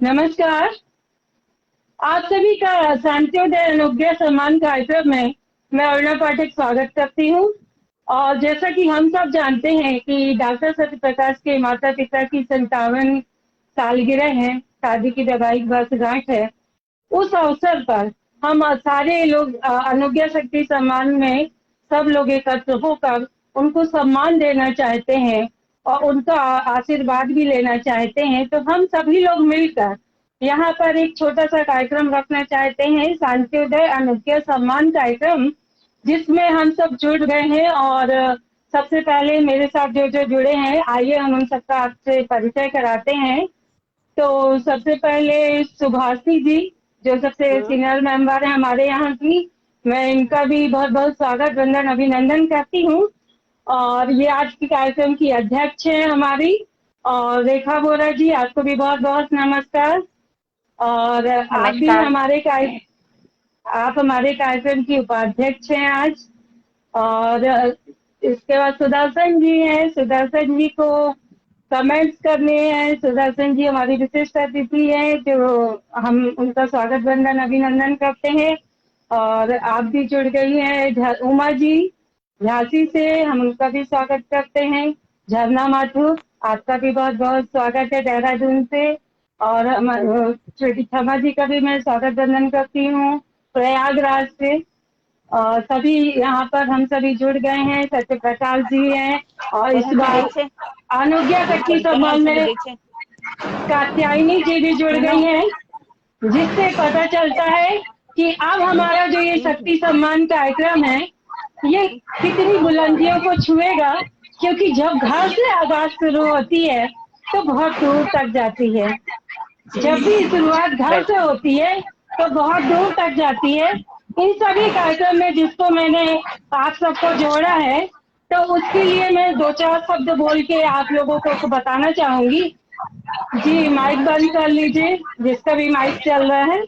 नमस्कार। आप सभी का शांत्योदय अनुज्ञा सम्मान कार्यक्रम में मैं अरुणा पाठक स्वागत करती हूँ। और जैसा कि हम सब जानते हैं कि डॉक्टर सत्यप्रकाश के माता पिता की 57 सालगिरह है, शादी की वैवाहिक वर्षगांठ है। उस अवसर पर हम सारे लोग अनुज्ञा शक्ति सम्मान में सब लोग एकत्र होकर उनको सम्मान देना चाहते हैं और उनका आशीर्वाद भी लेना चाहते हैं। तो हम सभी लोग मिलकर यहाँ पर एक छोटा सा कार्यक्रम रखना चाहते हैं, शांत्योदय अनुज्ञा सम्मान कार्यक्रम, जिसमें हम सब जुड़ गए हैं। और सबसे पहले मेरे साथ जो जो जुड़े हैं, आइए हम उन सबका आपसे परिचय कराते हैं। तो सबसे पहले सुभाषी जी, जो सबसे सीनियर मेंबर है हमारे यहाँ की, मैं इनका भी बहुत बहुत स्वागत वंदन अभिनंदन करती हूँ। और ये आज की कार्यक्रम की अध्यक्ष है हमारी। और रेखा बोरा जी, आपको भी बहुत बहुत नमस्कार। और आप भी आप हमारे कार्यक्रम की उपाध्यक्ष हैं आज। और इसके बाद सुदर्शन जी हैं, सुदर्शन जी को कमेंट्स करने हैं। सुदर्शन जी हमारी विशिष्ट अतिथि हैं, जो हम उनका स्वागत वंदन अभिनंदन करते हैं। और आप भी जुड़ गई हैं उमा जी झांसी से, हम उनका भी स्वागत करते हैं। झरना माथुर, आपका भी बहुत बहुत स्वागत है देहरादून से। और श्री क्षमा जी का भी मैं स्वागत वंदन करती हूँ प्रयागराज से। सभी यहाँ पर हम सभी जुड़ गए हैं। सत्य प्रकाश जी हैं और इस बार अनुज्ञा शक्ति सम्मान में कात्यायनी जी भी जुड़ गई हैं, जिससे पता चलता है कि अब हमारा जो ये शक्ति सम्मान कार्यक्रम है, ये कितनी बुलंदियों को छुएगा। क्योंकि जब घर से आगाज शुरू होती है तो बहुत दूर तक जाती है। जब भी शुरुआत घर से होती है तो बहुत दूर तक जाती है। इन सभी कार्यक्रम में जिसको मैंने आप सबको जोड़ा है, तो उसके लिए मैं दो चार शब्द बोल के आप लोगों को बताना चाहूंगी। जी माइक बंद कर लीजिए, जिसका भी माइक चल रहा है।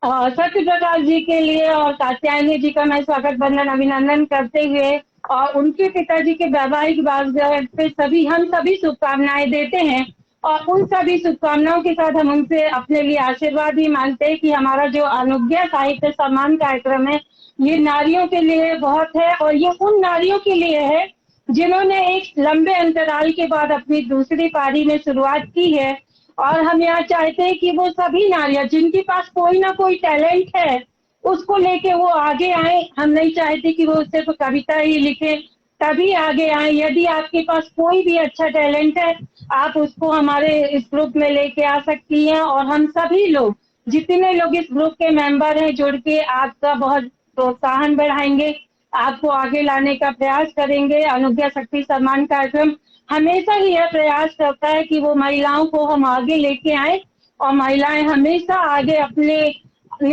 सत्य प्रकाश जी के लिए और कात्यायनी जी का मैं स्वागत वंदन अभिनंदन करते हुए और उनके पिताजी के वैवाहिक वर्षगांठ पे हम सभी शुभकामनाएं देते हैं। और उन सभी शुभकामनाओं के साथ हम उनसे अपने लिए आशीर्वाद भी मांगते हैं कि हमारा जो अनुज्ञा साहित्य सम्मान कार्यक्रम है, ये नारियों के लिए बहुत है। और ये उन नारियों के लिए है जिन्होंने एक लंबे अंतराल के बाद अपनी दूसरी पारी में शुरुआत की है। और हम यहाँ चाहते हैं कि वो सभी नारियां जिनके पास कोई ना कोई टैलेंट है, उसको लेके वो आगे आए। हम नहीं चाहते कि वो सिर्फ कविता ही लिखे तभी आगे आए। यदि आपके पास कोई भी अच्छा टैलेंट है, आप उसको हमारे इस ग्रुप में लेके आ सकती हैं। और हम सभी लोग, जितने लोग इस ग्रुप के मेंबर हैं, जुड़ के आपका बहुत प्रोत्साहन बढ़ाएंगे, आपको आगे लाने का प्रयास करेंगे। अनुज्ञा शक्ति सम्मान कार्यक्रम हमेशा ही यह प्रयास करता है कि वो महिलाओं को हम आगे लेके आए। और महिलाएं हमेशा आगे अपने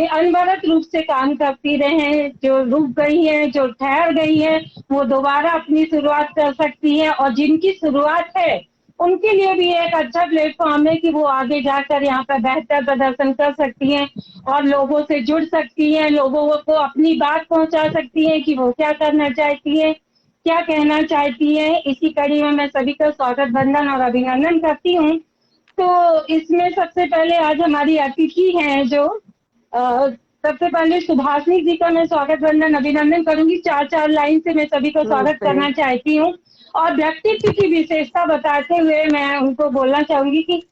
अनवरत रूप से काम करती रहे। जो रुक गई हैं, जो ठहर गई हैं, वो दोबारा अपनी शुरुआत कर सकती हैं। और जिनकी शुरुआत है, उनके लिए भी एक अच्छा प्लेटफॉर्म है कि वो आगे जाकर यहाँ पर बेहतर प्रदर्शन कर सकती हैं और लोगों से जुड़ सकती हैं, लोगों को अपनी बात पहुंचा सकती हैं कि वो क्या करना चाहती है, क्या कहना चाहती है। इसी कड़ी में मैं सभी का स्वागत वंदन और अभिनंदन करती हूँ। तो इसमें सबसे पहले आज हमारी अतिथि हैं जो सबसे पहले सुभाषिनी जी का मैं स्वागत वंदन अभिनंदन करूंगी। चार चार लाइन से मैं सभी को स्वागत करना चाहती हूँ। और व्यक्तित्व की विशेषता बताते हुए मैं उनको बोलना चाहूंगी कि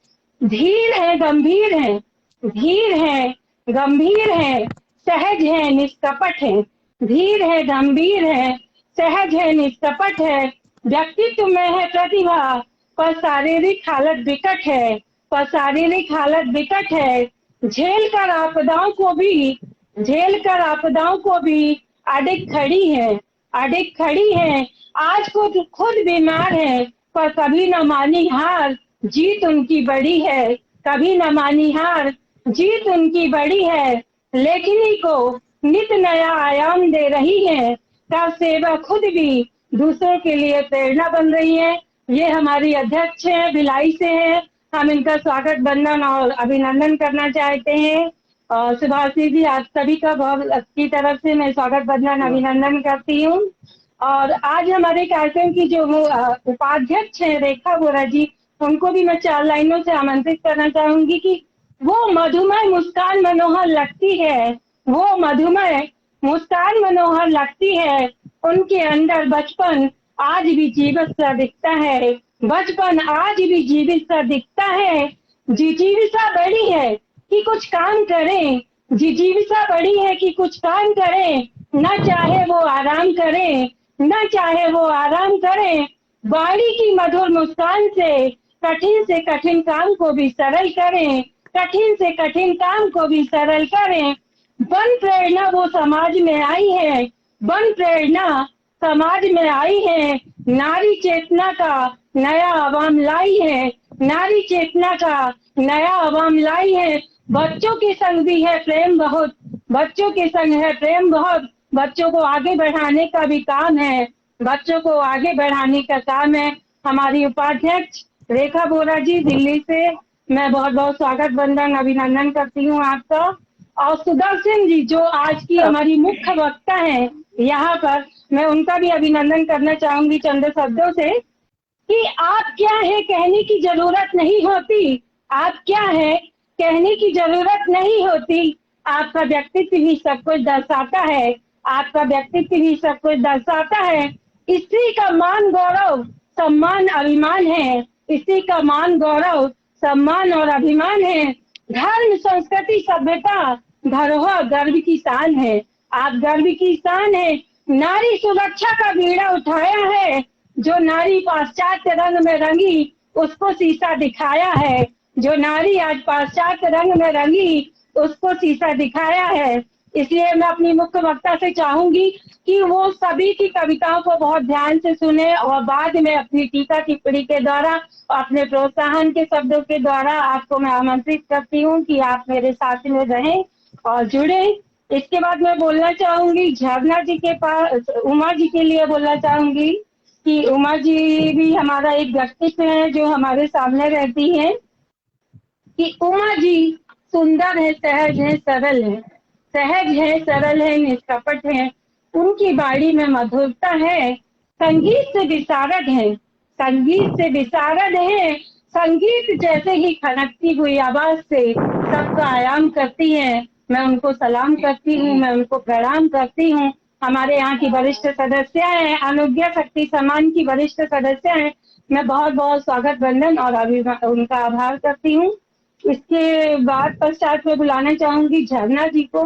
धीर है, गंभीर है, धीर है, गंभीर है, सहज है, निष्कपट है। धीर है, गंभीर है, सहज है, निष्कपट है। व्यक्तित्व में है प्रतिभा, पर शारीरिक हालत विकट है, पर शारीरिक हालत विकट है। झेल कर आपदाओं को भी अडिग खड़ी है, अडिग खड़ी है। आज खुद बीमार है, पर कभी न मानी हार। जीत उनकी बड़ी है, कभी न मानी हार। जीत उनकी बड़ी है, लेखनी को नित नया आयाम दे रही है। का सेवा खुद भी दूसरों के लिए प्रेरणा बन रही है। ये हमारी अध्यक्ष है, भिलाई से है। हम इनका स्वागत वंदन और अभिनंदन करना चाहते हैं। सुभाषी जी, आप सभी का बहुत की तरफ से मैं स्वागत वंदन अभिनंदन करती हूँ। और आज हमारे कार्यक्रम की जो उपाध्यक्ष है रेखा बोरा जी, उनको भी मैं 4 लाइनों से आमंत्रित करना चाहूंगी कि वो मधुमय मुस्कान मनोहर लगती है, वो मधुमय मुस्कान मनोहर लगती है, उनके अंदर बचपन आज भी जीवित सा दिखता है, बचपन आज भी जीवित सा दिखता है। जिजीविसा बड़ी है कि कुछ काम करें, जिजीविसा बड़ी है कि कुछ काम करें, न चाहे वो आराम करें, न चाहे वो आराम करें, बाड़ी की मधुर मुस्कान से कठिन काम को भी सरल करें, कठिन से कठिन काम को भी सरल करें। बन प्रेरणा वो समाज में आई है, बन प्रेरणा समाज में आई है, नारी चेतना का नया आवाम लाई है, नारी चेतना का नया आवाम लाई है। बच्चों के संग भी है प्रेम बहुत, बच्चों के संग है प्रेम बहुत, बच्चों को आगे बढ़ाने का भी काम है, बच्चों को आगे बढ़ाने का काम है। हमारी उपाध्यक्ष रेखा बोरा जी दिल्ली से मैं बहुत बहुत स्वागत वंदन अभिनंदन करती हूँ आपका। और सुदर्शन जी जो आज की हमारी मुख्य वक्ता है यहाँ पर, मैं उनका भी अभिनंदन करना चाहूंगी चंद शब्दों से कि आप क्या है कहने की जरूरत नहीं होती, आप क्या है कहने की जरूरत नहीं होती, आपका व्यक्तित्व ही सब कुछ दर्शाता है, आपका व्यक्तित्व ही सब कुछ दर्शाता है। स्त्री का मान गौरव सम्मान अभिमान है, स्त्री का मान गौरव सम्मान और अभिमान है। धर्म संस्कृति सभ्यता धरोहर गर्व की शान है, आप गर्व की शान है। नारी सुरक्षा का बीड़ा उठाया है, जो नारी पाश्चात्य रंग में रंगी उसको शीशा दिखाया है, जो नारी आज पाश्चात्य रंग में रंगी उसको शीशा दिखाया है। इसलिए मैं अपनी मुख्य वक्ता से चाहूंगी कि वो सभी की कविताओं को बहुत ध्यान से सुने और बाद में अपनी टीका टिप्पणी के द्वारा अपने प्रोत्साहन के शब्दों के द्वारा आपको मैं आमंत्रित करती हूँ कि आप मेरे साथ में रहें और जुड़े। इसके बाद मैं बोलना चाहूंगी झरना जी के पास, उमा जी के लिए बोलना चाहूंगी कि उमा जी भी हमारा एक व्यक्तित्व है जो हमारे सामने रहती है कि उमा जी सुंदर है, सहज है, सरल है, सहज है, सरल है, निष्कपट है, उनकी बाड़ी में मधुरता है, संगीत से विशारद है, संगीत से विशारद है, संगीत जैसे ही खनकती हुई आवाज से सबका आयाम करती है। मैं उनको सलाम करती हूँ, मैं उनको प्रणाम करती हूँ। हमारे यहाँ की वरिष्ठ सदस्य हैं, अनुज्ञा शक्ति सम्मान की वरिष्ठ सदस्य हैं, मैं बहुत बहुत स्वागत वंदन और उनका आभार करती हूँ। इसके बाद पश्चात में बुलाना चाहूंगी झरना जी को,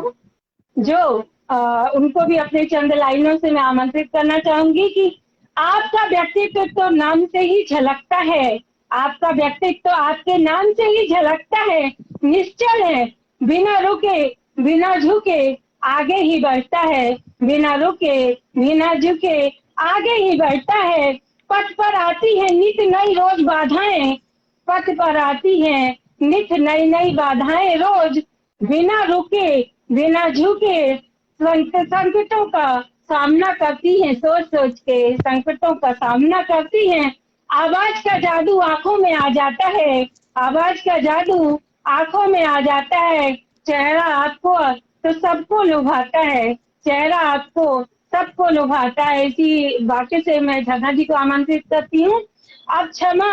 जो उनको भी अपने चंद लाइनों से मैं आमंत्रित करना चाहूंगी कि आपका व्यक्तित्व तो नाम से ही झलकता है, आपका व्यक्तित्व तो आपके नाम से ही झलकता है, निश्चल है, बिना रुके बिना झुके आगे ही बढ़ता है, बिना रुके बिना झुके आगे ही बढ़ता है। पथ पर आती है नित नई रोज बाधाएं, पथ पर आती है नित नई नई बाधाएं रोज, बिना रुके बिना झुके संकटों का सामना करती हैं, सोच सोच के संकटों का सामना करती हैं। आवाज का जादू आंखों में आ जाता है, आवाज का जादू आंखों में आ जाता है, चेहरा आपको तो सबको लुभाता है, चेहरा आपको सबको लुभाता है। इसी वाक्य से मैं झरना जी को आमंत्रित करती हूँ। अब क्षमा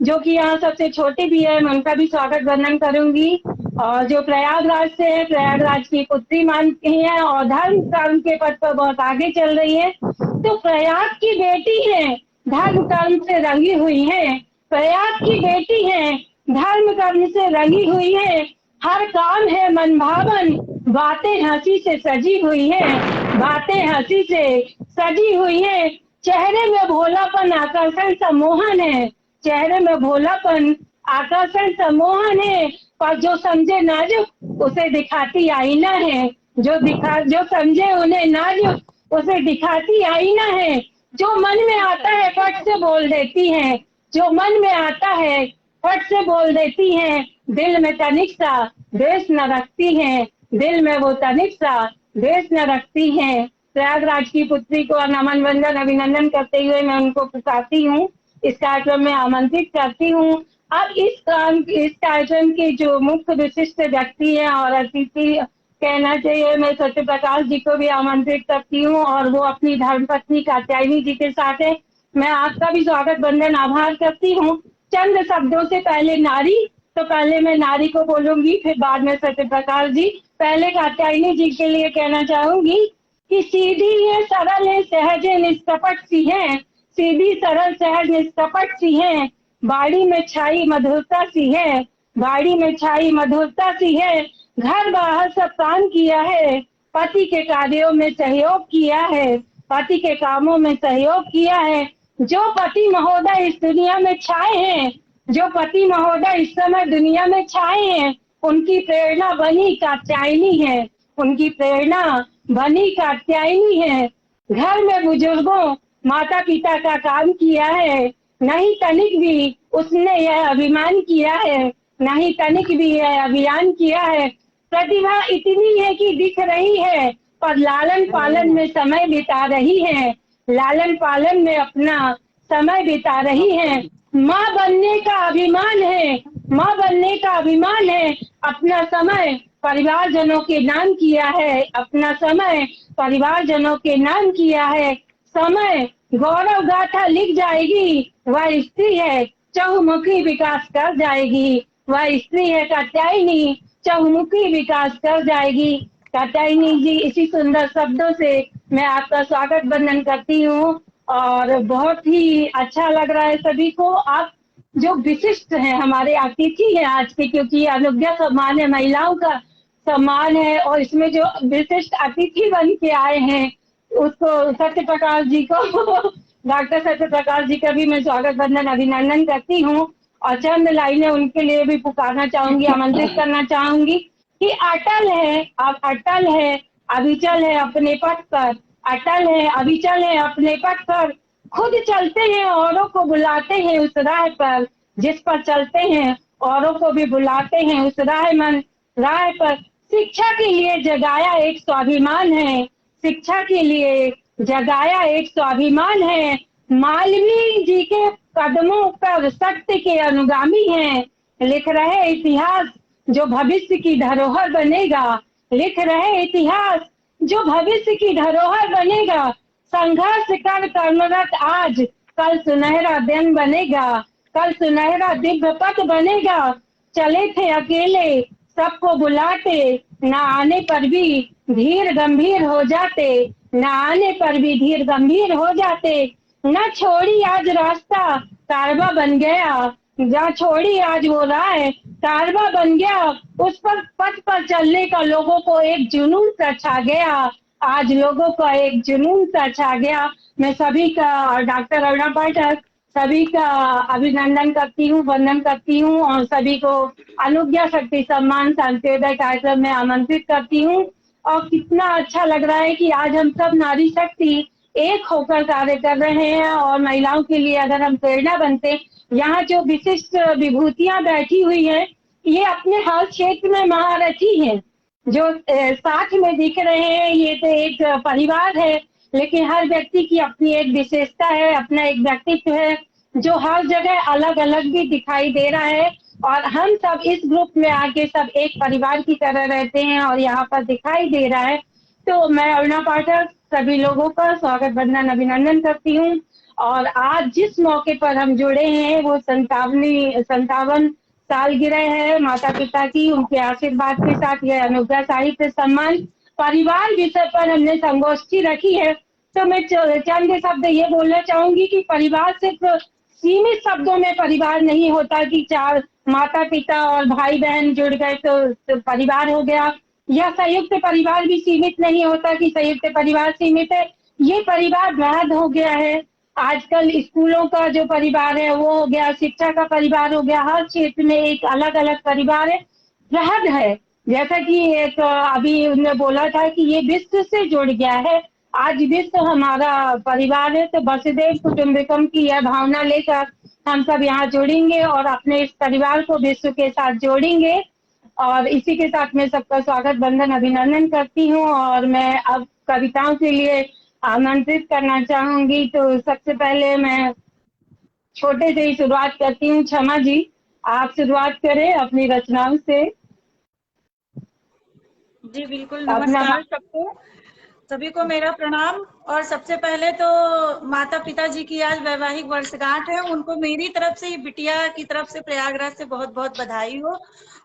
जो कि यहाँ सबसे छोटी भी है, मैं उनका भी स्वागत वर्णन करूंगी, और जो प्रयागराज से है, प्रयागराज की पुत्री मानती है और धर्म कर्म के पद पर बहुत आगे चल रही है। तो प्रयाग की बेटी है, धर्म कर्म से रंगी हुई है, प्रयाग की बेटी है, धर्म कर्म से रंगी हुई है, हर काम है मन भावन, बातें हंसी से सजी हुई है, बातें हंसी से सजी हुई है। चेहरे में भोलापन आकर्षण सम्मोहन है, चेहरे में भोलापन आकर्षण सम्मोहन है, पर जो समझे नाजुक उसे दिखाती आईना है, जो समझे उन्हें नाजुक उसे दिखाती आईना है। जो मन में आता है फट से बोल देती है, जो मन में आता है फट से बोल देती है, दिल में तनिक सा देश न रखती है, दिल में वो तनिक सा देश न रखती है। प्रयागराज की पुत्री को नमन वंदन अभिनंदन करते हुए मैं उनको पुकारती हूँ, इस कार्यक्रम में आमंत्रित करती हूँ। अब इस कार्यक्रम के जो मुख्य विशिष्ट व्यक्ति हैं और अतिथि कहना चाहिए। मैं सत्य प्रकाश जी को भी आमंत्रित करती हूँ और वो अपनी धर्मपत्नी कात्यायनी जी के साथ है। मैं आपका भी स्वागत बंदन आभार करती हूँ। चंद शब्दों से पहले नारी, तो पहले मैं नारी को बोलूंगी, फिर बाद में सत्य प्रकाश जी। पहले कात्यायनी जी के लिए कहना चाहूंगी कि सीधी है, सरल है, सहज है, निष्कपट सी है। सीधी सरल सहज निष्कपट सी है, बाड़ी में छाई मधुरता सी है। बाड़ी में छाई मधुरता सी है, घर बाहर सब काम किया है। पति के कार्यों में सहयोग किया है, पति के कामों में सहयोग किया है। जो पति महोदय इस दुनिया में छाए हैं, जो पति महोदय इस समय दुनिया में छाए हैं, उनकी प्रेरणा बनी कात्यायनी है। उनकी प्रेरणा बनी कात्यायनी है। घर में बुजुर्गों माता पिता का काम किया है, नहीं तनिक भी उसने यह अभिमान किया है, नहीं तनिक भी यह अभियान किया है। प्रतिभा इतनी है कि दिख रही है, पर लालन पालन में समय बिता रही है। लालन पालन में अपना समय बिता रही है। माँ बनने का अभिमान है, माँ बनने का अभिमान है। अपना समय परिवारजनों के नाम किया है, अपना समय परिवारजनों के नाम किया है। समय गौरव गाथा लिख जाएगी, वह स्त्री है चहुमुखी विकास कर जाएगी। वह स्त्री है कात्यायनी, चहुमुखी विकास कर जाएगी। कात्यायनी जी, इसी सुंदर शब्दों से मैं आपका स्वागत वंदन करती हूँ और बहुत ही अच्छा लग रहा है सभी को। आप जो विशिष्ट हैं, हमारे अतिथि हैं आज के, क्योंकि अनुज्ञा सम्मान है, महिलाओं का सम्मान है, और इसमें जो विशिष्ट अतिथि बन के आए हैं उसको सत्य प्रकाश जी को डॉक्टर सत्य प्रकाश जी का भी मैं स्वागत वंदन अभिनंदन करती हूँ। और चंद लाइनें उनके लिए भी पुकारना चाहूंगी, आमंत्रित करना चाहूंगी कि अटल है, अब अटल है, अविचल है अपने पथ पर। अटल है, अविचल है अपने पथ पर। खुद चलते हैं, औरों को बुलाते हैं उस राह पर। जिस पर चलते हैं, औरों को भी बुलाते हैं उस राह पर। शिक्षा के लिए जगाया एक स्वाभिमान है, शिक्षा के लिए जगाया एक स्वाभिमान है। मालवीय जी के कदमों पर सत्य के अनुगामी हैं। लिख रहे इतिहास जो भविष्य की धरोहर बनेगा। लिख रहे इतिहास जो भविष्य की धरोहर बनेगा। संघर्ष कर कर्मरत आज, कल सुनहरा दिन बनेगा। कल सुनहरा दिव्य पथ बनेगा। चले थे अकेले सबको बुलाते, न आने पर भी धीर गंभीर हो जाते। न आने पर भी धीर गंभीर हो जाते। न छोड़ी आज रास्ता कारवा बन गया। जहाँ छोड़ी आज वो राह कारवा बन गया। उस पर पथ पर चलने का लोगों को एक जुनून सा छा गया। आज लोगों का एक जुनून सा छा गया। मैं सभी का, डॉक्टर अरुणा पाठक, सभी का अभिनंदन करती हूँ, वंदन करती हूँ और सभी को अनुज्ञा शक्ति सम्मान सांत्योदय कार्यक्रम में आमंत्रित करती हूँ। और कितना अच्छा लग रहा है कि आज हम सब नारी शक्ति एक होकर कार्य कर रहे हैं और महिलाओं के लिए अगर हम प्रेरणा बनते। यहाँ जो विशिष्ट विभूतियां बैठी हुई हैं, ये अपने हर क्षेत्र में महारथी हैं। जो साथ में दिख रहे हैं, ये तो एक परिवार है, लेकिन हर व्यक्ति की अपनी एक विशेषता है, अपना एक व्यक्तित्व है जो हर जगह अलग अलग भी दिखाई दे रहा है। और हम सब इस ग्रुप में आके सब एक परिवार की तरह रहते हैं और यहाँ पर दिखाई दे रहा है। तो मैं अरुणा पाठक सभी लोगों का स्वागत वंदन अभिनंदन करती हूँ। और आज जिस मौके पर हम जुड़े हैं वो 57 सालगिरह है माता पिता की, उनके आशीर्वाद के साथ यह अनुग्रह साहित्य सम्मान परिवार विषय पर हमने संगोष्ठी रखी है। तो मैं चंद शब्द ये बोलना चाहूंगी कि परिवार सिर्फ सीमित शब्दों में परिवार नहीं होता कि चार माता पिता और भाई बहन जुड़ गए तो परिवार हो गया। यह संयुक्त परिवार भी सीमित नहीं होता कि संयुक्त परिवार सीमित है। ये परिवार वृहद हो गया है। आजकल स्कूलों का जो परिवार है वो हो गया, शिक्षा का परिवार हो गया, हर क्षेत्र में एक अलग अलग परिवार है, वृहद है। जैसा कि एक अभी उन्होंने बोला था कि ये विश्व से जुड़ गया है। आज विश्व हमारा परिवार है, तो वसुधैव कुटुंबकम की यह भावना लेकर हम सब यहाँ जुड़ेंगे और अपने इस परिवार को विश्व के साथ जोड़ेंगे। और इसी के साथ मैं सबका स्वागत वंदन अभिनंदन करती हूँ और मैं अब कविताओं के लिए आमंत्रित करना चाहूंगी। तो सबसे पहले मैं छोटे से ही शुरुआत करती हूँ। क्षमा जी, आप शुरुआत करें अपनी रचनाओं से। जी बिल्कुल, अपना नमस्कार सबको, सभी को मेरा प्रणाम। और सबसे पहले तो माता पिता जी की आज वैवाहिक वर्षगांठ है, उनको मेरी तरफ से, बिटिया की तरफ से प्रयागराज से बहुत बहुत बधाई हो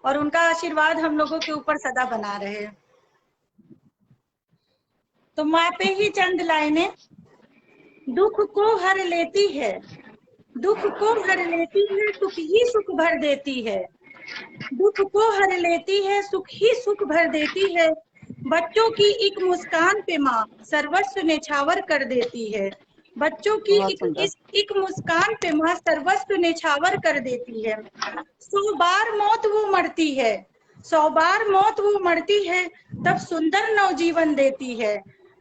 और उनका आशीर्वाद हम लोगों के ऊपर सदा बना रहे। तो माँ पे ही चंद लाइनें। दुख को हर लेती है, दुख को हर लेती है, सुख ही सुख भर देती है। दुख को हर लेती है, सुख ही सुख भर देती है। बच्चों की एक मुस्कान पे माँ सर्वस्व नेछावर कर देती है। बच्चों की बहुत सुंदर। एक मुस्कान पे माँ सर्वस्व नेछावर कर देती है। 100 बार मौत वो मरती है, 100 बार मौत वो मरती है, तब सुंदर नवजीवन देती है।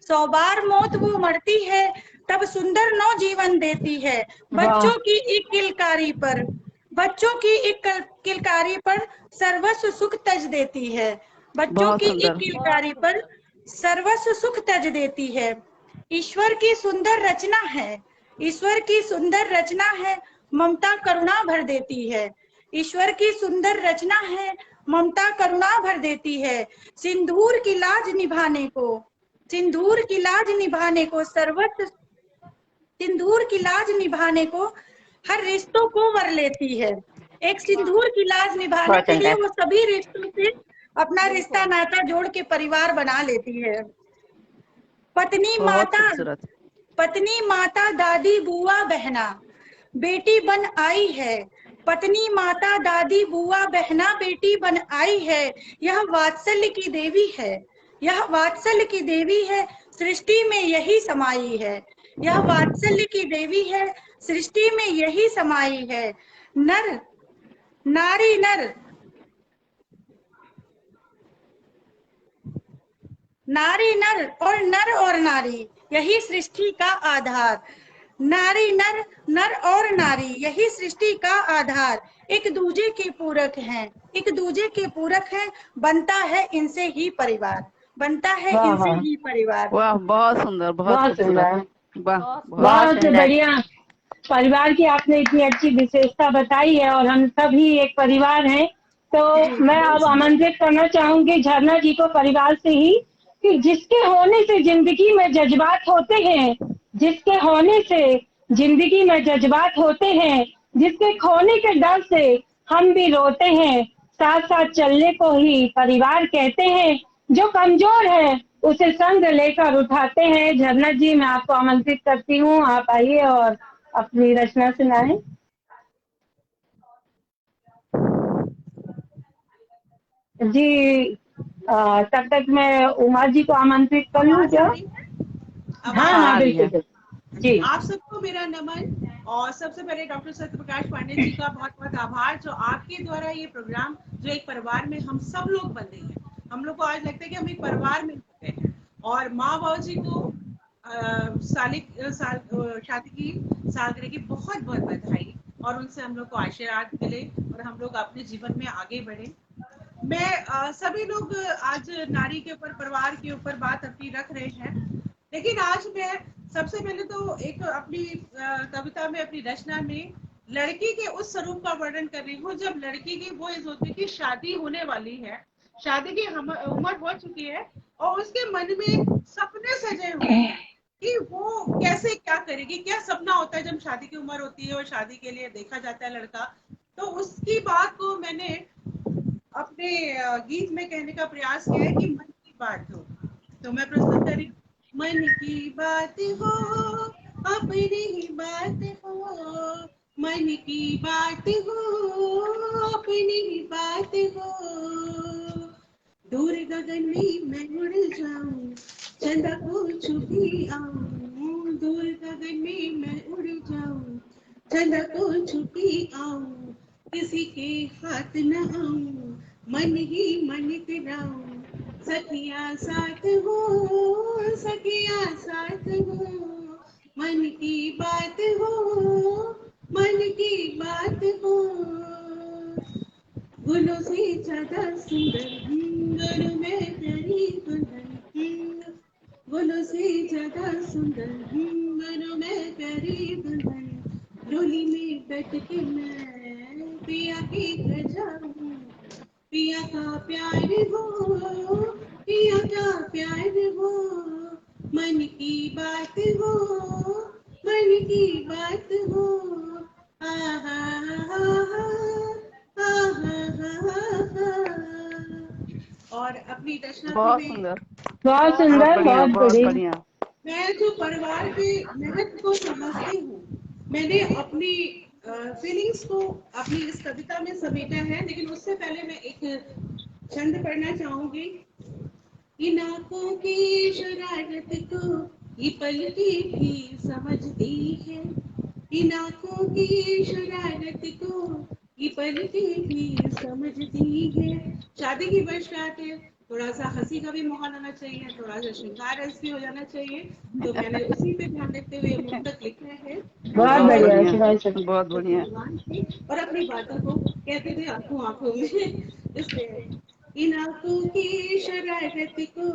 100 बार मौत वो मरती है, तब सुंदर नवजीवन देती है। वाह बच्चों की एक किलकारी पर, बच्चों की एक किलकारी पर सर्वस्व सुख तज देती है। बच्चों बहुत की एक सुंदर। किलकारी पर सर्वस्व सुख तज देती है। ईश्वर की सुंदर रचना है, ईश्वर की सुंदर रचना है, ममता करुणा भर देती है। ईश्वर की सुंदर रचना है, ममता करुणा भर देती है। सिंदूर की लाज निभाने को, सिंदूर की लाज निभाने को सर्वस्व, सिंदूर की लाज निभाने को हर रिश्तों को वर लेती है। एक सिंदूर की लाज निभाने बहुत के लिए सुंदर। वो सभी रिश्तों से अपना रिश्ता नाता जोड़ के परिवार बना लेती है। पत्नी बहुत माता, खूबसूरत। पत्नी माता दादी बुआ बहना बेटी बन आई है। पत्नी माता दादी बुआ बहना बेटी बन आई है। यह वात्सल्य की देवी है, यह वात्सल्य की देवी है, सृष्टि में यही समाई है। यह वात्सल्य की देवी है, सृष्टि में यही समाई है। नर नारी नर, नारी नर और नारी यही सृष्टि का आधार। नारी नर, नर और नारी यही सृष्टि का आधार। एक दूजे के पूरक हैं, एक दूजे के पूरक हैं, बनता है इनसे ही परिवार, बनता है वाह इनसे वाह ही परिवार। वाह, बहुत सुंदर, बहुत बहुत खूबसूरत। सुंदर। वाह, बहुत बहुत सुंदर। बढ़िया। परिवार की आपने इतनी अच्छी विशेषता बताई है और हम सभी एक परिवार हैं। तो जी मैं अब आमंत्रित करना चाहूंगी झरना जी को परिवार से ही, कि जिसके होने से जिंदगी में जज्बात होते हैं, जिसके होने से जिंदगी में जज्बात होते हैं, जिसके खोने के डर से हम भी रोते हैं, साथ साथ चलने को ही परिवार कहते हैं। जो कमजोर है उसे संग लेकर उठाते हैं। झरना जी, मैं आपको आमंत्रित करती हूँ, आप आइए और अपनी रचना सुनाएं। जी तब तक मैं उमा जी को आमंत्रित कर लूँ आवाज क्या? आ रही है? हाँ आवाज आ हाँ आ रही रही बिल्कुल है। बिल्कुल जी। है? आप सबको मेरा नमन। और सबसे पहले डॉक्टर सत्यप्रकाश पांडे जी का बहुत बहुत आभार, जो आपके द्वारा ये प्रोग्राम, जो एक परिवार में हम सब लोग बंधे हैं, हम लोग को आज लगता है कि हम एक परिवार में होते हैं। और माँ बाबू जी को शादी की सालगिरह की बहुत बहुत बधाई, और उनसे हम लोग को आशीर्वाद मिले और हम लोग अपने जीवन में आगे बढ़े। मैं सभी लोग आज नारी के ऊपर, परिवार के ऊपर बात अपनी रख रहे हैं, लेकिन आज मैं सबसे पहले तो एक अपनी कविता में, अपनी रचना में लड़की के उस स्वरूप का वर्णन कर रही हूँ जब लड़की की वो एज होती है कि शादी होने वाली है, शादी की उम्र हो चुकी है, और उसके मन में सपने सजे हुए हैं कि वो कैसे क्या करेगी। क्या सपना होता है जब शादी की उम्र होती है और शादी के लिए देखा जाता है लड़का। तो उसकी बात को मैंने अपने गीत में कहने का प्रयास किया है कि मन की बात हो। तो मैं प्रस्तुत कर रही हूँ। मन की बात हो, अपनी ही बात हो, मन की बात हो, अपनी ही बात हो। दूर गगन में मैं उड़ जाऊं, चंदा को छुपी आऊं। दूर गगन में मैं उड़ जाऊं, चंदा को छुपी आऊं। किसी के हाथ न आऊं, मन ही मन तेराऊं। सखिया साथ हो, सखिया साथ हो, मन की बात हो, मन की बात हो। गुलों से ज्यादा सुंदर गुलों में तेरी दुल्हन। गुलों से ज्यादा सुंदर गुलों में तेरी दुल्हन। डोली में बैठ के मैं पिया के घर जाऊं, पिया का प्यार हो, या क्या प्यार हो, मन की बात हो, मन की बात हो। आहा और अपनी दशनार्थी बहुत में सुंदर, बहुत बहुत सुंदर, बढ़िया, बहुत बहुत बढ़िया। बढ़िया। मैं जो परिवार के महत्व को समझती हूँ, मैंने अपनी फीलिंग्स को अपनी इस कविता में समेटा है, लेकिन उससे पहले मैं एक छंद पढ़ना चाहूंगी। इन आंखों की शरारत को ये पलकें भी समझती है, इन आंखों की शरारत को ये पलकें भी समझती है। शादी की वर्षगांठ है, थोड़ा सा हंसी का भी माहौल होना चाहिए, थोड़ा सा श्रृंगार रस भी हो जाना चाहिए, तो मैंने उसी पे ध्यान देते हुए मुक्तक लिखा है। बहुत बहुत बढ़िया बढ़िया, शिवानी सर। बहुत बढ़िया। भगवान थे और अपनी बातों को कहते थे आंखों आंखों में, इसलिए इन आंखों की शरारत को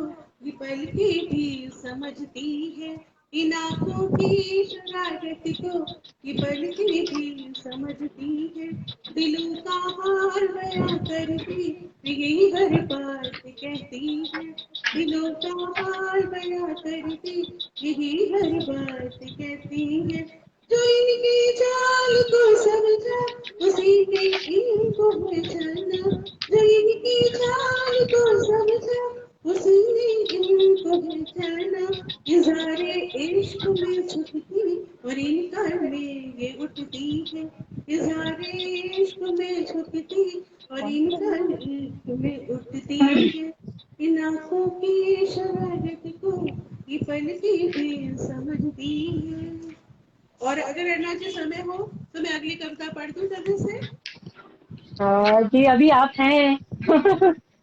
ये पलकें भी समझती है, इन आंखों की शरारत को ये पलकें भी समझती है। दिलों का हाल बयां करती यही हर बात कहती है, दिलों का हाल बयां करती यही हर बात कहती है। जो इनकी चाल को समझा उसी ने इनको पहचाना, जो इनकी चाल को समझा उसने इनको पहचाना। इज़ारे इश्क में झुकती और इनका में ये उठती है, इज़ारे इश्क में झुकती और इनका इश्क में उठती है। इन आंखों की शरारत को ये पलकें भी समझती है। और अगर रहना जी समय हो तो मैं अगली कविता पढ़ दूं जल्दी से। जी अभी आप हैं।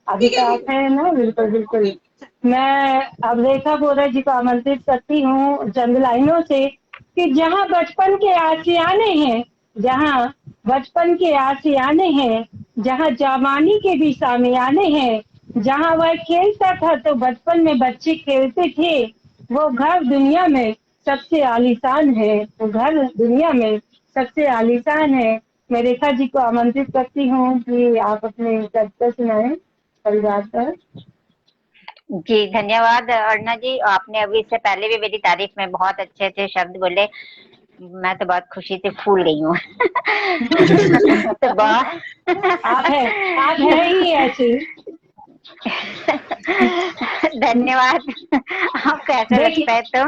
अभी ठीक तो है आप हैं ना, बिल्कुल बिल्कुल। मैं अब रेखा बोरा जी को आमंत्रित करती हूँ चंद लाइनों से कि जहाँ बचपन के आशियाने हैं, जहाँ बचपन के आशियाने हैं, जहाँ जवानी के भी सामियाने हैं, जहाँ वह खेलता था तो बचपन में बच्चे खेलते थे, वो घर दुनिया में सबसे आलीशान है, वो घर दुनिया में सबसे आलीशान है। मैं रेखा जी को आमंत्रित करती हूँ कि आप अपने कविता सुनाएं परिवार पर। जी धन्यवाद अर्णा जी, आपने अभी इससे पहले भी मेरी तारीफ में बहुत अच्छे अच्छे शब्द बोले, मैं तो बहुत खुशी से फूल गई हूँ। तो बहुत आप है ही ऐसी। धन्यवाद, आपको ऐसा लगता है तो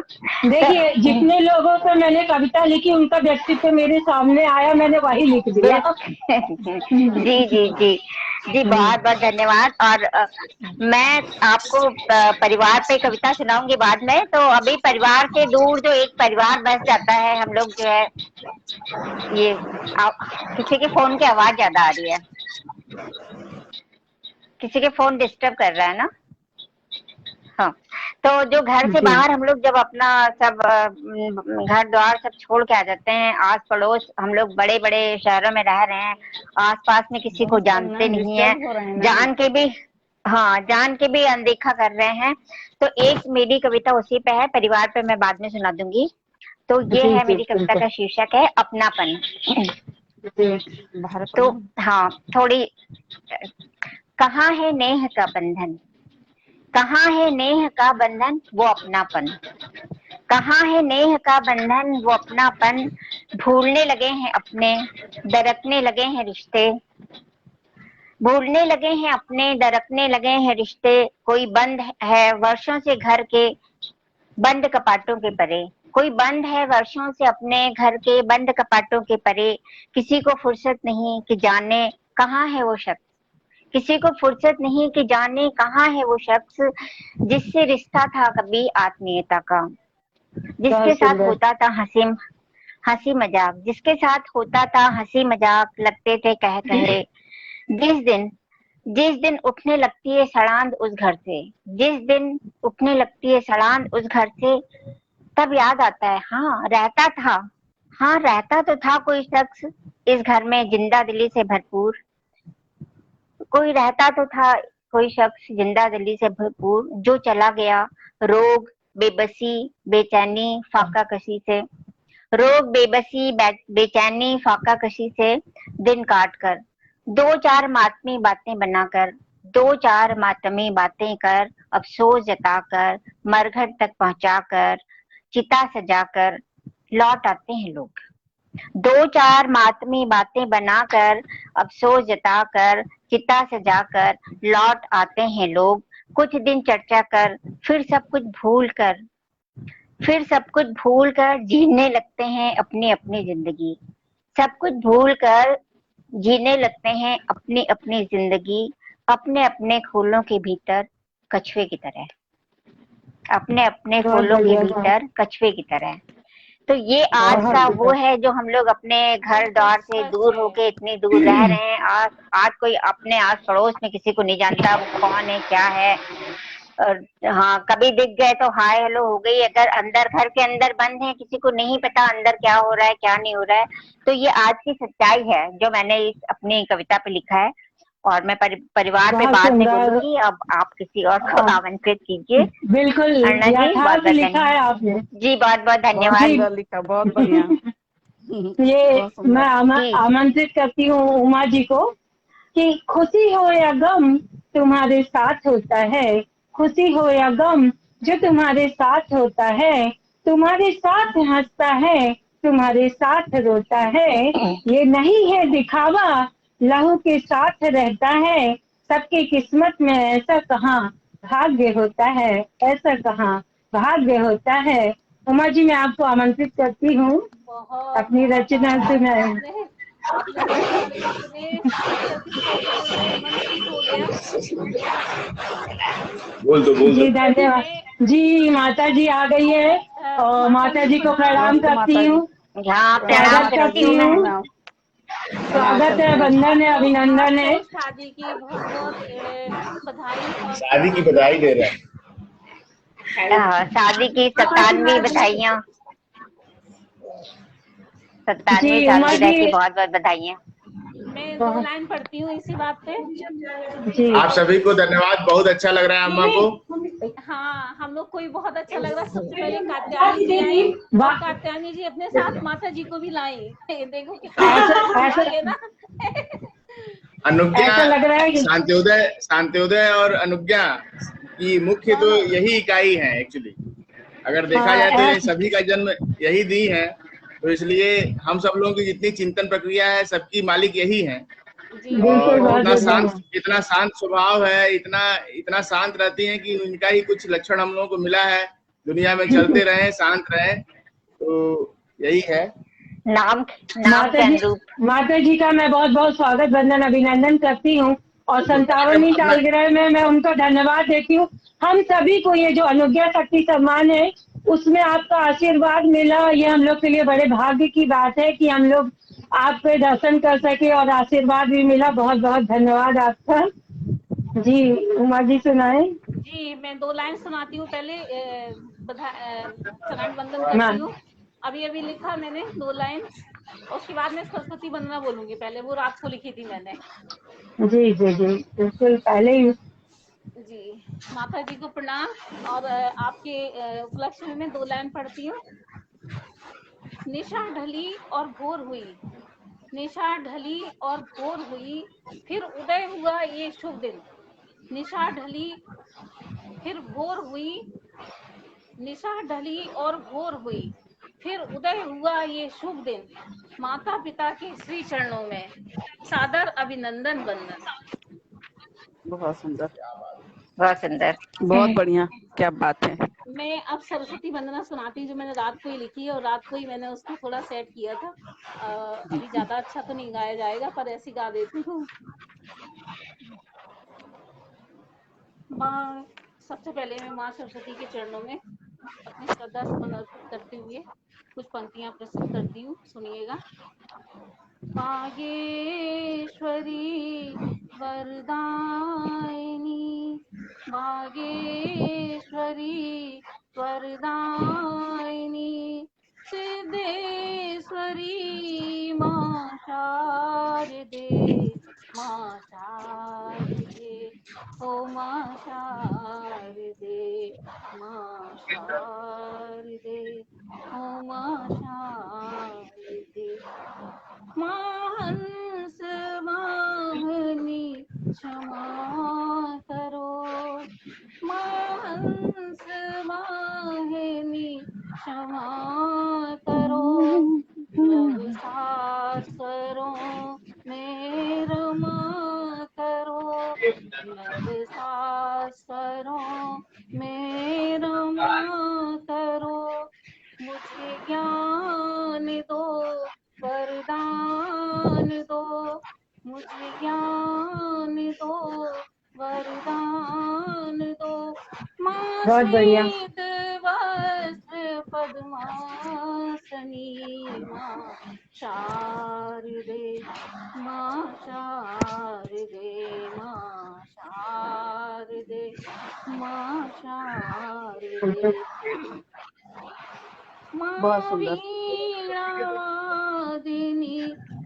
देखिए जितने लोगों को मैंने कविता लिखी उनका व्यक्तित्व मेरे सामने आया, मैंने वही लिख दिया। जी जी जी जी, बहुत बहुत धन्यवाद। और मैं आपको परिवार पे कविता सुनाऊंगी बाद में। तो अभी परिवार से दूर जो एक परिवार बस जाता है, हम लोग जो है ये किसी के फोन की आवाज ज्यादा आ रही है, किसी के फोन डिस्टर्ब कर रहा है ना। हाँ, तो जो घर से बाहर हम लोग जब अपना सब घर द्वार सब छोड़ के आ जाते हैं, आस पड़ोस हम लोग बड़े बड़े शहरों में रह रहे हैं, आस पास में किसी को जानते नहीं है, जान के भी जान के भी अनदेखा कर रहे हैं। तो एक मेरी कविता उसी पे है, परिवार पे मैं बाद में सुना दूंगी। तो ये है मेरी कविता का शीर्षक है अपनापन। तो हाँ, थोड़ी कहाँ है नेह का बंधन, कहाँ है नेह का बंधन वो अपनापन, कहाँ है नेह का बंधन वो अपनापन, भूलने लगे हैं अपने, दरकने लगे हैं रिश्ते, भूलने लगे हैं अपने, दरकने लगे हैं रिश्ते, कोई बंद है वर्षों से घर के बंद कपाटों के परे, कोई बंद है वर्षों से अपने घर के बंद कपाटों के परे, किसी को फुर्सत नहीं कि जाने कहाँ है वो शख्स, किसी को फुर्सत नहीं कि जाने कहाँ है वो शख्स, जिससे रिश्ता था कभी आत्मीयता का, जिसके साथ होता था हंसी मजाक, जिसके साथ होता था हंसी मजाक, लगते थे कह कहे, जिस दिन उठने लगती है सड़ांध उस घर से, जिस दिन उठने लगती है सड़ांध उस घर से, तब याद आता है हाँ रहता तो था कोई शख्स इस घर में जिंदा दिली से भरपूर, कोई रहता तो था कोई शख्स जिंदा दिली से भरपूर, जो चला गया रोग बेबसी बेचैनी फाका कशी से, रोग बेबसी बेचैनी फाका कशी से दिन काट कर, दो चार मातमी बातें बनाकर, दो चार मातमी बातें कर, अफसोस जताकर, मरघट तक पहुंचाकर, चिता सजाकर लौट आते हैं लोग। दो चार मातमी बातें बनाकर, अफसोस जताकर, चिता सजाकर लौट आते हैं लोग। कुछ दिन चर्चा कर, फिर सब कुछ भूल कर जीने लगते हैं अपनी अपनी जिंदगी। सब कुछ भूल कर जीने लगते हैं अपनी अपनी जिंदगी, अपने अपने खोलों के भीतर कछुए की तरह, अपने अपने बहुत खोलों के बढ़िया, भीतर कछुए की तरह। तो ये आज बहुत का वो बढ़िया। है जो हम लोग अपने घर द्वार से दूर होके इतनी दूर रह रहे हैं। आज कोई अपने आस पड़ोस में किसी को नहीं जानता वो कौन है क्या है। और हाँ, कभी दिख गए तो हाय हेलो हो गई। अगर अंदर घर के अंदर बंद है, किसी को नहीं पता अंदर क्या हो रहा है क्या नहीं हो रहा है। तो ये आज की सच्चाई है जो मैंने इस अपनी कविता पे लिखा है। और मैं परिवार पे बहुत बाद में सुंदर। बोलूंगी। अब आप किसी और को आमंत्रित कीजिए। बिल्कुल अर्णा जी बहुत यथार्थ बहुत लिखा है आपने। जी, बहुत बहुत बहुत धन्यवाद सुंदर लिखा, बहुत बढ़िया। ये बहुत सुंदर। मैं जी। आमंत्रित करती हूँ उमा जी को कि खुशी हो या गम तुम्हारे साथ होता है। खुशी हो या गम जो तुम्हारे साथ होता है, तुम्हारे साथ हंसता है, तुम्हारे साथ रोता है। ये नहीं है दिखावा, लहू के साथ रहता है। सबकी किस्मत में ऐसा कहाँ भाग्य होता है, ऐसा कहाँ भाग्य होता है। उमा जी मैं आपको आमंत्रित करती हूँ अपनी रचना सुनाए। आपने रचना लिखी, इतने अच्छे अच्छे शब्द बोले, मन खुश हो गया। बोल दो जी धन्यवाद। मैं जी माता जी आ गई है और माता जी को प्रणाम नमस्ते करती माता जी। हूँ, हाँ, प्रणाम स्वागत करती करती हूँ मैं। हूँ। स्वागत है, वंदन है, अभिनंदन है। आपको शादी की बहुत बहुत बधाई और शादी की बधाई दे रहे हैं। शादी की 97वीं बधाइयाँ, 97वीं जी उमा सालगिरह जी। की बहुत बहुत बधाइयाँ। मैं 2 लाइन पढ़ती हूँ इसी बात पे। जी आप सभी को धन्यवाद, बहुत अच्छा लग रहा है अम्मा को। हाँ, हम लोग को भी बहुत अच्छा लग रहा है। सबसे पहले कात्यायनी जी आई और कात्यायनी जी अपने साथ माता जी को भी लाई। देखो कितना ऐसा है ना। अनुज्ञा, ऐसा लग रहा है कि शांत्योदय और अनुज्ञा की मुख्य तो यही इकाई है एक्चुअली। अगर देखा जाए तो ये सभी का जन्म यही दी है, तो इसलिए हम सब लोगों की जितनी चिंतन प्रक्रिया है सबकी मालिक यही है। और इतना शांत स्वभाव है, इतना शांत रहती हैं कि इनका ही कुछ लक्षण हम लोगों को मिला है। दुनिया में चलते रहे, शांत रहे, तो यही है नाम के अनुरूप। माता जी का मैं बहुत बहुत स्वागत वंदन अभिनंदन करती हूँ और 57वीं सालगिरह में मैं उनको धन्यवाद देती हूँ। हम सभी को ये जो अनुज्ञा शक्ति सम्मान है उसमें आपका आशीर्वाद मिला, ये हम लोग के लिए बड़े भाग्य की बात है कि हम लोग आपके दर्शन कर सके और आशीर्वाद भी मिला। बहुत बहुत धन्यवाद आपका। जी उमा जी सुनाए। जी मैं 2 लाइन सुनाती हूँ। पहले चरण वंदन करती हूँ। अभी लिखा मैंने 2 लाइन, उसके बाद मैं सरस्वती वंदना बोलूंगी। पहले वो रात को लिखी थी मैंने। जी जी जी बिल्कुल पहले ही। जी माता जी को प्रणाम। और आपके उपलक्ष्य में मैं 2 लाइन पढ़ती हूँ। निशा ढली और भोर हुई, निशा ढली और भोर हुई, फिर उदय हुआ ये शुभ दिन। निशा ढली फिर भोर हुई, निशा ढली और भोर हुई, फिर उदय हुआ ये शुभ दिन। माता पिता के श्री चरणों में सादर अभिनंदन वंदन। बहुत सुंदर, बहुत सुंदर, बहुत बढ़िया, क्या बात है। मैं अब सरस्वती वंदना सुनाती हूँ जो मैंने रात को ही लिखी है और रात को ही मैंने उसको थोड़ा सेट किया था। अभी ज्यादा अच्छा तो नहीं गाया जाएगा पर ऐसी गा देती हूँ। माँ, सबसे पहले मैं माँ सरस्वती के चरणों में अपनी श्रद्धा सुमन अर्पित करते हुए कुछ पंक्तियां प्रस्तुत करती हूँ, सुनिएगा। मागेश्वरी वरदायिनी, मागेश्वरी वरदायिनी, सिद्धेश्वरी माँ शारदे, माँ शारदे, ओ माँ शारदे, माँ शारदे, ओ माँ शारदे। माँ हंस वाहनी क्षमा नव शास्त्रों में रमा करो, मुझे ज्ञान दो वरदान दो, मुझे ज्ञान दो वरदान दो। माँ बहुत बढ़िया। श्वेत वस्त्र पद्मासनी, माँ शारदे, माँ शारदे, माँ शारदे, माँ शारदे। बहुत माँ सुंदर। वीणावादिनी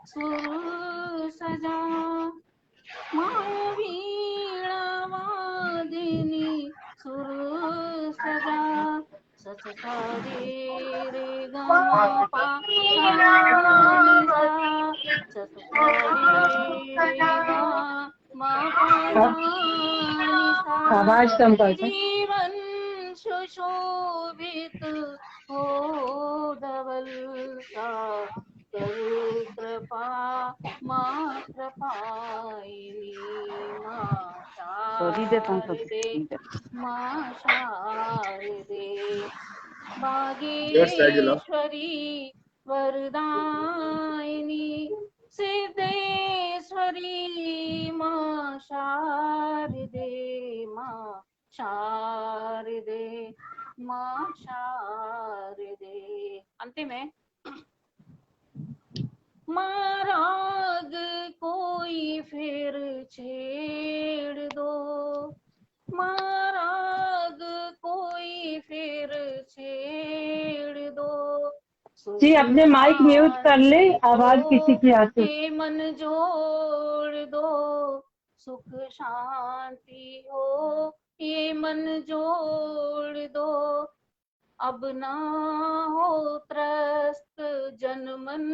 सुर सजा, माँ वीणावादिनी सुर सजा, सच सा रे ग म पा सा नि सा, सच सा रे ग म पा सा नि सा। आवाज कम कर दो। जीवन सुशोभित हो धवल सा, कर कृपा माँ कृपाइनी, माँ शारदे, माँ शारदे। Yes, thank you, love. भाग्येश्वरी वरदायिनी, Siddheshwari माँ शारदे, माँ शारदे, माँ शारदे। अंतिम है। माँ राग कोई फिर छेड़ दो, माँ राग कोई फिर छेड़ दो। जी अपने माइक म्यूट कर ले, आवाज किसी की आती। ये मन जोड़ दो, सुख शांति हो ये मन जोड़ दो। अब ना हो त्रस्त जनमन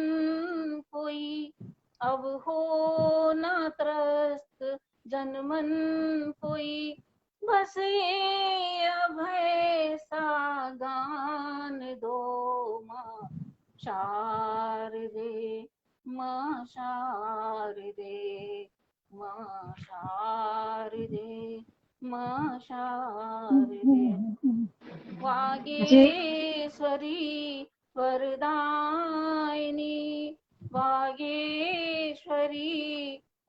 कोई, अब हो ना त्रस्त जनमन कोई, बस ये अभय सा गान दो। माँ शारदे, माँ शारदे, माँ शारदे, माँ शारदे। वागेश्वरी वरदायिनी, वागेश्वरी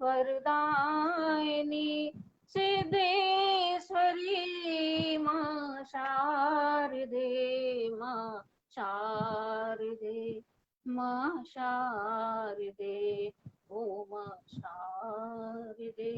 वरदायिनी, सिद्धेश्वरी माँ शारदे, माँ शारदे, माँ शारदे, ओ माँ शारदे,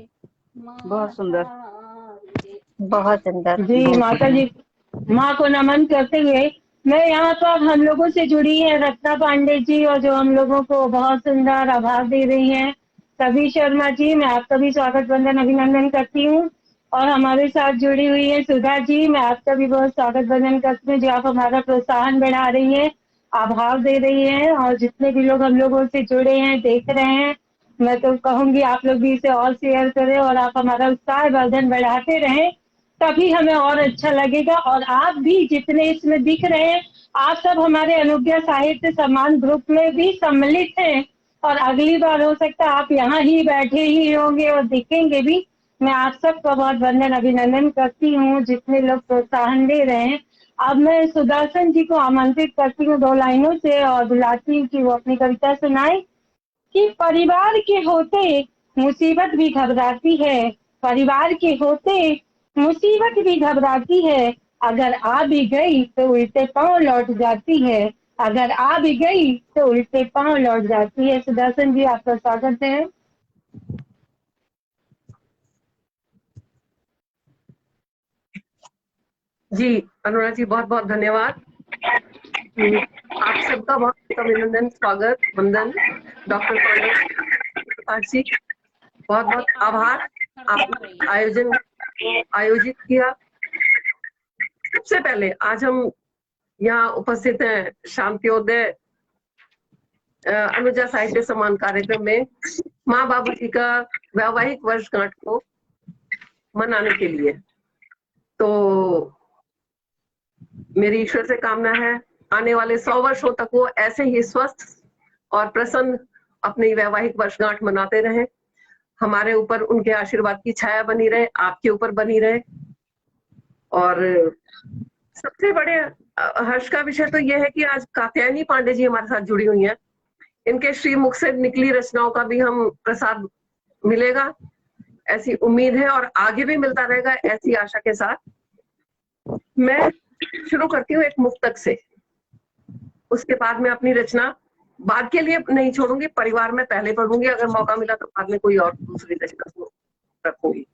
माँ बहुत सुंदर। शारदे। बहुत सुंदर। जी माता जी, माँ को नमन करते हुए मैं यहाँ पर हम लोगों से जुड़ी है रत्ना पांडे जी, और जो हम लोगों को बहुत सुंदर आभार दे रही हैं कवि शर्मा जी, मैं आपका भी स्वागत वंदन अभिनंदन करती हूँ। और हमारे साथ जुड़ी हुई है सुधा जी, मैं आपका भी बहुत स्वागत वंदन करती हूँ, जो आप हमारा प्रोत्साहन बढ़ा रही है, आभार दे रही है। और जितने भी लोग हम लोगों से जुड़े हैं, देख रहे हैं, मैं तो कहूँगी आप लोग भी इसे और शेयर करें और आप हमारा उत्साह वर्धन बढ़ाते रहें, तभी हमें और अच्छा लगेगा। और आप भी जितने इसमें दिख रहे हैं, आप सब हमारे अनुज्ञा साहित्य सम्मान ग्रुप में भी सम्मिलित हैं, और अगली बार हो सकता है आप यहाँ ही बैठे ही होंगे और दिखेंगे भी। मैं आप सबका बहुत वंदन अभिनंदन करती हूँ जितने लोग प्रोत्साहन दे रहे हैं। अब मैं सुदर्शन जी को आमंत्रित करती हूँ 2 लाइनों से, और बुलाती हूँ कि वो अपनी कविता सुनाए। कि परिवार के होते मुसीबत भी घबराती है, परिवार के होते मुसीबत भी घबराती है, अगर आ भी गई तो उल्टे पांव लौट जाती है, अगर आ भी गई तो उल्टे पांव लौट जाती है। सुदर्शन जी आपका स्वागत है। जी अनुराधा जी, बहुत बहुत धन्यवाद। आप सबका बहुत अभिनंदन, स्वागत वंदन। डॉक्टर पांडे जी, बहुत बहुत आभार। आप आयोजित किया। सबसे पहले आज हम यहाँ उपस्थित हैं शांत्योदय अनुजा साहित्य सम्मान कार्यक्रम में माँ बाबू जी का वैवाहिक वर्षगांठ को मनाने के लिए। तो मेरी ईश्वर से कामना है आने वाले 100 वर्षों तक वो ऐसे ही स्वस्थ और प्रसन्न अपनी वैवाहिक वर्षगांठ मनाते रहें। हमारे ऊपर उनके आशीर्वाद की छाया बनी रहे, आपके ऊपर बनी रहे। और सबसे बड़े हर्ष का विषय तो यह है कि आज कात्यायनी पांडे जी हमारे साथ जुड़ी हुई हैं। इनके श्रीमुख से निकली रचनाओं का भी हम प्रसाद मिलेगा ऐसी उम्मीद है, और आगे भी मिलता रहेगा ऐसी आशा के साथ। मैं शुरू करती हूँ एक मुक्तक से, उसके बाद मैं अपनी रचना बाद के लिए नहीं छोड़ूंगी, परिवार में पहले पढ़ूंगी, अगर मौका मिला तो बाद में कोई और दूसरी रचना रखूंगी।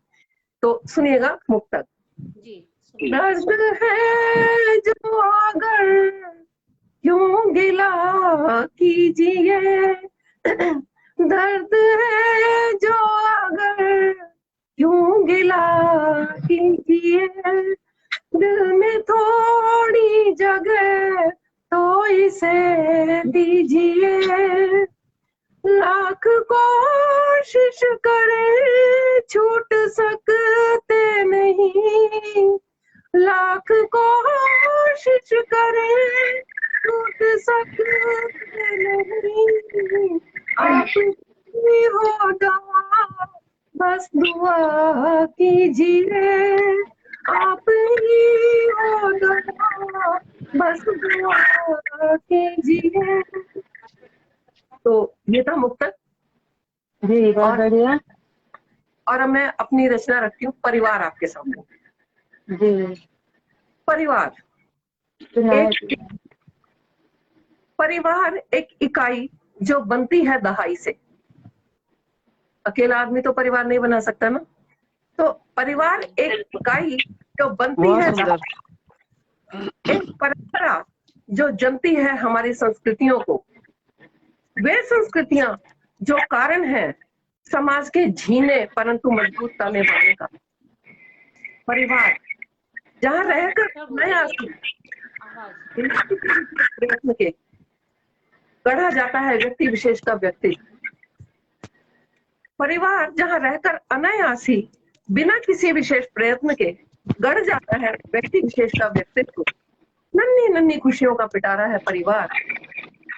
तो सुनिएगा मुक्तक। जी दर्द है जो अगर क्यों गिला कीजिए, दर्द है जो अगर क्यों गिला कीजिए, दिल में थोड़ी जगह तो इसे दीजिए, लाख कोशिश करे छूट सकते नहीं, लाख कोशिश करे छूट सकते नहीं, आप ही हो दवा बस दुआ कीजिए, आप ही हो दवा बस दुआ कीजिए। तो ये था मुक्तक जी, बहुत बढ़िया। और अब मैं अपनी रचना रखती हूँ परिवार आपके सामने। जी परिवार परिवार एक इकाई जो बनती है दहाई से। अकेला आदमी तो परिवार नहीं बना सकता ना, तो परिवार एक इकाई जो बनती है दहाई, एक परंपरा जो जनती है हमारी संस्कृतियों को, वे संस्कृतियां जो कारण है समाज के झीने परंतु मजबूत ताने बाने का। परिवार जहाँ रहकर नया प्रयत्न के गढ़ा जाता है व्यक्ति विशेष का व्यक्तित्व। परिवार जहाँ रहकर अनायासी बिना किसी विशेष प्रयत्न के गढ़ जाता है व्यक्ति विशेष का व्यक्तित्व। नन्ही नन्ही खुशियों का पिटारा है परिवार,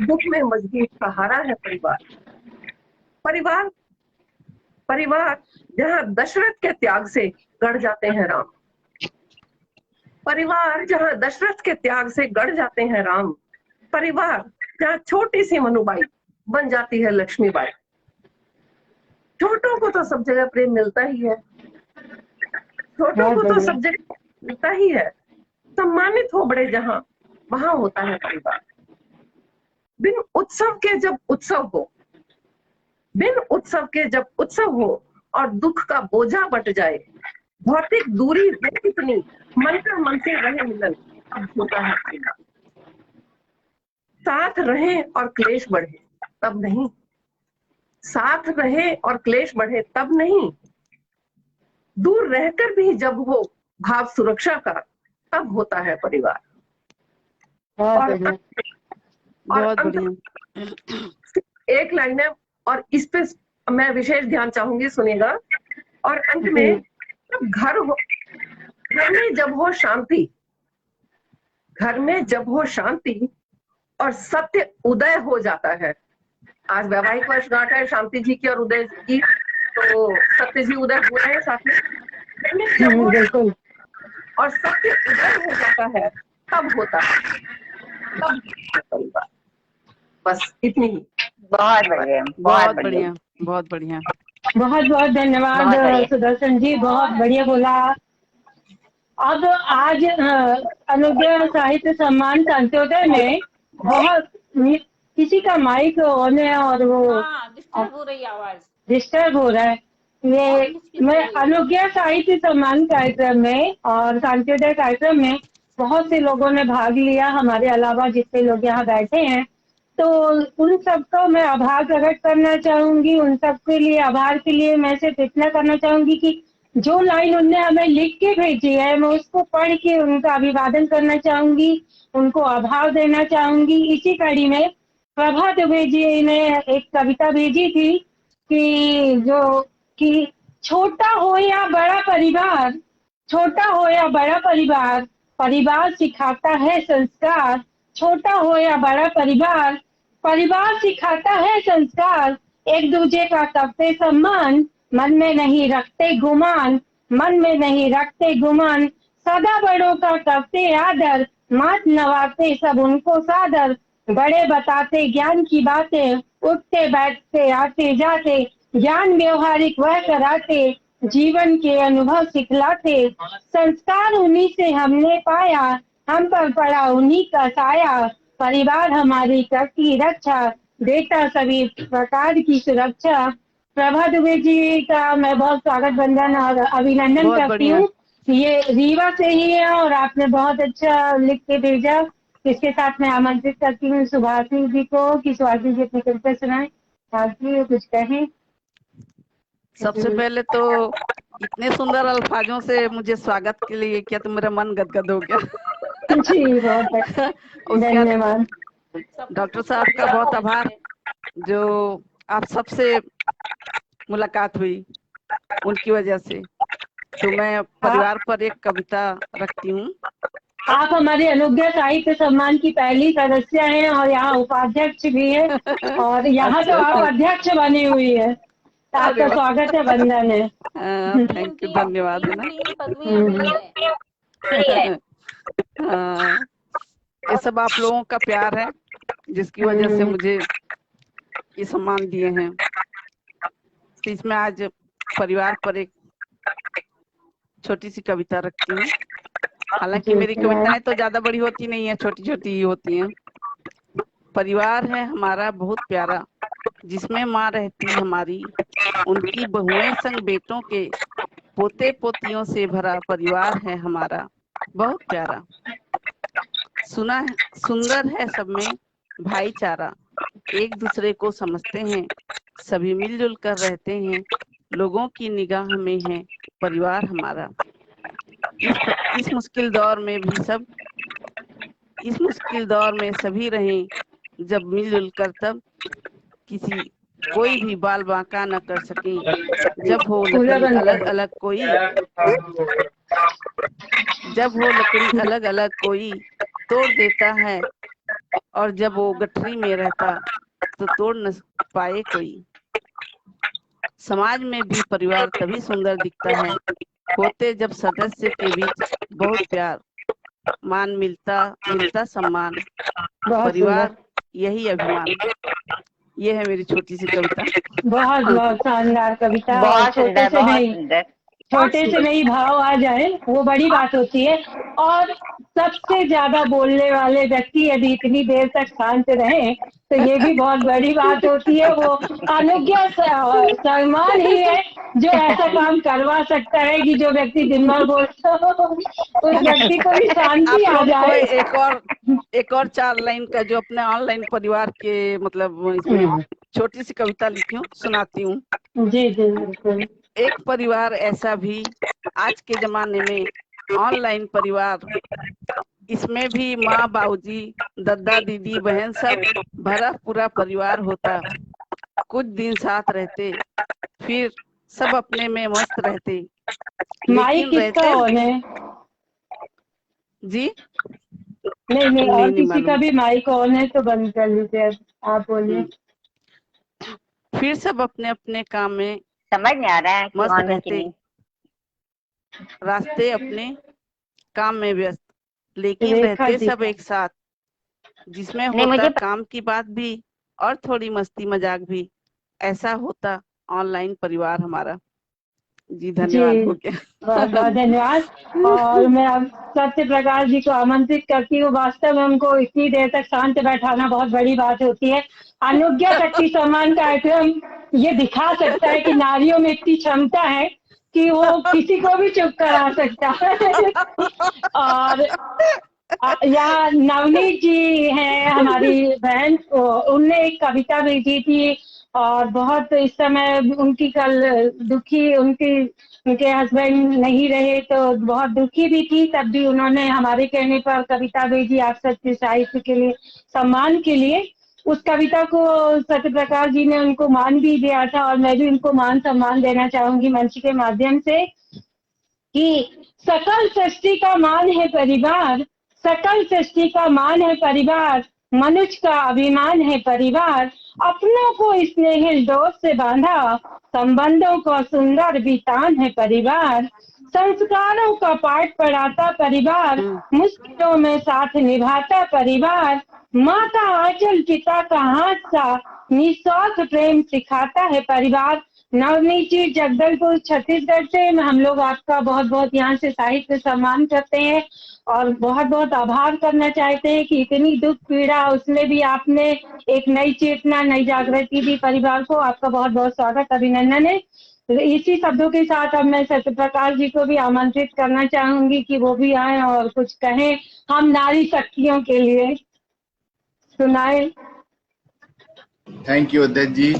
दुख में मजबूत सहारा है परिवार। परिवार परिवार जहाँ दशरथ के त्याग से गढ़ जाते हैं राम, परिवार जहाँ दशरथ के त्याग से गढ़ जाते हैं राम, परिवार जहाँ छोटी सी मनुबाई बन जाती है लक्ष्मीबाई। छोटों को तो सब जगह प्रेम मिलता ही है, छोटों को तो सब जगह मिलता ही है, सम्मानित हो बड़े जहां वहां होता है परिवार। बिन उत्सव के जब उत्सव हो, बिन उत्सव के जब उत्सव हो और दुख का बोझा बट जाए, भौतिक दूरी है कितनी मन का मन से रहे मिलन, अब होता है परिवार। साथ रहे और क्लेश बढ़े तब नहीं, साथ रहे और क्लेश बढ़े तब नहीं, दूर रहकर भी जब हो भाव सुरक्षा का तब होता है परिवार। और बहुत बढ़िया। एक लाइन है और इस पे मैं विशेष ध्यान चाहूंगी, सुनिएगा। और अंत में घर हो, घर में जब हो शांति, घर में जब हो शांति और सत्य उदय हो जाता है। आज वैवाहिक वर्षगांठ है शांति जी की और उदय की, तो सत्य जी उदय हो रहे हैं साथ में। बिल्कुल। और सत्य उदय हो जाता है तब होता है, तब परिवार। बस इतनी ही। बहुत बढ़िया, बहुत बढ़िया, बहुत बढ़िया। बहुत बहुत धन्यवाद सुदर्शन जी, बहुत बढ़िया बोला। अब आज अनुग्रह साहित्य सम्मान अंत्योदय में बहुत किसी का माइक ऑन है और वो डिस्टर्ब हो रही आवाज, डिस्टर्ब हो रहा है। ये मैं अनुज्ञा साहित्य सम्मान कार्यक्रम में और सांत्योदय कार्यक्रम में बहुत से लोगों ने भाग लिया, हमारे अलावा जितने लोग यहाँ बैठे हैं, तो उन सबको मैं आभार प्रकट करना चाहूंगी। उन सबके लिए आभार के लिए मैं सिर्फ इतना करना चाहूंगी कि जो लाइन उनने हमें लिख के भेजी है मैं उसको पढ़ के उनका अभिवादन करना चाहूंगी, उनको आभार देना चाहूंगी। इसी कड़ी में प्रभा दुबे जी ने एक कविता भेजी थी कि छोटा हो या बड़ा परिवार, छोटा हो या बड़ा परिवार, परिवार सिखाता है संस्कार। छोटा हो या बड़ा परिवार, परिवार सिखाता है संस्कार। एक दूजे का करते सम्मान, मन में नहीं रखते गुमान, मन में नहीं रखते गुमान, सदा बड़ों का करते आदर, मात नवाते सब उनको सादर, बड़े बताते ज्ञान की बातें, उठते बैठते आते जाते, ज्ञान व्यवहारिक वह कराते, जीवन के अनुभव सिखलाते, संस्कार उन्हीं से हमने पाया, हम पर पड़ा उन्हीं का साया, परिवार हमारी करती रक्षा, देता सभी प्रकार की सुरक्षा। प्रभा दुबे जी का मैं बहुत स्वागत बंदन और अभिनंदन बहुत करती बढ़िया। हूँ। ये रीवा से ही है और आपने बहुत अच्छा लिख के भेजा। इसके साथ मैं आमंत्रित करती हूँ सुभाषिनी जी को कि सुभाषिनी जी अपनी कविता सुनाए, ताकि कुछ कहें। सबसे पहले तो इतने सुंदर अल्फाजों से मुझे स्वागत के लिए किया तो मेरा मन गदगद हो गया। जी बहुत उसके बाद धन्यवाद। डॉक्टर साहब का बहुत आभार, जो आप सबसे मुलाकात हुई उनकी वजह से। तो मैं परिवार पर एक कविता रखती हूँ। आप हमारे अनुग्रह साहित्य सम्मान की पहली सदस्य हैं और यहाँ उपाध्यक्ष भी है, और यहाँ तो आप अध्यक्ष बनी हुई है। आपका स्वागत है, वंदन है। थैंक यू, धन्यवाद है ना। 3 पदवियां मिली है। हाँ, ये सब आप लोगों का प्यार है जिसकी वजह से मुझे ये सम्मान दिए हैं। तो इसमें आज परिवार पर एक छोटी सी कविता रखती हूँ। हालांकि मेरी कविताएं तो ज्यादा बड़ी होती नहीं है, छोटी छोटी ही होती हैं। परिवार है हमारा बहुत प्यारा, जिसमें माँ रहती हमारी, उनकी बहुएं संग बेटों के, पोते पोतियों से भरा परिवार है हमारा बहुत प्यारा। सुना है सुंदर है सब में भाईचारा, एक दूसरे को समझते हैं, सभी मिलजुल कर रहते हैं, लोगों की निगाह में है परिवार हमारा। इस मुश्किल दौर में भी सब, इस मुश्किल दौर में सभी रहें जब मिलजुल कर, तब किसी कोई भी बाल बांका न कर सके, जब हो लकड़ी अलग अलग कोई, जब हो लकड़ी अलग अलग कोई तोड़ देता है, और जब वो गठरी में रहता तो तोड़ न पाए कोई। समाज में भी परिवार तभी सुंदर दिखता है, होते जब सदस्य के बीच बहुत प्यार, मान मिलता सम्मान, परिवार यही अभिमान। ये है मेरी छोटी सी कविता। बहुत बहुत शानदार कविता। बहुत सुंदर, बहुत सुंदर। छोटे से नहीं भाव आ जाए वो बड़ी बात होती है। और सबसे ज्यादा बोलने वाले व्यक्ति यदि इतनी देर तक शांत रहे तो ये भी बहुत बड़ी बात होती है। वो अनुज्ञा सम्मान ही है जो ऐसा काम करवा सकता है कि जो व्यक्ति दिन भर बोलता हो उस व्यक्ति को भी शांति आ जाए। एक और 4 लाइन का जो अपने ऑनलाइन परिवार के मतलब इसमें छोटी सी कविता लिखी हूँ, सुनाती हूँ। जी जी बिल्कुल। एक परिवार ऐसा भी आज के जमाने में ऑनलाइन परिवार, इसमें भी माँ बाबूजी दादा दीदी बहन सब भरा पूरा परिवार होता। कुछ दिन साथ रहते फिर सब अपने में मस्त रहते, माइक किसका ऑन है? जी नहीं और किसी का भी माइक ऑन है तो बंद कर लीजिए। आप बोलिए। फिर सब अपने अपने काम में समझ नहीं आ रहा है मस्त रहते, रास्ते अपने काम में व्यस्त, लेकिन रहते सब एक साथ, जिसमें होता काम की बात भी और थोड़ी मस्ती मजाक भी। ऐसा होता ऑनलाइन परिवार हमारा। जी धन्यवाद। हो गया। बहुत बहुत धन्यवाद। और मैं अब सत्य प्रकाश जी को आमंत्रित करती हूँ। वास्तव में उनको इतनी देर तक शांत बैठाना बहुत बड़ी बात होती है। अनुज्ञा शक्ति सम्मान कार्यक्रम ये दिखा सकता है कि नारियों में इतनी क्षमता है कि वो किसी को भी चुप करा सकता है। और यहाँ नवनीत जी हैं हमारी बहन, उनने एक कविता भेजी थी और बहुत इस समय उनकी कल दुखी, उनके हस्बैंड नहीं रहे तो बहुत दुखी भी थी, तब भी उन्होंने हमारे कहने पर कविता भेजी आप सत्य साहित्य के लिए सम्मान के लिए। उस कविता को सत्य प्रकाश जी ने उनको मान भी दिया था और मैं भी उनको मान सम्मान देना चाहूंगी मंच के माध्यम से कि सकल सृष्टि का मान है परिवार, सकल सृष्टि का मान है परिवार, मनुष्य का अभिमान है परिवार, अपनों को स्नेहिल डोर से बांधा, संबंधों का सुंदर वितान है परिवार, संस्कारों का पाठ पढ़ाता परिवार, मुश्किलों में साथ निभाता परिवार, माता आंचल पिता का हाथ सा निस्वार्थ प्रेम सिखाता है परिवार। नवनीत जी जगदलपुर छत्तीसगढ़ से हम लोग आपका बहुत बहुत यहाँ से साहित्य सम्मान करते हैं और बहुत बहुत आभार करना चाहते हैं कि इतनी दुख पीड़ा उसमें भी आपने एक नई चेतना, नई जागृति दी परिवार को। आपका बहुत बहुत स्वागत, अभिनंदन है। इसी शब्दों के साथ अब मैं सत्यप्रकाश जी को भी आमंत्रित करना चाहूंगी कि वो भी आए और कुछ कहें हम नारी शक्तियों के लिए, सुनाए। थैंक यू अध्यक्ष जी,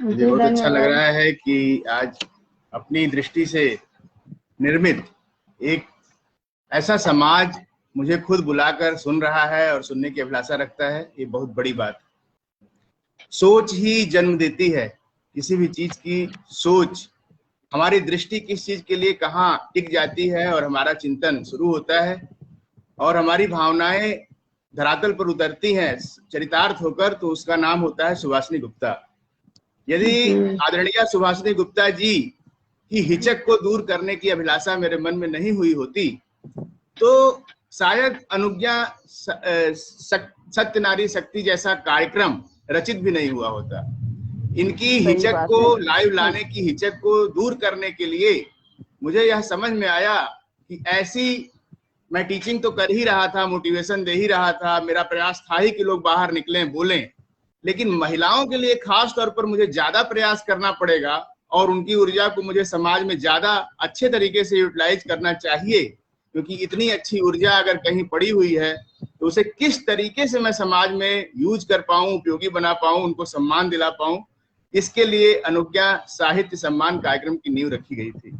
मुझे बहुत अच्छा लग रहा है कि आज अपनी दृष्टि से निर्मित एक ऐसा समाज मुझे खुद बुलाकर सुन रहा है और सुनने की अभिलाषा रखता है, ये बहुत बड़ी बात। सोच ही जन्म देती है किसी भी चीज की। सोच, हमारी दृष्टि किस चीज के लिए कहाँ टिक जाती है और हमारा चिंतन शुरू होता है और हमारी भावनाएं धरातल पर उतरती हैं चरितार्थ होकर, तो उसका नाम होता है सुभाषिनी गुप्ता। यदि आदरणीय सुभाषिनी गुप्ता जी की हिचक को दूर करने की अभिलाषा मेरे मन में नहीं हुई होती तो शायद अनुज्ञा सत्य नारी शक्ति जैसा कार्यक्रम रचित भी नहीं हुआ होता। इनकी हिचक को लाइव लाने की हिचक को दूर करने के लिए मुझे यह समझ में आया कि ऐसी, मैं टीचिंग तो कर ही रहा था, मोटिवेशन दे ही रहा था, मेरा प्रयास था ही कि लोग बाहर निकलें बोलें, लेकिन महिलाओं के लिए खास तौर पर मुझे ज्यादा प्रयास करना पड़ेगा और उनकी ऊर्जा को मुझे समाज में ज्यादा अच्छे तरीके से यूटिलाइज करना चाहिए, क्योंकि इतनी अच्छी ऊर्जा अगर कहीं पड़ी हुई है तो उसे किस तरीके से मैं समाज में यूज कर पाऊं, उपयोगी बना पाऊं, उनको सम्मान दिला पाऊं, इसके लिए अनुज्ञा साहित्य सम्मान कार्यक्रम की नींव रखी गई थी।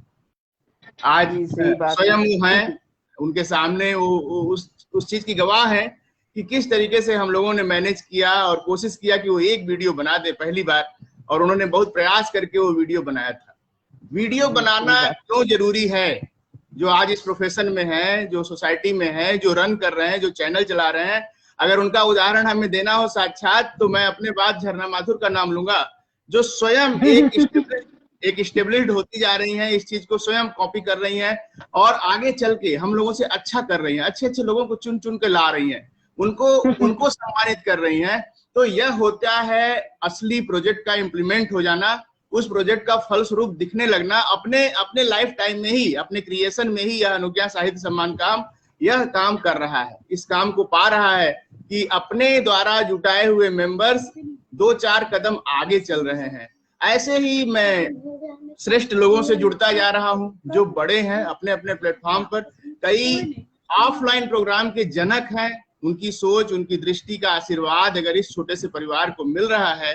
आज स्वयं वो हैं, उनके सामने वो उस चीज की गवाह है कि किस तरीके से हम लोगों ने मैनेज किया और कोशिश किया कि वो एक वीडियो बना दे पहली बार, और उन्होंने बहुत प्रयास करके वो वीडियो बनाया था। वीडियो बनाना क्यों जरूरी है? जो आज इस प्रोफेशन में है, जो सोसाइटी में है, जो रन कर रहे हैं, जो चैनल चला रहे हैं, अगर उनका उदाहरण हमें देना हो साक्षात, तो मैं अपने बाद झरना माथुर का नाम लूंगा, जो स्वयं एक स्टेब्लिश्ड होती जा रही हैं, इस चीज को स्वयं कॉपी कर रही हैं और आगे चल के हम लोगों से अच्छा कर रही हैं, अच्छे अच्छे लोगों को चुन चुन के ला रही हैं, उनको सम्मानित कर रही हैं। तो यह होता है असली प्रोजेक्ट का इम्प्लीमेंट हो जाना, उस प्रोजेक्ट का फलस्वरूप दिखने लगना अपने लाइफ टाइम में ही, अपने क्रिएशन में ही। यह अनुज्ञा साहित्य सम्मान काम यह काम कर रहा है, इस काम को पा रहा है कि अपने द्वारा जुटाए हुए मेंबर्स 2-4 कदम आगे चल रहे हैं। ऐसे ही मैं श्रेष्ठ लोगों से जुड़ता जा रहा हूं जो बड़े हैं, अपने अपने प्लेटफॉर्म पर कई ऑफलाइन प्रोग्राम के जनक हैं। उनकी सोच, उनकी दृष्टि का आशीर्वाद अगर इस छोटे से परिवार को मिल रहा है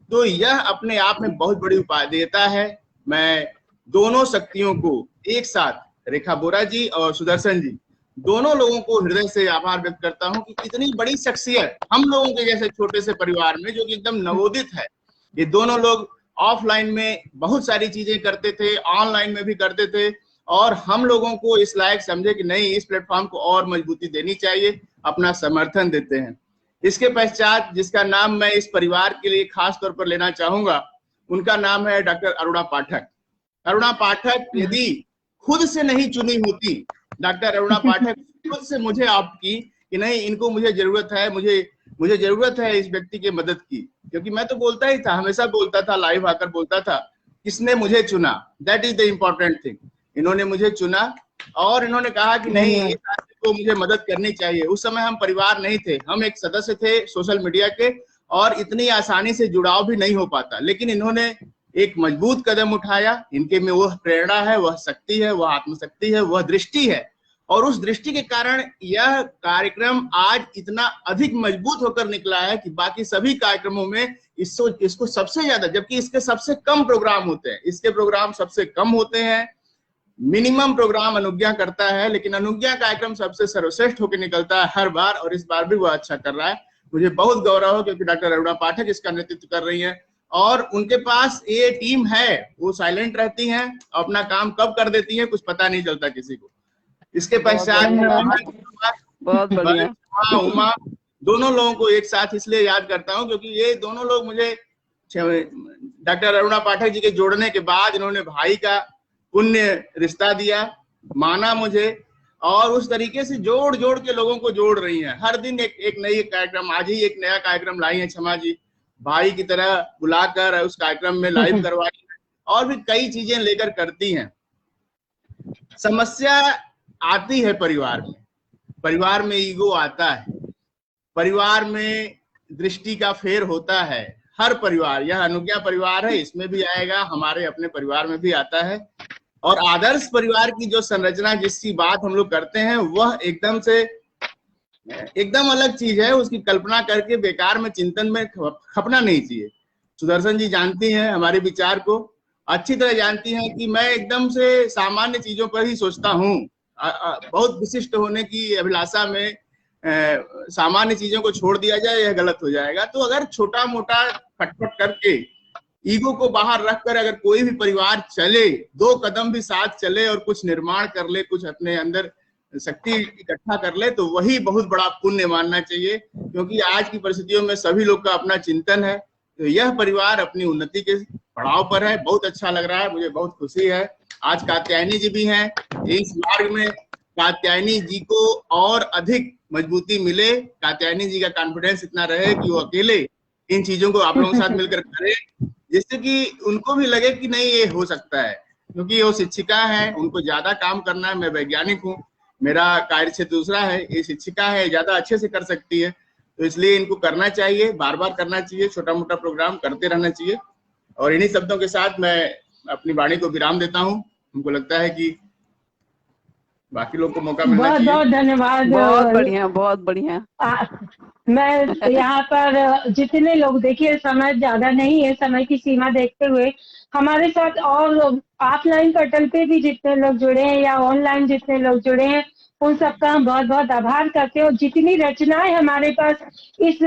तो यह अपने आप में बहुत बड़ी उपादेयता है। मैं दोनों शक्तियों को एक साथ, रेखा बोरा जी और सुदर्शन जी, दोनों लोगों को हृदय से आभार व्यक्त करता हूं कि इतनी बड़ी शख्सियत हम लोगों के जैसे छोटे से परिवार में, जो कि एकदम नवोदित है, ये दोनों लोग ऑफलाइन में बहुत सारी चीजें करते थे, ऑनलाइन में भी करते थे, और हम लोगों को इस लायक समझे कि नहीं, इस प्लेटफॉर्म को और मजबूती देनी चाहिए, अपना समर्थन देते हैं। इसके पश्चात जिसका नाम मैं इस परिवार के लिए खास तौर पर लेना चाहूंगा, उनका नाम है डॉक्टर अरुणा पाठक। अरुणा पाठक यदि खुद से नहीं चुनी होती, डॉक्टर अरुणा पाठक खुद से मुझे आपकी कि नहीं, इनको मुझे जरूरत है, मुझे जरूरत है इस व्यक्ति की मदद की, क्योंकि मैं तो बोलता ही था, हमेशा बोलता था, लाइव आकर बोलता था, किसने मुझे चुना, that is the important thing. इन्होंने मुझे चुना और इन्होंने कहा कि नहीं, इस आदमी को मुझे मदद करनी चाहिए। उस समय हम परिवार नहीं थे, हम एक सदस्य थे सोशल मीडिया के, और इतनी आसानी से जुड़ाव भी नहीं हो पाता, लेकिन इन्होंने एक मजबूत कदम उठाया। इनके में वह प्रेरणा है, वह शक्ति है, वह आत्मशक्ति है, वह दृष्टि है, और उस दृष्टि के कारण यह कार्यक्रम आज इतना अधिक मजबूत होकर निकला है कि बाकी सभी कार्यक्रमों में इसको सबसे ज्यादा, जबकि इसके सबसे कम प्रोग्राम होते हैं, इसके प्रोग्राम सबसे कम होते हैं, मिनिमम प्रोग्राम अनुज्ञा करता है, लेकिन अनुज्ञा कार्यक्रम सबसे सर्वश्रेष्ठ होकर निकलता है हर बार, और इस बार भी वह अच्छा कर रहा है। मुझे बहुत गौरव है क्योंकि डॉक्टर अरुणा पाठक इसका नेतृत्व कर रही हैं, और उनके पास ये टीम है, वो साइलेंट रहती हैं, अपना काम कब कर देती हैं कुछ पता नहीं चलता किसी को। इसके पश्चात उमा, दोनों लोगों को एक साथ इसलिए याद करता हूं क्योंकि ये दोनों लोग मुझे डॉक्टर अरुणा पाठक जी के जोड़ने के बाद इन्होंने भाई का पुण्य रिश्ता दिया, माना मुझे, और उस तरीके से जोड़ जोड़ के लोगों को जोड़ रही हैं। हर दिन एक नई कार्यक्रम, आज ही एक नया कार्यक्रम लाई है क्षमा जी, भाई की तरह बुलाकर उस कार्यक्रम में लाइव करवाई, और भी कई चीजें लेकर करती हैं। समस्या आती है परिवार में ईगो आता है, परिवार में दृष्टि का फेर होता है। हर परिवार, यह अनुज्ञा परिवार है, इसमें भी आएगा, हमारे अपने परिवार में भी आता है। और आदर्श परिवार की जो संरचना जिसकी बात हम लोग करते हैं, वह एकदम अलग चीज है। उसकी कल्पना करके बेकार में चिंतन में खपना नहीं चाहिए। सुदर्शन जी जानती हैं हमारे विचार को, अच्छी तरह जानती हैं कि मैं एकदम से सामान्य चीजों पर ही सोचता हूँ। बहुत विशिष्ट होने की अभिलाषा में सामान्य चीजों को छोड़ दिया जाए, यह गलत हो जाएगा। तो अगर छोटा मोटा खटपट करके ईगो को बाहर रखकर अगर कोई भी परिवार चले, 2 कदम भी साथ चले और कुछ निर्माण कर ले, कुछ अपने अंदर शक्ति इकट्ठा कर ले, तो वही बहुत बड़ा पुण्य मानना चाहिए। क्योंकि आज की परिस्थितियों में सभी लोग का अपना चिंतन है। तो यह परिवार अपनी उन्नति के पड़ाव पर है। बहुत अच्छा लग रहा है, मुझे बहुत खुशी है। आज कात्यायनी जी भी हैं इस मार्ग में, कात्यायनी जी को और अधिक मजबूती मिले, कात्यायनी जी का कॉन्फिडेंस इतना रहे कि वो अकेले इन चीजों को आप लोगों के साथ मिलकर करें, जिससे कि उनको भी लगे कि नहीं ये हो सकता है। क्योंकि वो शिक्षिका है, उनको ज्यादा काम करना है। मैं वैज्ञानिक हूँ, मेरा कार्य क्षेत्र दूसरा है, ये शिक्षिका है, ज्यादा अच्छे से कर सकती है। तो इसलिए इनको करना चाहिए, बार बार करना चाहिए, छोटा मोटा प्रोग्राम करते रहना चाहिए। और इन्हीं शब्दों के साथ मैं अपनी वाणी को विराम देता हूँ। हमको लगता है कि बाकी लोग को मौका मिलना चाहिए। बहुत धन्यवाद। बहुत बढ़िया, बहुत बढ़िया। मैं यहाँ पर जितने लोग, देखिए समय ज्यादा नहीं है, समय की सीमा देखते हुए हमारे साथ और ऑफलाइन पटल पे भी जितने लोग जुड़े हैं या ऑनलाइन जितने लोग जुड़े हैं, उन सबका हम बहुत बहुत आभार करते हैं। और जितनी रचनाएं हमारे पास इस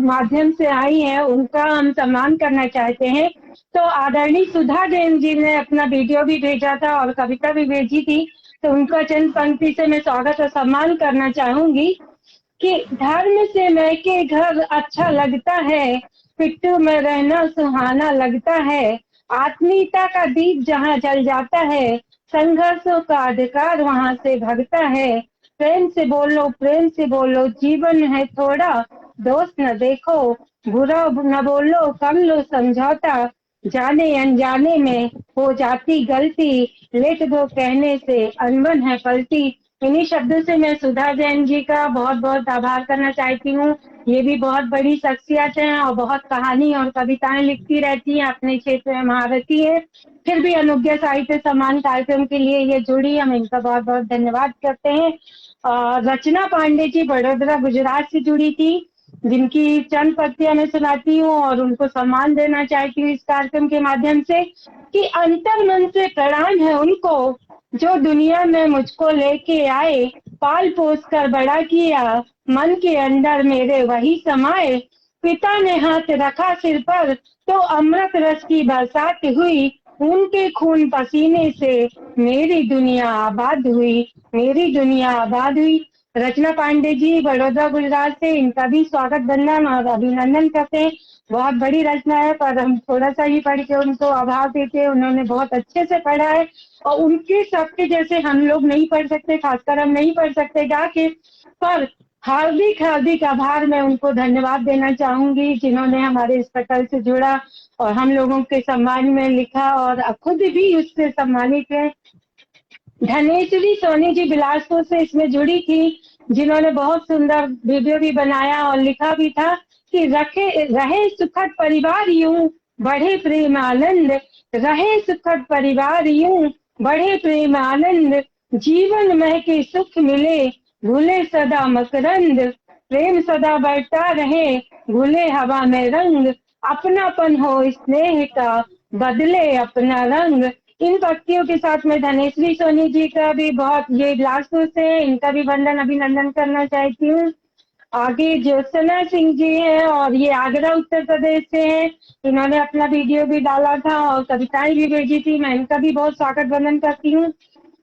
माध्यम से आई हैं, उनका हम सम्मान करना चाहते हैं। तो आदरणीय सुधा जैन जी ने अपना वीडियो भी भेजा था और कविता भी भेजी थी, तो उनका चंद पंक्ति से मैं स्वागत और सम्मान करना चाहूंगी कि धर्म से मैके घर अच्छा लगता है, पिट्टू में रहना सुहाना लगता है, आत्मीयता का दीप जहाँ जल जाता है, संघर्षों का अधिकार वहाँ से भगता है, प्रेम से बोलो जीवन है थोड़ा, दोस्त न देखो बुरा न बोलो, कम लो समझौता, जाने अनजाने में हो जाती गलती, लेट गो कहने से अनबन है पलटी। इन्हीं शब्दों से मैं सुधा जैन जी का बहुत बहुत आभार करना चाहती हूँ। ये भी बहुत बड़ी शख्सियत है और बहुत कहानी और कविताएं लिखती रहती हैं, अपने क्षेत्र में महारथी है। फिर भी अनुज्ञा साहित्य सम्मान कार्यक्रम के लिए ये जुड़ी, हम इनका बहुत बहुत धन्यवाद करते हैं। रचना पांडे जी बड़ोदरा गुजरात से जुड़ी थी, जिनकी चंद पंक्तियां मैं सुनाती हूँ और उनको सम्मान देना चाहती हूँ इस कार्यक्रम के माध्यम से कि अंतर मन से प्रणाम है उनको जो दुनिया में मुझको लेके आए, पाल पोस कर बड़ा किया, मन के अंदर मेरे वही समाए, पिता ने हाथ रखा सिर पर तो अमृत रस की बरसात हुई, उनके खून पसीने से मेरी दुनिया आबाद हुई, मेरी दुनिया आबाद हुई। रचना पांडे जी बड़ौदा गुजरात से, इनका भी स्वागत वंदन और अभिनंदन करते हैं। बहुत बड़ी रचना है, पर हम थोड़ा सा ही पढ़ के उनको आभार देते हैं। उन्होंने बहुत अच्छे से पढ़ा है और उनके सबके जैसे हम लोग नहीं पढ़ सकते, खासकर हम नहीं पढ़ सकते गा के, पर हार्दिक हार्दिक आभार मैं उनको धन्यवाद देना चाहूंगी जिन्होंने हमारे इस पटल से जुड़ा और हम लोगों के सम्मान में लिखा और खुद भी उससे सम्मानित है। धनेश्वरी सोनी जी बिलासपुर से इसमें जुड़ी थी, जिन्होंने बहुत सुंदर वीडियो भी बनाया और लिखा भी था कि रहे सुखद परिवार यूं बढ़े प्रेम आनंद, रहे सुखद परिवार यूं बढ़े प्रेम आनंद, जीवन में के सुख मिले भूले सदा मकरंद, प्रेम सदा बढ़ता रहे भूले हवा में रंग, अपनापन हो स्नेह का बदले अपना रंग। इन भक्तियों के साथ में धनेश्वरी सोनी जी का भी बहुत, ये बिलासपुर से, इनका भी वंदन अभिनंदन करना चाहती हूँ। आगे ज्योत्सना सिंह जी हैं और ये आगरा उत्तर प्रदेश से हैं, इन्होंने अपना वीडियो भी डाला था और कविताएं भी भेजी थी। मैं इनका भी बहुत स्वागत वंदन करती हूँ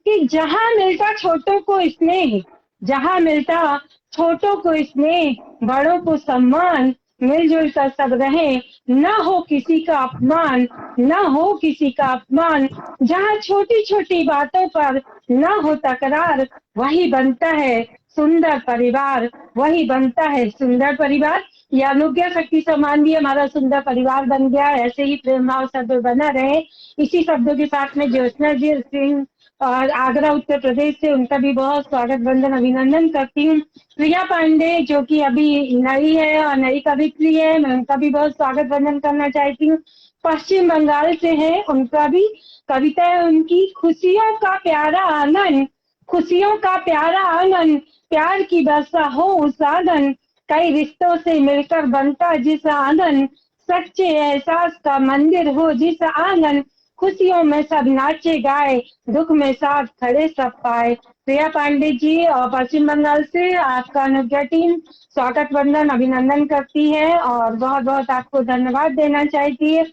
कि जहाँ मिलता छोटों को स्नेह, जहाँ मिलता छोटों को स्नेह, बड़ों को सम्मान, मिलजुल कर सब रहें, न हो किसी का अपमान, न हो किसी का अपमान। जहाँ छोटी छोटी बातों पर न हो तकरार, वही बनता है सुंदर परिवार, वही बनता है सुंदर परिवार। ये अनुज्ञा शक्ति सम्मान भी हमारा सुंदर परिवार बन गया। ऐसे ही प्रेम भाव शब्द बना रहे। इसी शब्दों के साथ में ज्योत्सना जी सिंह और आगरा उत्तर प्रदेश से, उनका भी बहुत स्वागत वंदन अभिनंदन करती हूँ। प्रिया पांडे जो कि अभी नई है और नई कवित्री है, मैं उनका भी बहुत स्वागत वंदन करना चाहती हूँ। पश्चिम बंगाल से है, उनका भी कविता है उनकी, खुशियों का प्यारा आंगन, खुशियों का प्यारा आंगन, प्यार की वर्षा हो उस आंगन, कई रिश्तों से मिलकर बनता जिस आंगन, सच्चे एहसास का मंदिर हो जिस आंगन, खुशियों में सब नाचे गाए, दुख में साथ खड़े सब पाए। प्रिया पांडे जी और पश्चिम बंगाल से आपका अनुज्ञा टीम स्वागत वंदन अभिनंदन करती है और बहुत बहुत आपको धन्यवाद देना चाहती है।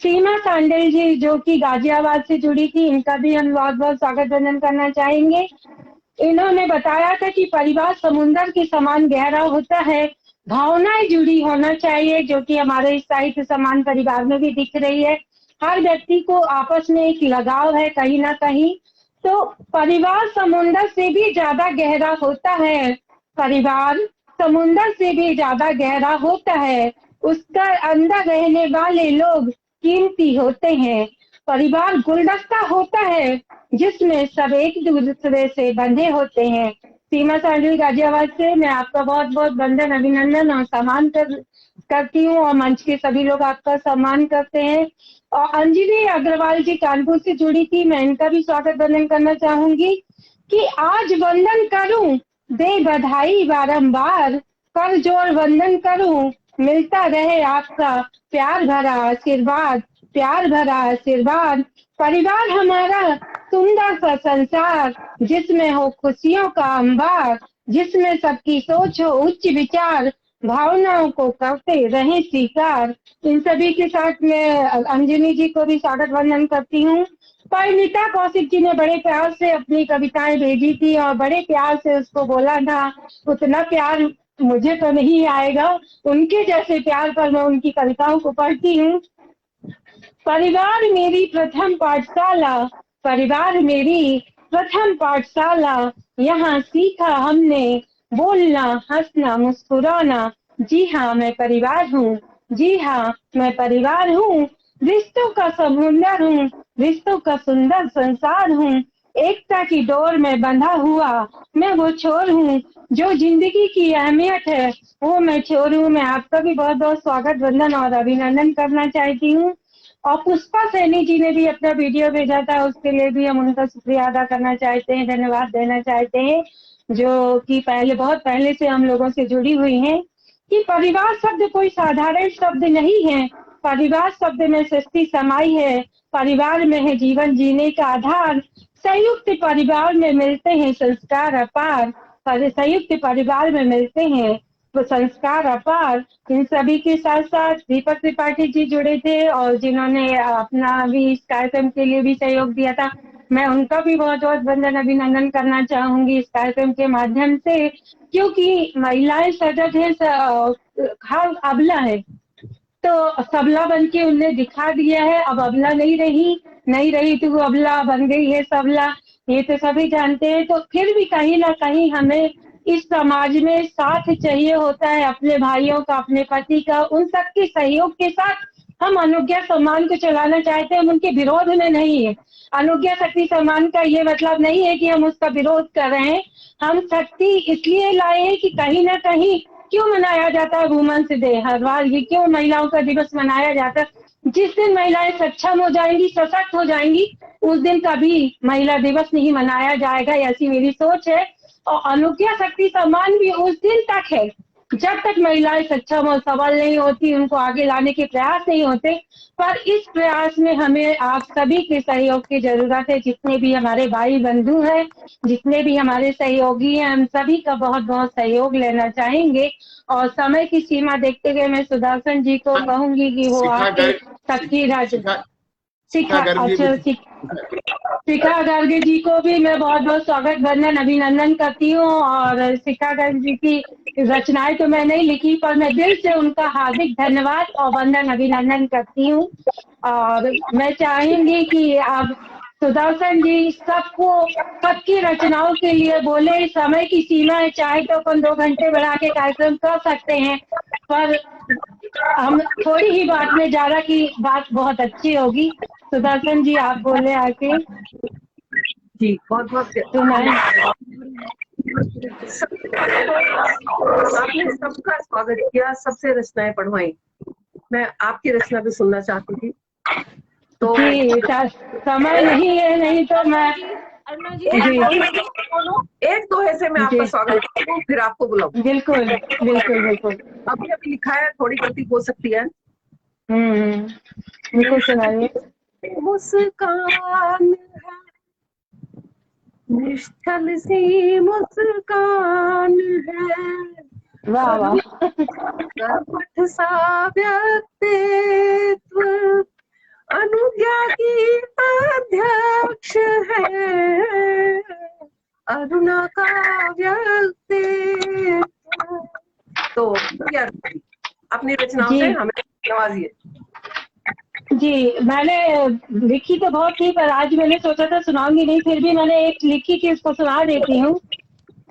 सीमा सांडेल जी जो कि गाजियाबाद से जुड़ी थी, इनका भी हम बहुत बहुत स्वागत वंदन करना चाहेंगे। इन्होंने बताया था कि परिवार समुंदर के समान गहरा होता है, भावनाएं जुड़ी होना चाहिए, जो कि हमारे इस साहित्य समान परिवार में भी दिख रही है। हर व्यक्ति को आपस में एक लगाव है कहीं ना कहीं। तो परिवार समुंदर से भी ज्यादा गहरा होता है, परिवार समुंदर से भी ज्यादा गहरा होता है, उसका अंदर रहने वाले लोग कीमती होते हैं। परिवार गुलदस्ता होता है जिसमें सब एक दूसरे से बंधे होते हैं। सीमा सांडल गाजियाबाद से मैं आपका बहुत बहुत वंदन अभिनंदन और सम्मान करती हूँ और मंच के सभी लोग आपका सम्मान करते हैं। और अंजलि अग्रवाल जी कानपुर से जुड़ी थी, मैं इनका भी स्वागत वंदन करना चाहूंगी कि आज वंदन करूं, दे बधाई बारंबार, कर जोड़ वंदन करूं, मिलता रहे आपका प्यार भरा आशीर्वाद, प्यार भरा आशीर्वाद। परिवार हमारा सुंदर सा संसार, जिसमें हो खुशियों का अंबार, जिसमें सबकी सोच हो उच्च विचार, भावनाओं को करते रहें स्वीकार। इन सभी के साथ मैं अंजनी जी को भी स्वागत वंदन करती हूँ। परिणीता कौशिक जी ने बड़े प्यार से अपनी कविताएं भेजी थी और बड़े प्यार से उसको बोला था, उतना प्यार मुझे तो नहीं आएगा, उनके जैसे प्यार पर मैं उनकी कविताओं को पढ़ती हूँ। परिवार मेरी प्रथम पाठशाला, परिवार मेरी प्रथम पाठशाला, यहाँ सीखा हमने बोलना हंसना मुस्कुराना। जी हाँ मैं परिवार हूँ, जी हाँ मैं परिवार हूँ, रिश्तों का समुंदर हूँ, रिश्तों का सुंदर संसार हूँ। एकता की डोर में बंधा हुआ मैं वो छोर हूँ, जो जिंदगी की अहमियत है वो मैं छोर हूँ। मैं आपका भी बहुत बहुत स्वागत वंदन और अभिनंदन करना चाहती हूँ। और पुष्पा सैनी जी ने भी अपना वीडियो भेजा था, उसके लिए भी हम उनका शुक्रिया अदा करना चाहते हैं, धन्यवाद देना चाहते हैं, जो कि बहुत पहले से हम लोगों से जुड़ी हुई हैं। कि परिवार शब्द कोई साधारण शब्द नहीं है, परिवार शब्द में सृष्टि समाई है, परिवार में है जीवन जीने का आधार, संयुक्त परिवार में मिलते हैं संस्कार अपार, संयुक्त परिवार में मिलते हैं वो संस्कार अपार। इन सभी के साथ साथ दीपक त्रिपाठी जी जुड़े थे और जिन्होंने अपना भी इस कार्यक्रम के लिए भी सहयोग दिया था, मैं उनका भी बहुत बहुत वंदन अभिनंदन करना चाहूंगी इस कार्यक्रम के माध्यम से। क्योंकि महिलाएं सजग है, हर अबला है तो सबला बन के उनने दिखा दिया है। अब अबला नहीं रही तो वो अबला बन गई है सबला, ये तो सभी जानते हैं। तो फिर भी कहीं ना कहीं हमें इस समाज में साथ चाहिए होता है, अपने भाइयों का, अपने पति का, उन सबके सहयोग के साथ हम अनुज्ञा सम्मान को चलाना चाहते हैं, हम उनके विरोध में नहीं है। अनुज्ञा शक्ति सम्मान का ये मतलब नहीं है कि हम उसका विरोध कर रहे हैं, हम शक्ति इसलिए लाए हैं कि कहीं ना कहीं क्यों मनाया जाता है वुमेन्स डे हर बार, ये क्यों महिलाओं का दिवस मनाया जाता है? जिस दिन महिलाएं सक्षम हो जाएंगी, सशक्त हो जाएंगी, उस दिन कभी महिला दिवस नहीं मनाया जाएगा, ऐसी मेरी सोच है। और अनुज्ञा शक्ति सम्मान भी उस दिन तक है जब तक महिलाएं सक्षम और सबल नहीं होती, उनको आगे लाने के प्रयास नहीं होते। पर इस प्रयास में हमें आप सभी के सहयोग की जरूरत है, जितने भी हमारे भाई बंधु हैं, जितने भी हमारे सहयोगी हैं, हम सभी का बहुत बहुत सहयोग लेना चाहेंगे। और समय की सीमा देखते हुए मैं सुदर्शन जी को कहूंगी कि वो आपके सबकी शिखा गर्ग जी को भी मैं बहुत बहुत स्वागत वंदन अभिनंदन करती हूँ। और शिखा गर्ग जी की रचनाएं तो मैं नहीं लिखी, पर मैं दिल से उनका हार्दिक धन्यवाद और वंदन अभिनंदन करती हूँ। और मैं चाहूंगी कि आप सुदर्शन जी सबको सबकी रचनाओं के लिए बोले। समय की सीमा है, चाहे तो अपन 2 घंटे बढ़ा के कार्यक्रम कर सकते हैं, पर हम थोड़ी ही बात में जा रहा कि बात बहुत अच्छी होगी। सुदर्शन जी आप बोले आके। जी बहुत बहुत सुनाए। आपने सबका स्वागत किया, सबसे रचनाएं पढ़वाई। मैं आपकी रचना भी सुनना चाहती थी, तो जी समय नहीं है, नहीं तो मैं अरुणा जी एक दोहे से मैं आपका स्वागत करती हूँ, फिर आपको बुलाऊं। बिल्कुल बिल्कुल बिल्कुल। अभी अभी लिखा है, थोड़ी गलती हो सकती है। बिल्कुल सुनाइए। मुस्कान है, निश्चल सी मुस्कान है, वाह वाह। कर्मठ सा व्यक्तित्व, अनुज्ञा की अध्यक्ष है, अरुणा का व्यक्तित्व। तो क्या अपनी रचनाओं से हमें नवाजिए। जी मैंने लिखी तो बहुत थी, पर आज मैंने सोचा था सुनाऊंगी नहीं, फिर भी मैंने एक लिखी थी, उसको सुना देती हूँ।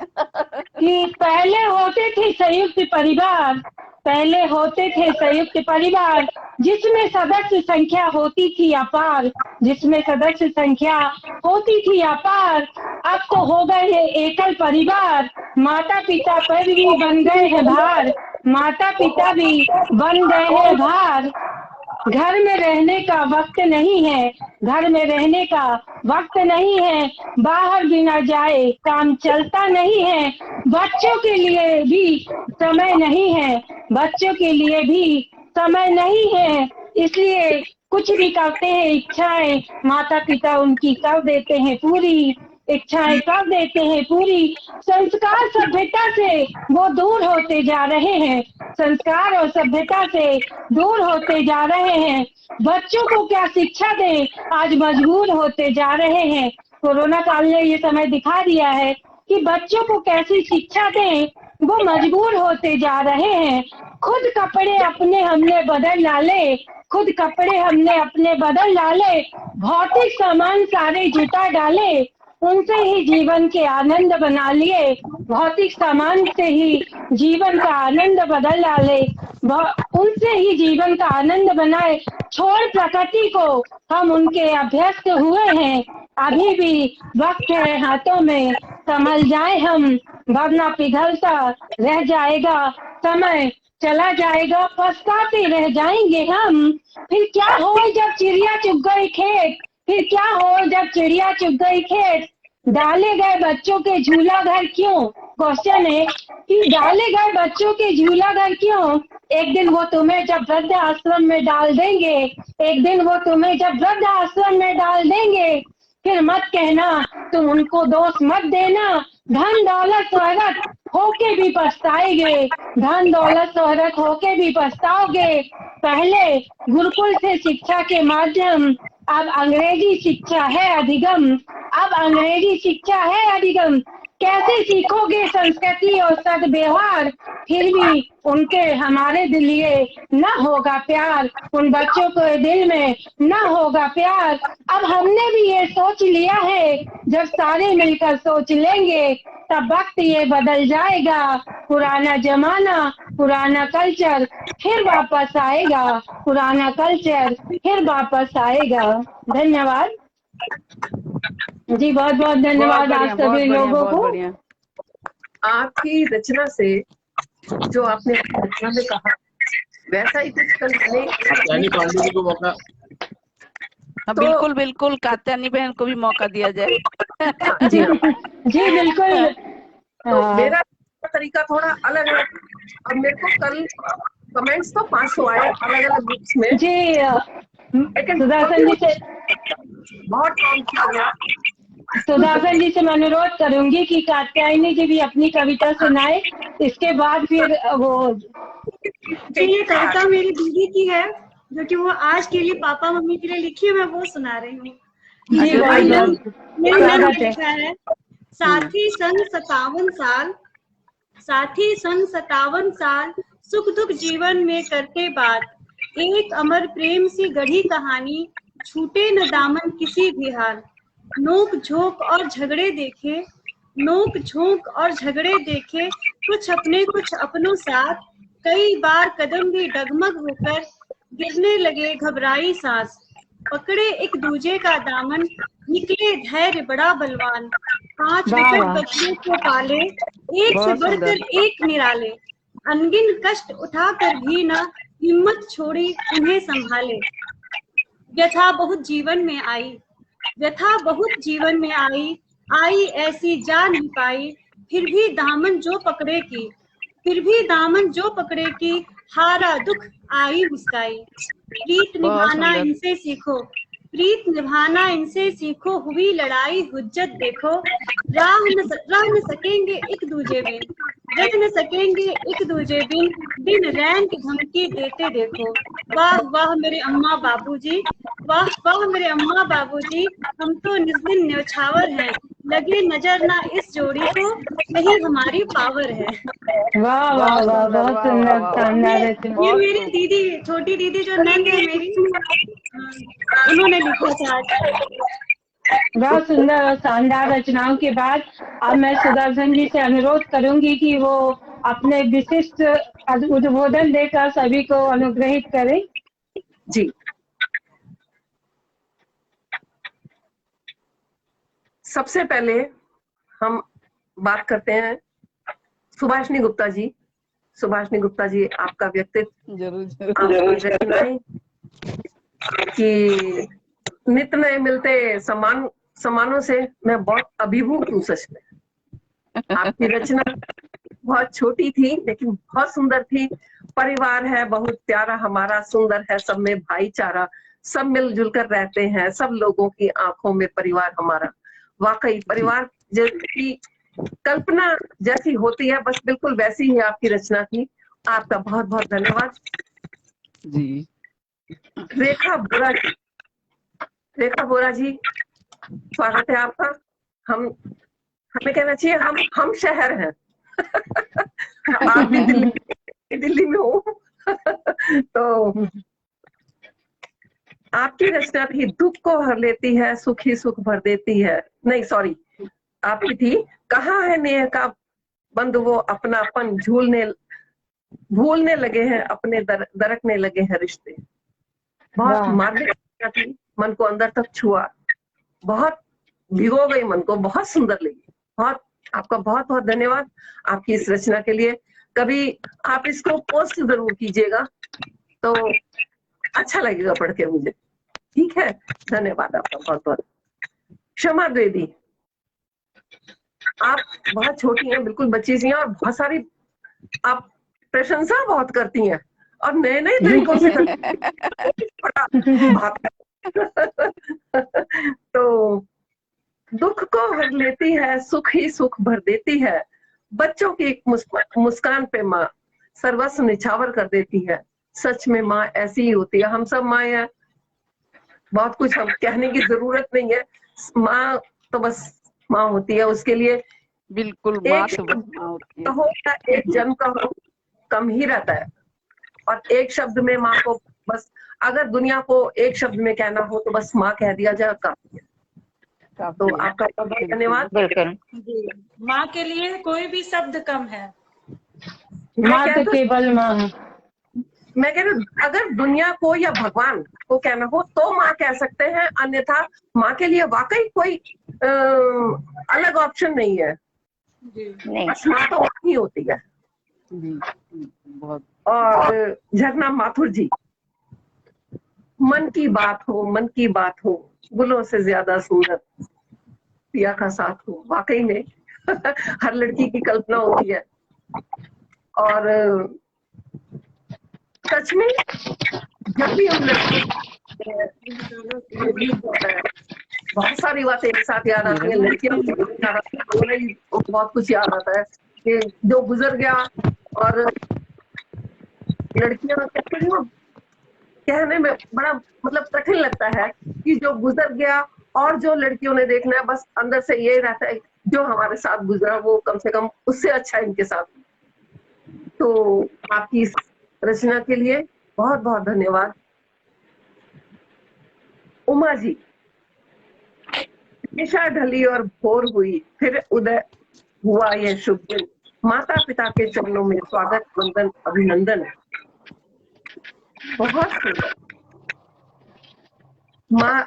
कि पहले होते थे संयुक्त परिवार, पहले होते थे संयुक्त परिवार, जिसमें सदस्य संख्या होती थी अपार, जिसमें सदस्य संख्या होती थी अपार। अब तो हो गए हैं एकल परिवार, माता पिता पर भी बन गए हैं भार, माता पिता भी बन गए हैं भार। घर में रहने का वक्त नहीं है, घर में रहने का वक्त नहीं है, बाहर बिना जाए काम चलता नहीं है, बच्चों के लिए भी समय नहीं है, बच्चों के लिए भी समय नहीं है, इसलिए कुछ भी करते हैं इच्छाएं माता पिता उनकी कर देते हैं पूरी, इच्छाएं कर देते हैं पूरी। संस्कार सभ्यता से वो दूर होते जा रहे हैं, संस्कार और सभ्यता से दूर होते जा रहे हैं, बच्चों को क्या शिक्षा दें आज मजबूर होते जा रहे हैं। कोरोना काल ने ये समय दिखा दिया है कि बच्चों को कैसी शिक्षा दें, वो मजबूर होते जा रहे हैं। खुद कपड़े अपने हमने बदल डाले, खुद कपड़े हमने अपने बदल डाले, भौतिक सामान सारे जुटा डाले, उनसे ही जीवन के आनंद बना लिए, भौतिक सामान से ही जीवन का आनंद बदल डाले, उनसे ही जीवन का आनंद बनाए। छोड़ प्रकृति को हम उनके अभ्यस्त हुए हैं, अभी भी वक्त है हाथों में, संभल जाए हम वरना पिघलता रह जाएगा समय, चला जाएगा पछताते रह जाएंगे हम। फिर क्या हो जब चिड़िया चुग गई खेत, फिर क्या हो जब चिड़िया चुग गई खेत, डाले गए बच्चों के झूला घर क्यों। क्वेश्चन है कि डाले गए बच्चों के झूला घर क्यों। एक दिन वो तुम्हें जब वृद्ध आश्रम में डाल देंगे, एक दिन वो तुम्हें जब वृद्ध आश्रम में डाल देंगे, फिर मत कहना तुम उनको दोष मत देना, धन दौलत शोहरत होके भी पछताएंगे, धन दौलत शोहरत होके भी पछताओगे। पहले गुरुकुल से शिक्षा के माध्यम, अब अंग्रेजी शिक्षा है अधिगम, अब अंग्रेजी शिक्षा है अधिगम। कैसे सीखोगे संस्कृति और सद्व्यवहार, फिर भी उनके हमारे लिए न होगा प्यार, उन बच्चों के दिल में न होगा प्यार। अब हमने भी ये सोच लिया है, जब सारे मिलकर सोच लेंगे तब वक्त ये बदल जाएगा, पुराना जमाना पुराना कल्चर फिर वापस आएगा, पुराना कल्चर फिर वापस आएगा। धन्यवाद जी, बहुत बहुत धन्यवाद आप सभी लोगों को। आपकी रचना से जो आपने रचना में कहा वैसा ही कुछ कल मैंने पांडे जी को मौका। तो बिल्कुल बिल्कुल कात्यायनी बहन को भी मौका दिया जाए। जी जी बिल्कुल। तो मेरा तरीका थोड़ा अलग है। अब मेरे को कल कमेंट्स तो 500 आए अलग अलग ग्रुप्स में जी। सुदर्शन जी से बहुत काम किया गया। सुदर्शन जी से मैं अनुरोध करूंगी कि कात्यायनी जी भी अपनी कविता सुनाए, इसके बाद फिर वो। ये कविता मेरी दीदी की है, जो कि वो आज के लिए पापा मम्मी के लिए लिखी है, मैं वो सुना रही हूँ। लिखा है साथी संग 57 साल, साथी सन 57 साल सुख दुख जीवन में करते बात, एक अमर प्रेम सी गढ़ी कहानी, छूटे न दामन किसी भी हाल। नोक झोंक और झगड़े देखे, नोक झोंक और झगड़े देखे, कुछ अपने कुछ अपनों साथ, कई बार कदम भी डगमग होकर गिरने लगे घबराई सांस। पकड़े एक दूजे का दामन, निकले धैर्य बड़ा बलवान, 5 वाह, विकट वाह। बच्चों को पाले, एक से बहुत बढ़कर सुंदर। एक निराले, अनगिन कष्ट उठाकर भी न हिम्मत छोड़ी उन्हें संभाले। व्यथा बहुत जीवन में आई, व्यथा बहुत जीवन में आई, आई ऐसी जा नहीं पाई, फिर भी दामन जो पकड़े की, फिर भी दामन जो पकड़े की, हारा दुख आई मुस्काई। प्रीत बहुत निभाना सुंदर। इनसे सीखो, प्रीत निभाना इनसे सीखो, हुई लड़ाई हुज्जत देखो, रह न सकेंगे एक दूजे बिन, रह न सकेंगे एक दूजे बिन, दिन रैन की धमकी देते देखो। वाह वाह मेरे अम्मा बाबूजी, वाह वाह मेरे अम्मा बाबूजी, हम तो निस्दिन न्यौछावर हैं, लगे नजर ना इस जोड़ी को, यही हमारी पावर है। वाह वाह बहुत वाह, सुंदर, बहुत वाह सुंदर, वाह वाह वाह। शानदार ये रचना। बहुत मेरी खूब। दीदी, छोटी दीदी जो नंद है मेरी, उन्होंने लिखा था आज। बहुत सुंदर और शानदार रचनाओं के बाद अब मैं सुदर्शन जी से अनुरोध करूंगी कि वो अपने विशिष्ट उद्बोधन देकर सभी को अनुग्रहित करें। जी, सबसे पहले हम बात करते हैं सुभाषिनी गुप्ता जी। सुभाषिनी गुप्ता जी, आपका व्यक्तित्व, जरूर जरूर। आपकी रचनाएं कि नित्य नए मिलते सम्मानों से मैं बहुत अभिभूत हूँ सच में। आपकी रचना बहुत छोटी थी लेकिन बहुत सुंदर थी। परिवार है बहुत प्यारा हमारा, सुंदर है, सब में भाईचारा, सब मिलजुल कर रहते हैं, सब लोगों की आंखों में परिवार हमारा। वाकई परिवार जैसी कल्पना जैसी होती है, बस बिल्कुल वैसी ही आपकी रचना थी। आपका बहुत बहुत धन्यवाद जी। रेखा बोरा जी। रेखा बोरा जी, स्वागत है आपका। हमें कहना चाहिए हम शहर हैं। आप भी दिल्ली में हो। तो आपकी रचना थी दुख को हर लेती है, सुख ही सुख भर देती है। नहीं सॉरी, आपकी थी कहाँ है नेह का बंधु वो अपनापन, भूलने लगे हैं अपने, दरकने लगे हैं रिश्ते। बहुत वाह। मार्मिक रचना थी, मन को अंदर तक छुआ, बहुत भिगो गई मन को, बहुत सुंदर लगी। बहुत आपका बहुत बहुत धन्यवाद आपकी इस रचना के लिए। कभी आप इसको पोस्ट जरूर कीजिएगा तो अच्छा लगेगा पढ़ के मुझे। ठीक है, धन्यवाद आपका बहुत बहुत। क्षमा द्विवेदी, आप बहुत छोटी हैं, बिल्कुल बच्ची सी हैं और बहुत सारी आप प्रशंसा बहुत करती हैं और नए नए तरीकों से तो दुख को हर लेती है, सुख ही सुख भर देती है, बच्चों की एक मुस्कान पे माँ सर्वस्व निछावर कर देती है। सच में माँ ऐसी ही होती है, हम सब माँ हैं, बहुत कुछ हम कहने की जरूरत नहीं है। माँ तो बस माँ होती है, उसके लिए बिल्कुल माँ तो बस माँ होती है। हो या एक जन्म का हो कम ही रहता है। और एक शब्द में माँ को बस, अगर दुनिया को एक शब्द में कहना हो तो बस माँ कह दिया जाए काफी है। तो आपका बहुत धन्यवाद। जी, माँ के लिए कोई भी शब्द कम है। माँ तो केवल माँ है। मैं कह रही हूँ अगर दुनिया को या भगवान को कहना हो तो माँ कह सकते हैं, अन्यथा माँ के लिए वाकई कोई अलग ऑप्शन नहीं है। बस माँ तो ही होती है। बहुत। और झरना माथुर जी, मन की बात हो गुलों से ज्यादा सुंदर पिया का साथ हो। वाकई में हर लड़की की कल्पना होती है। और सच में जब भी हम बहुत सारी बातें एक साथ याद आती है। लड़कियों को बहुत कुछ याद आता है कि जो गुजर गया, और लड़कियां कहने में बड़ा मतलब कठिन लगता है कि जो गुजर गया, और जो लड़कियों ने देखना है बस अंदर से यही रहता है जो हमारे साथ गुजरा वो कम से कम उससे अच्छा इनके साथ। तो आपकी इस रचना के लिए बहुत बहुत धन्यवाद। उमा जी, निशा ढली और भोर हुई, फिर उदय हुआ यह शुभ दिन, माता पिता के चरणों में स्वागत वंदन अभिनंदन। बहुत सुंदर। माँ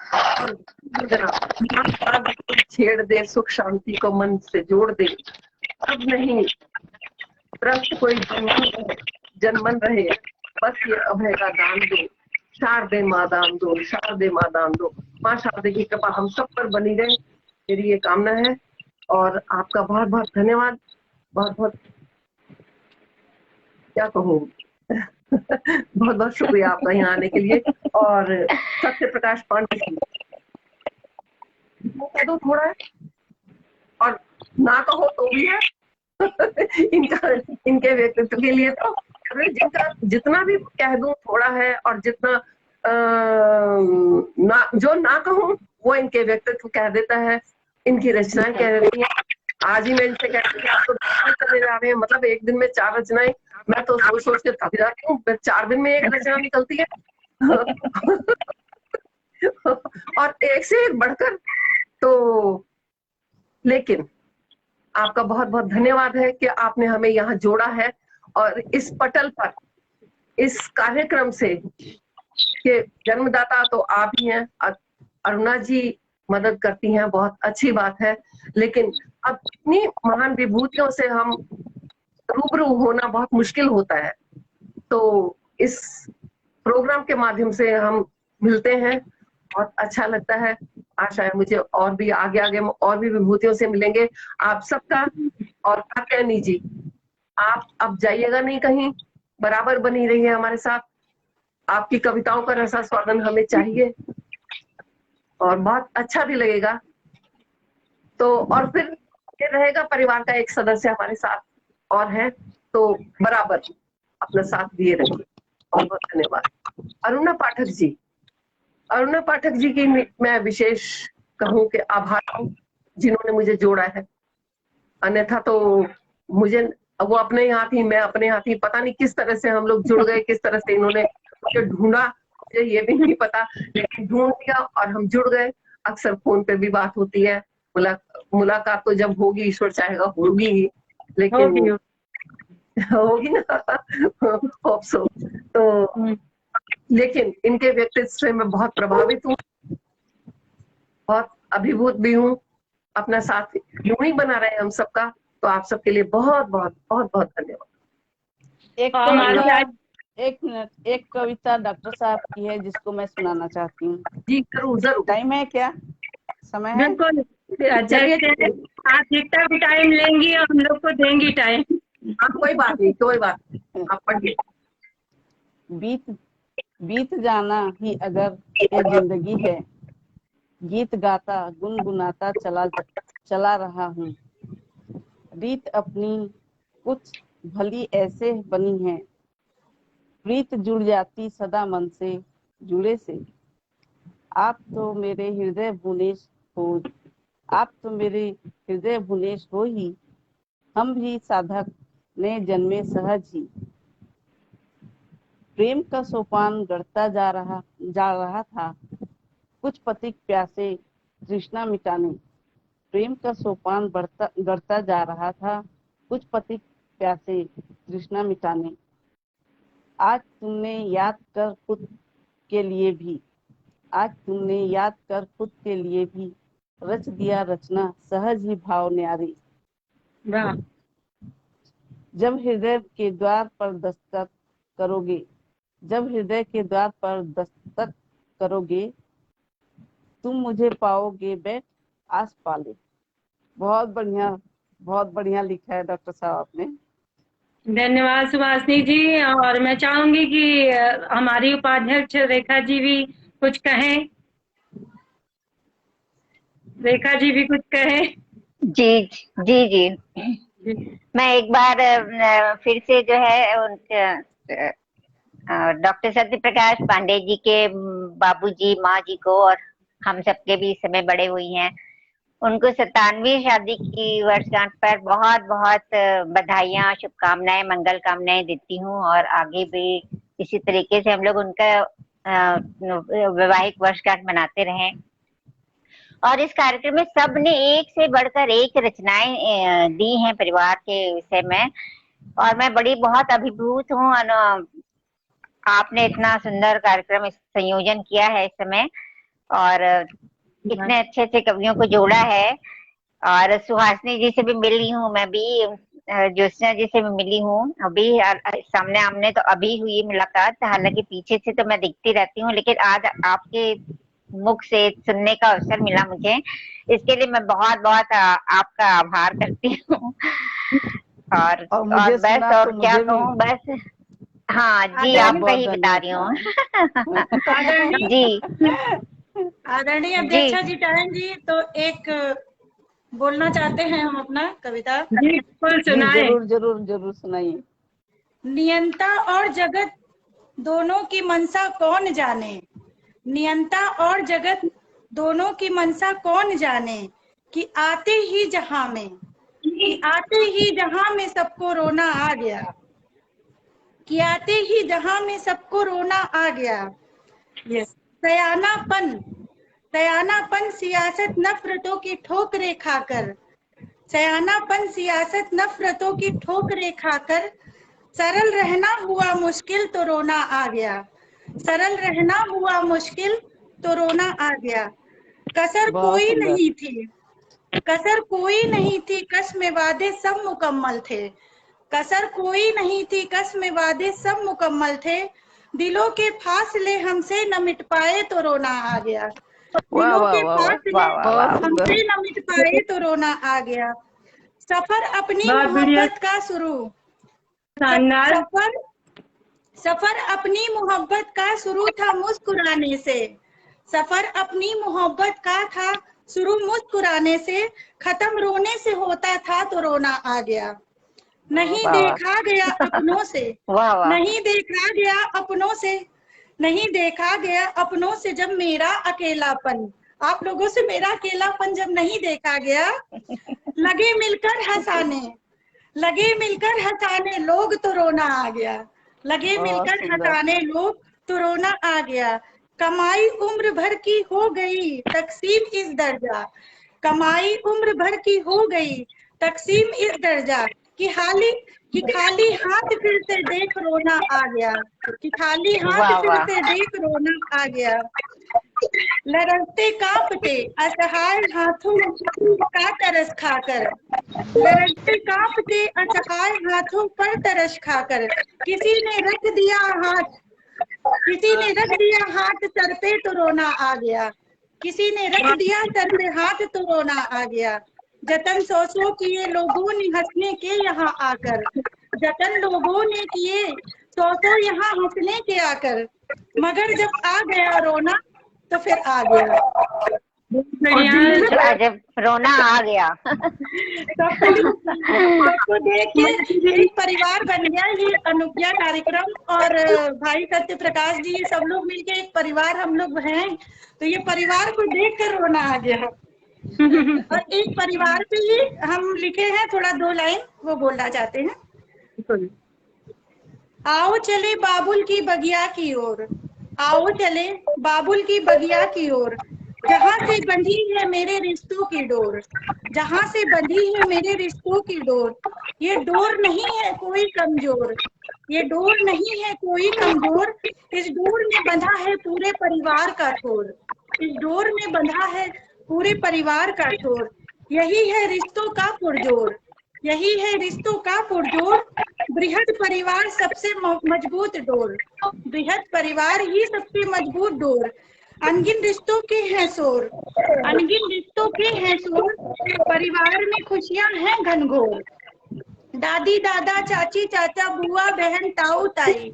छेड़ दे, सुख शांति को मन से जोड़ दे, अब नहीं प्रश्न कोई जन्मन रहे, बस ये अभय का दान दो, शारदे माँ दान दो, शारदे माँ दान दो। माँ शारदे की कृपा हम सब पर बनी रहे, मेरी ये कामना है। और आपका बहुत बहुत धन्यवाद, बहुत बहुत क्या कहूँ बहुत बहुत शुक्रिया आपका यहाँ आने के लिए। और सत्य प्रकाश पांडे जी, कह दो थोड़ा है और ना कहो तो भी है इनके व्यक्तित्व के लिए तो जिनका जितना भी कह दूं थोड़ा है, और जितना जो ना कहूं वो इनके व्यक्तित्व कह देता है, इनकी रचनाएं कह देती हैं। आज ही मैं इनसे कहती हूँ आप तो चले जा रहे हैं, मतलब एक दिन में 4 रचनाएं, मैं तो सोच सोच के थक जाती हूँ, 4 दिन में एक रचना निकलती है और एक से एक बढ़कर। तो लेकिन आपका बहुत बहुत धन्यवाद है कि आपने हमें यहाँ जोड़ा है, और इस पटल पर इस कार्यक्रम से के जन्मदाता तो आप ही हैं, अरुणा जी मदद करती हैं, बहुत अच्छी बात है। लेकिन अब इतनी महान विभूतियों से हम रूबरू होना बहुत मुश्किल होता है, तो इस प्रोग्राम के माध्यम से हम मिलते हैं, बहुत अच्छा लगता है। आशा है मुझे और भी आगे आगे और भी विभूतियों से मिलेंगे आप सबका। और कात्यायनी जी, आप अब जाइएगा नहीं कहीं, बराबर बनी रही है हमारे साथ, आपकी कविताओं का रसास्वादन हमें चाहिए और बहुत अच्छा भी लगेगा। तो और फिर ये रहेगा परिवार का एक सदस्य हमारे साथ और है, तो बराबर अपना साथ दिए रहिए। बहुत बहुत धन्यवाद। अरुणा पाठक जी, अरुणा पाठक जी की मैं विशेष कहूं कि आभार हूं, जिन्होंने मुझे जोड़ा है। अन्यथा तो मुझे वो अपने यहाँ थी, मैं अपने यहाँ थी, पता नहीं किस तरह से हम लोग जुड़ गए, किस तरह से इन्होंने मुझे ढूंढा, मुझे ये भी नहीं पता, लेकिन ढूंढ लिया और हम जुड़ गए। अक्सर फोन पे भी बात होती है, मुलाकात तो जब होगी ईश्वर चाहेगा होगी ही, लेकिन होगी ना होप सो। तो लेकिन इनके व्यक्तित्व से मैं बहुत प्रभावित हूँ, बहुत अभिभूत भी हूँ। अपना साथ यूं ही बना रहे हम सबका। तो आप सबके लिए बहुत बहुत बहुत बहुत धन्यवाद। एक मिनट, एक कविता डॉक्टर साहब की है जिसको मैं सुनाना चाहती हूँ। जी जरूर जरूर। टाइम है क्या? समय है? बिल्कुल, आप जितना भी टाइम लेंगी हम लोग को देंगी टाइम। कोई बात नहीं, कोई बात नहीं, आप पढ़िए। बीत जाना ही अगर ये जिंदगी है, गीत गाता गुनगुनाता चला रहा हूँ। रीत अपनी कुछ भली ऐसे बनी है, प्रीत जुड़ जाती सदा मन से जुड़े से। आप तो मेरे हृदय भुवनेश हो, आप तो मेरे हृदय भुवनेश हो ही, हम भी साधक ने जन्मे सहज ही। प्रेम का सोपान गढ़ता जा रहा था, कुछ पथिक प्यासे तृष्णा मिटाने। प्रेम का सोपान गढ़ता जा रहा था, कुछ पथिक प्यासे तृष्णा मिटाने। आज तुमने याद कर खुद के लिए भी, आज तुमने याद कर खुद के लिए भी रच दिया रचना सहज ही भाव न्यारी। जब हृदय के द्वार पर दस्तक करोगे, जब हृदय के द्वार पर दस्तक करोगे, तुम मुझे पाओगे बैठ आस पाले। बहुत बढ़िया लिखा है डॉक्टर साहब आपने। धन्यवाद सुभाषिनी जी। और मैं चाहूंगी कि हमारी उपाध्यक्ष रेखा जी भी कुछ कहें। रेखा जी भी कुछ कहें। जी जी जी, मैं एक बार फिर से जो है डॉक्टर सत्य प्रकाश पांडे जी के बाबूजी, माँ जी को और हम सबके भी इस समय बड़े हुई हैं, उनको 97वीं शादी की वर्षगांठ पर बहुत बहुत बधाइयाँ, शुभकामनाएं, मंगल कामनाएं देती हूँ। और आगे भी इसी तरीके से हम लोग उनका वैवाहिक वर्षगांठ मनाते रहें। और इस कार्यक्रम में सबने एक से बढ़कर एक रचनाएं दी हैं परिवार के विषय में, और मैं बड़ी बहुत अभिभूत हूँ। आपने इतना सुंदर कार्यक्रम संयोजन किया है इस समय, और इतने अच्छे अच्छे कवियों को जोड़ा है। और सुहासिनी जी से भी मिली हूँ मैं भी, ज्योत्सना जी से भी मिली हूँ अभी, सामने आमने तो अभी हुई मुलाकात, हालांकि पीछे से तो मैं दिखती रहती हूँ, लेकिन आज आपके मुख से सुनने का अवसर मिला मुझे, इसके लिए मैं बहुत बहुत आपका आभार करती हूँ। और बस और तो क्या कहूँ, बस हाँ जी, आप सही बता रही हूँ। जी आदरणीय अध्यक्षा जी टायन जी, तो एक बोलना चाहते हैं हम अपना कविता। जरूर जरूर जरूर सुनाइए। नियंता और जगत दोनों की मनसा कौन जाने, नियंता और जगत दोनों की मनसा कौन जाने, कि आते ही जहां में सबको रोना आ गया, कि आते ही जहां में सबको रोना आ गया। सयानापन सियासत नफरतों की ठोकरें खाकर, सयानापन सियासत नफरतों की ठोकरें खाकर, सरल रहना हुआ मुश्किल तो रोना आ गया, सरल रहना हुआ मुश्किल तो रोना आ गया। कसर कोई नहीं थी, कसर कोई नहीं थी, कसम वादे सब मुकम्मल थे, कसर कोई नहीं थी, कसम वादे सब मुकम्मल थे। दिलों के फासले हमसे न मिट पाए तो रोना आ गया, दिलों के फासले हमसे न मिट पाए तो रोना आ गया। सफर अपनी मोहब्बत का शुरू, सफर अपनी मोहब्बत का शुरू था मुस्कुराने से, सफर अपनी मोहब्बत का था शुरू मुस्कुराने से, खत्म रोने से होता था तो रोना आ गया। नहीं देखा गया अपनों से, नहीं देखा गया अपनों से, नहीं देखा गया अपनों से जब मेरा अकेलापन, आप लोगों से मेरा अकेलापन जब नहीं देखा गया, लगे मिलकर हंसाने, लगे मिलकर हंसाने लोग तो रोना आ गया, लगे मिलकर हंसाने लोग तो रोना आ गया। कमाई उम्र भर की हो गई तकसीम इस दर्जा, कमाई उम्र भर की हो गई तकसीम इस दर्जा, कि खाली हाथ फिर से देख रोना आ गया, कि खाली हाथ फिर से देख रोना आ गया। लरजते कांपते असहाय हाथों का तरस खाकर, लरजते कांपते असहाय हाथों पर तरस खाकर, किसी ने रख दिया हाथ, किसी ने रख दिया हाथ सर पे तो रोना आ गया, किसी ने रख दिया सर पे हाथ तो रोना आ गया। जतन सौ किए लोगों ने हंसने के यहाँ आकर, जतन लोगों ने किए सौ यहाँ हंसने के आकर, मगर जब आ गया रोना तो फिर आ गया, जब रोना आ गया। सबको देख के एक परिवार बन गया ये अनुज्ञा कार्यक्रम, और भाई सत्य प्रकाश जी सब लोग मिलके एक परिवार हम लोग हैं, तो ये परिवार को देख कर रोना आ गया। और एक परिवार पे ही हम लिखे हैं थोड़ा 2 लाइन, वो बोलना चाहते हैं। आओ चले बाबुल की बगिया की ओर, आओ चले बाबुल की बगिया की ओर, जहाँ से बंधी है मेरे रिश्तों की डोर, जहाँ से बंधी है मेरे रिश्तों की डोर। ये डोर नहीं है कोई कमजोर, ये डोर नहीं है कोई कमजोर, इस डोर में बंधा है पूरे परिवार का ठोर, इस डोर में बंधा है पूरे परिवार का ठोर। यही है रिश्तों का पुरजोर, यही है रिश्तों का पुरजोर, बृहद परिवार सबसे मजबूत डोर, बृहद परिवार ही सबसे मजबूत डोर। अनगिन रिश्तों के हैं शोर, अनगिन रिश्तों के हैं शोर, परिवार में खुशियां हैं घनघोर। दादी दादा चाची चाचा बुआ बहन ताऊ ताई,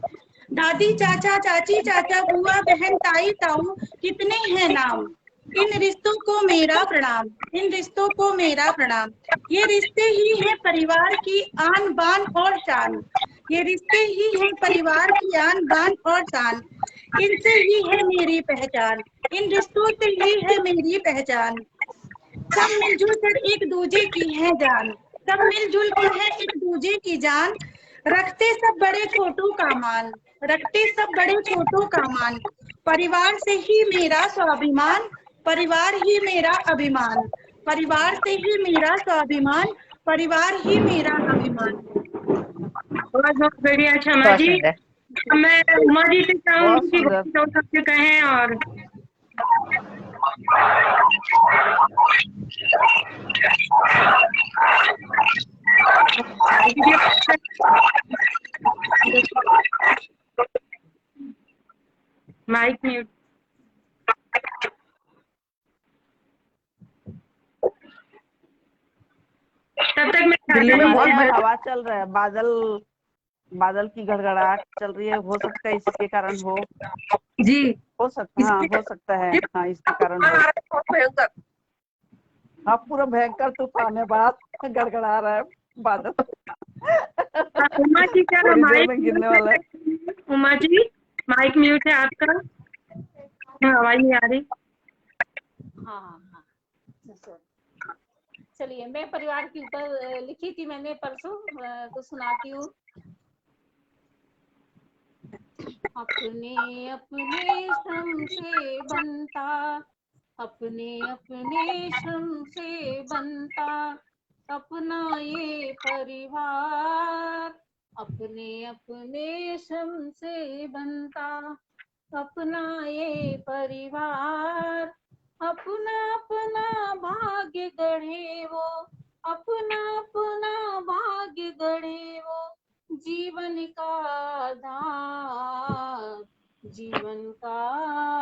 दादी चाचा चाची चाचा बुआ बहन ताई ताऊ, कितने हैं नाम। इन रिश्तों को मेरा प्रणाम, इन रिश्तों को मेरा प्रणाम। ये रिश्ते ही हैं परिवार की आन बान और शान, ये रिश्ते ही हैं परिवार की आन बान और शान। इनसे ही है मेरी पहचान, इन रिश्तों से ही है मेरी पहचान। सब मिलजुल कर एक दूजे की है जान, सब मिलजुल कर है एक दूजे की जान, रखते सब बड़े छोटों का मान, रखते सब बड़े छोटों का मान, परिवार से ही मेरा स्वाभिमान, परिवार ही मेरा अभिमान, परिवार से ही मेरा स्वाभिमान, परिवार ही मेरा अभिमान। बहुत बहुत बढ़िया क्षमा बहुत जी। सुंदर। मैं उमा जी से चाहूंगी बहुत कि सुंदर। दो शब्द कहें और माइक म्यूट। तब तक मैं दिल्ली में बहुत मैं हवा चल रहा है, बादल की गड़गड़ाहट चल रही है, हो सकता है इसके कारण जी हो सकता, हाँ हो सकता है, हाँ इसके कारण हो। भयंकर। हाँ पूरा भयंकर तूफान है, बाहर गड़गड़ा रहा है बादल। उमा जी क्या थोड़ी देर माइक में गिरने वाला है। उमा जी माइक म्यूट है आपका, आवाज नहीं आ रही। हाँ हाँ हाँ। चलिए, मैं परिवार के ऊपर लिखी थी मैंने परसों, तो सुनाती हूँ। अपने अपने श्रम से बनता, अपने अपने श्रम से बनता अपना ये परिवार, अपने अपने श्रम से बनता अपना ये परिवार, अपना अपना भाग्य गढ़े वो, अपना अपना भाग्य गढ़े वो, जीवन का आधार, जीवन का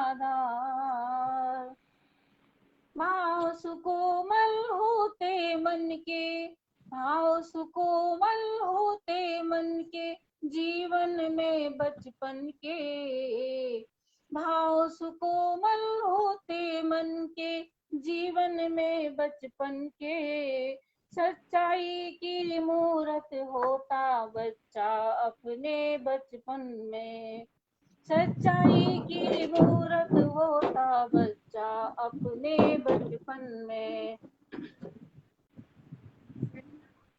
आधार। भाव सुकोमल होते मन के, भाव सुकोमल होते मन के, जीवन में बचपन के, भाव सुकोमल होते मन के, जीवन में बचपन के, सच्चाई की मूरत होता बच्चा अपने बचपन में, सच्चाई की मूरत होता बच्चा अपने बचपन में,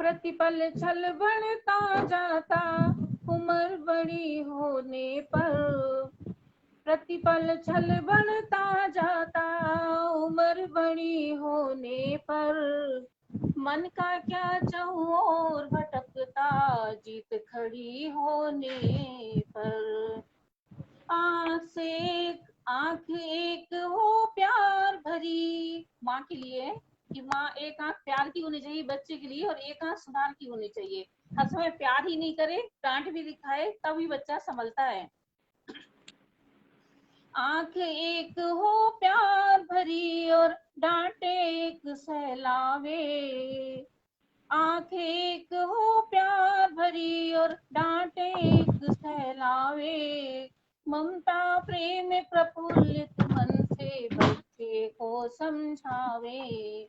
प्रतिपल छल बढ़ता जाता उम्र बड़ी होने पर, प्रतिपल छल बढ़ता जाता उम्र बड़ी होने पर, मन का क्या चाहूं और भटकता जीत खड़ी होने पर, आंख एक हो प्यार भरी, माँ के लिए कि माँ एक आंख प्यार की होनी चाहिए बच्चे के लिए और एक आंख सुधार की होनी चाहिए। हर समय प्यार ही नहीं करे, डांट भी दिखाए, तभी बच्चा संभलता है। आंख एक हो प्यार भरी और डांटे एक सहलावे, आंख एक हो प्यार भरी और डांटे एक सहलावे, ममता प्रेम प्रफुल्लित मन से बच्चे को समझावे,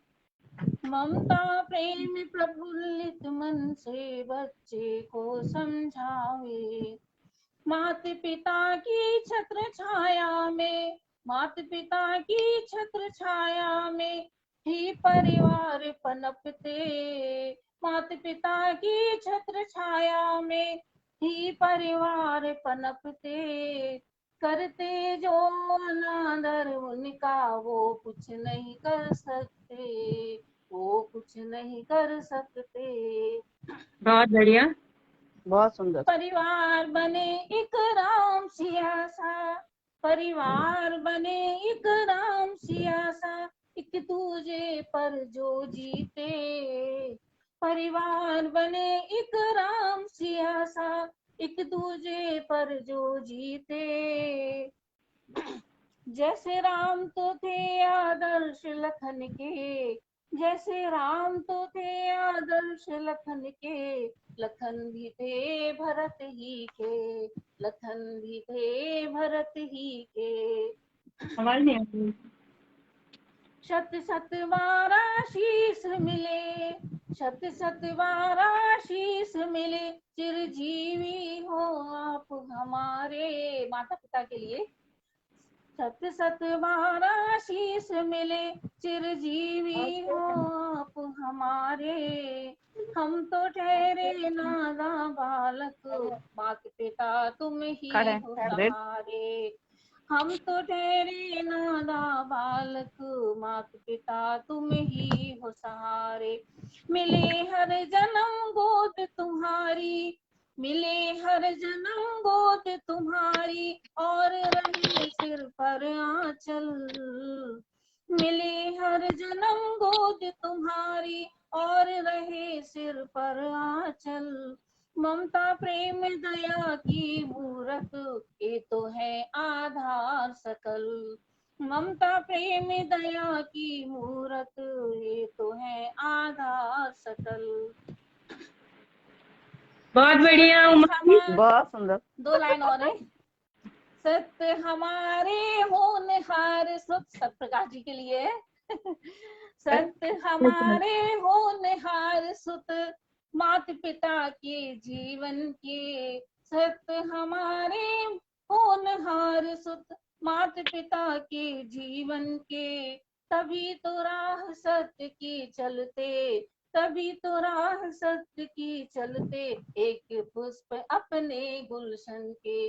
ममता प्रेम प्रफुल्लित मन से बच्चे को समझावे, माता पिता की छत्र छाया में, माता पिता की छत्र छाया में ही परिवार पनपते, माता पिता की छत्र छाया में ही परिवार पनपते, करते जो अनादर उनका वो कुछ नहीं कर सकते, वो कुछ नहीं कर सकते। बहुत बढ़िया। बहुत सुंदर। परिवार बने एक राम सिया सा, परिवार बने एक राम सिया सा, एक दूजे पर जो जीते, परिवार बने एक राम सिया सा, एक दूजे पर जो जीते, जैसे राम तो थे आदर्श लखन के, जैसे राम तो थे आदर्श लखन के, लखन भी थे भरत ही के, लखन भी थे भरत ही के, आवाज नहीं आ रही। शत शत बार आशीष मिले, शत शत बार आशीष मिले, चिरजीवी हो आप हमारे, माता पिता के लिए सत सत बार आशीष मिले, चिरजीवी हो आप हमारे। हम तो ठहरे नादा बालक, मात पिता तुम ही हो सहारे। हम तो ठहरे नादा बालक, मात पिता तुम ही हो सहारे। मिले हर जन्म गोद तुम्हारी, मिले हर जन्म गोद तुम्हारी, और रहे सिर पर आंचल। मिले हर जन्म गोद तुम्हारी, और रहे सिर पर आंचल। ममता प्रेम दया की मूरत, ये तो है आधार सकल। ममता प्रेम दया की मूरत, ये तो है आधार सकल। बहुत बढ़िया उमा जी। बहुत सुंदर। 2 लाइन और है। सत्य हमारे होनहार सुख, सत प्रकाश जी के लिए। सत्य हमारे होनहार सुत, मात पिता के जीवन के। सत्य हमारे होनहार सुत, मात पिता के जीवन के। तभी तो राह सत्य की चलते, तभी तो राह सत्य की चलते। एक पुष्प अपने गुलशन के,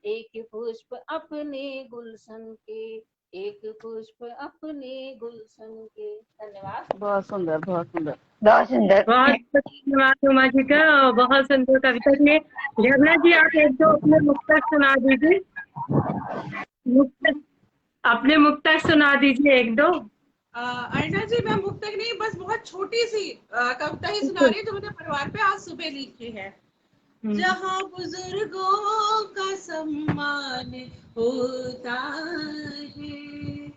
एक पुष्प अपने गुलशन के, एक पुष्प अपने गुलशन के। धन्यवाद। बहुत सुंदर, बहुत सुंदर। बहुत सुंदर। बहुत धन्यवाद उमा जी का, बहुत सुंदर कविता थी। झरना जी आप एक दो अपने मुक्तक सुना दीजिए। मुक्तक, अपने मुक्तक सुना दीजिए एक दो। अर्णा जी, मैं मुक्तक नहीं, बस बहुत छोटी सी कविता ही सुना रही हूँ जो मैंने परिवार पे आज सुबह लिखी है। जहाँ बुजुर्गों का सम्मान होता है,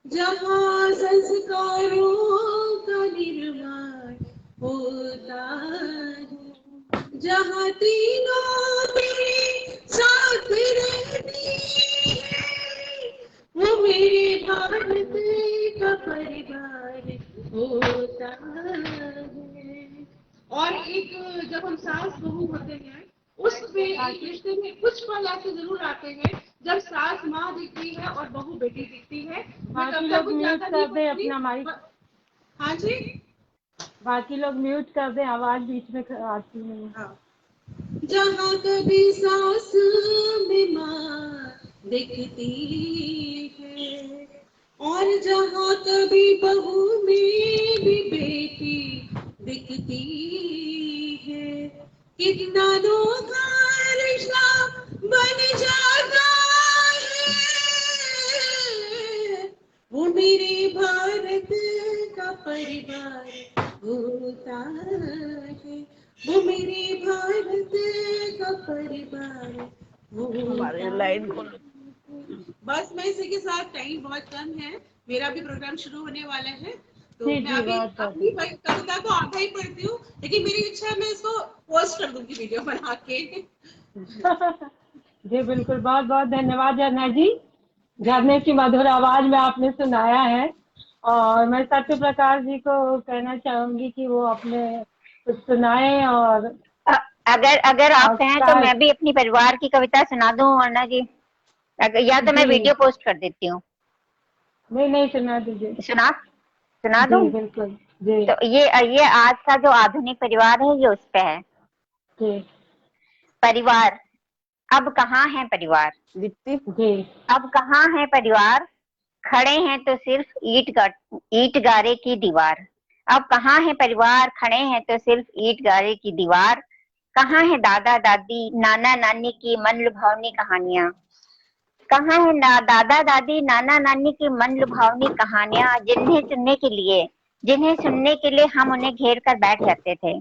जहाँ संस्कारों का निर्माण होता है, जहाँ तीनों मेरे साथ रहती है, वो मेरे भारत का परिवार होता है। और एक जब हम सास बहू होते हैं, उसमें एक रिश्ते में कुछ पल ऐसे जरूर आते हैं जब सास माँ दिखती है और बहू बेटी दिखती है। बाकी लोग म्यूट कर दे अपना माइक। हाँ जी, बाकी लोग म्यूट कर दे, आवाज बीच में आती नहीं। हाँ। जहाँ कभी सास में माँ दिखती है, और जहाँ कभी बहू में भी बेटी दिखती है, कितना अनोखा रिश्ता बन जाता है, वो मेरे भारत का परिवार होता है, वो मेरे भारत का परिवार हमारे होता लाइन खोलो। बस मैं इसी के साथ, टाइम बहुत कम है, मेरा भी प्रोग्राम शुरू होने वाला है, तो जी, मैं जी, अभी बहुत अपनी कविता को आधा ही पढ़ती हूँ, लेकिन मेरी इच्छा है मैं इसको पोस्ट कर दूंगी वीडियो बना के। जी बिल्कुल, बहुत बहुत धन्यवाद झरना जी। झरने की मधुर आवाज में आपने सुनाया है, और मैं सत्य प्रकाश जी को कहना चाहूंगी कि वो अपने कुछ सुनाए। और अगर आप कहें तो मैं भी अपनी परिवार की कविता सुना दूं अर्णा जी, या तो मैं वीडियो पोस्ट कर देती हूँ। नहीं, सुना दीजिए। सुना दूं? बिल्कुल जी। तो ये आज का जो आधुनिक परिवार है, ये उस पे है। जी। परिवार, अब कहाँ है परिवार? जी। अब कहाँ है परिवार? खड़े हैं तो सिर्फ ईंट गारे की दीवार। अब कहाँ है परिवार? खड़े हैं तो सिर्फ ईंट गारे की दीवार। कहाँ है दादा दादी नाना नानी की मन लुभावनी कहानियां? कहाँ है दादा दादी नाना नानी की मन लुभावनी कहानियां, जिन्हें सुनने के लिए हम उन्हें घेर कर बैठ जाते थे।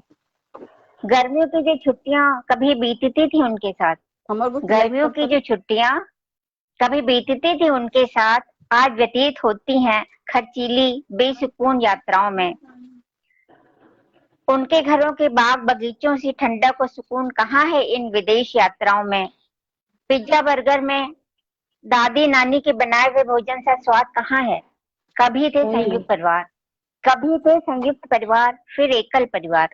गर्मियों की जो छुट्टियां कभी बीतती थी उनके साथ, गर्मियों की जो छुट्टियां कभी बीतती थी उनके साथ, आज व्यतीत होती हैं खर्चीली बेसुकून यात्राओं में। उनके घरों के बाग बगीचों से ठंडक और सुकून कहाँ है इन विदेश यात्राओं में? पिज्जा बर्गर में दादी नानी के बनाए हुए भोजन का स्वाद कहाँ है? कभी थे संयुक्त परिवार, कभी थे संयुक्त परिवार, फिर एकल परिवार,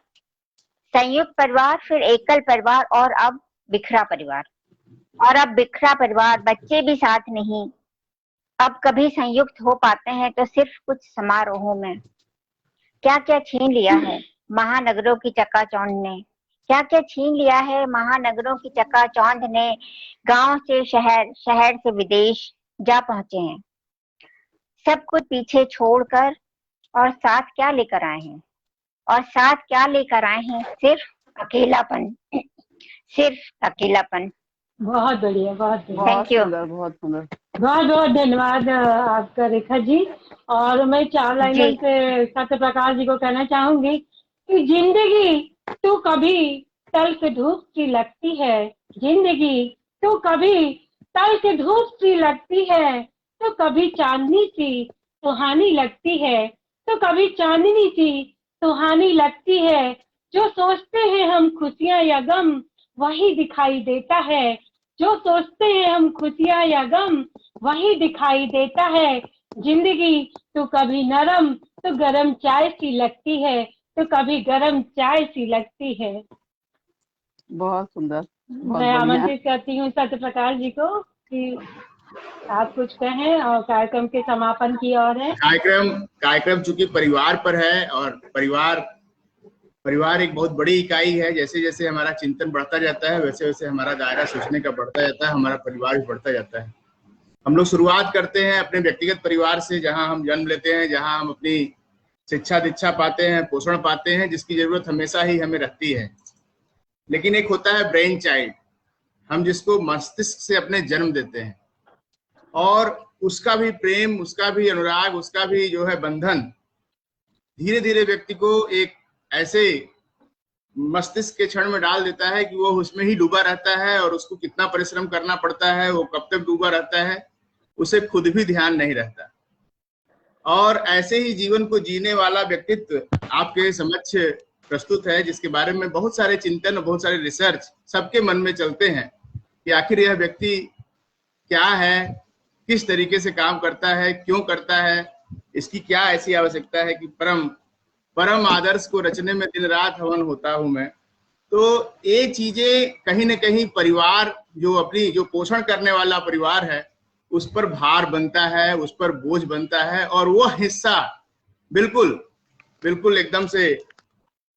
संयुक्त परिवार, फिर एकल परिवार, और अब बिखरा परिवार। और अब बिखरा परिवार, बच्चे भी साथ नहीं, अब कभी संयुक्त हो पाते हैं तो सिर्फ कुछ समारोहों में। क्या क्या छीन लिया है महानगरों की चकाचौंध ने, क्या क्या छीन लिया है महानगरों की चकाचौंध ने। गांव से शहर, शहर से विदेश जा पहुंचे हैं सब कुछ पीछे छोड़कर, और साथ क्या लेकर आए हैं, और साथ क्या लेकर आए हैं, सिर्फ अकेलापन, सिर्फ अकेलापन। बहुत बढ़िया, बहुत बढ़िया। Thank you. बहुत सुंदर। बहुत बहुत धन्यवाद आपका रेखा जी। और मैं 4 लाइनों जी। से सत्य प्रकाश जी को कहना चाहूंगी कि जिंदगी तो कभी तल के धूप सी लगती है, जिंदगी तो कभी तल के धूप सी लगती है, तो कभी चांदनी सी सुहानी लगती है, तो कभी चांदनी सी सुहानी लगती है। जो सोचते हैं हम खुशियां या गम वही दिखाई देता है, जो सोचते हैं हम खुशियां या गम वही दिखाई देता है। जिंदगी तो कभी नरम तो गरम चाय सी लगती है, तो कभी गरम चाय सी लगती है। बहुत सुंदर। मैं आमंत्रित करती हूँ सत्य प्रकाश जी को कि आप कुछ कहें और कार्यक्रम के समापन की ओर है। कार्यक्रम चूंकि परिवार पर है और परिवार एक बहुत बड़ी इकाई है। जैसे जैसे हमारा चिंतन बढ़ता जाता है वैसे वैसे हमारा दायरा सोचने का बढ़ता जाता है, हमारा परिवार भी बढ़ता जाता है। हम लोग शुरुआत करते हैं अपने व्यक्तिगत परिवार से, जहां हम जन्म लेते हैं, जहां हम अपनी शिक्षा दीक्षा पाते हैं, पोषण पाते हैं, जिसकी जरूरत हमेशा ही हमें रहती है। लेकिन एक होता है ब्रेन चाइल्ड, हम जिसको मस्तिष्क से अपने जन्म देते हैं, और उसका भी प्रेम, उसका भी अनुराग, उसका भी जो है बंधन धीरे धीरे व्यक्ति को एक ऐसे मस्तिष्क के क्षण में डाल देता है कि वो उसमें ही डूबा रहता है, और उसको कितना परिश्रम करना पड़ता है, वो कब तक डूबा रहता है, उसे खुद भी ध्यान नहीं रहता। और ऐसे ही जीवन को जीने वाला व्यक्तित्व आपके समक्ष प्रस्तुत है, जिसके बारे में बहुत सारे चिंतन और बहुत सारे रिसर्च सबके मन में चलते हैं कि आखिर यह व्यक्ति क्या है, किस तरीके से काम करता है, क्यों करता है, इसकी क्या ऐसी आवश्यकता है कि परम आदर्श को रचने में दिन रात हवन होता हूं मैं। तो ये चीजें कहीं न कहीं परिवार जो पोषण करने वाला परिवार है उस पर भार बनता है, उस पर बोझ बनता है, और वो हिस्सा बिल्कुल एकदम से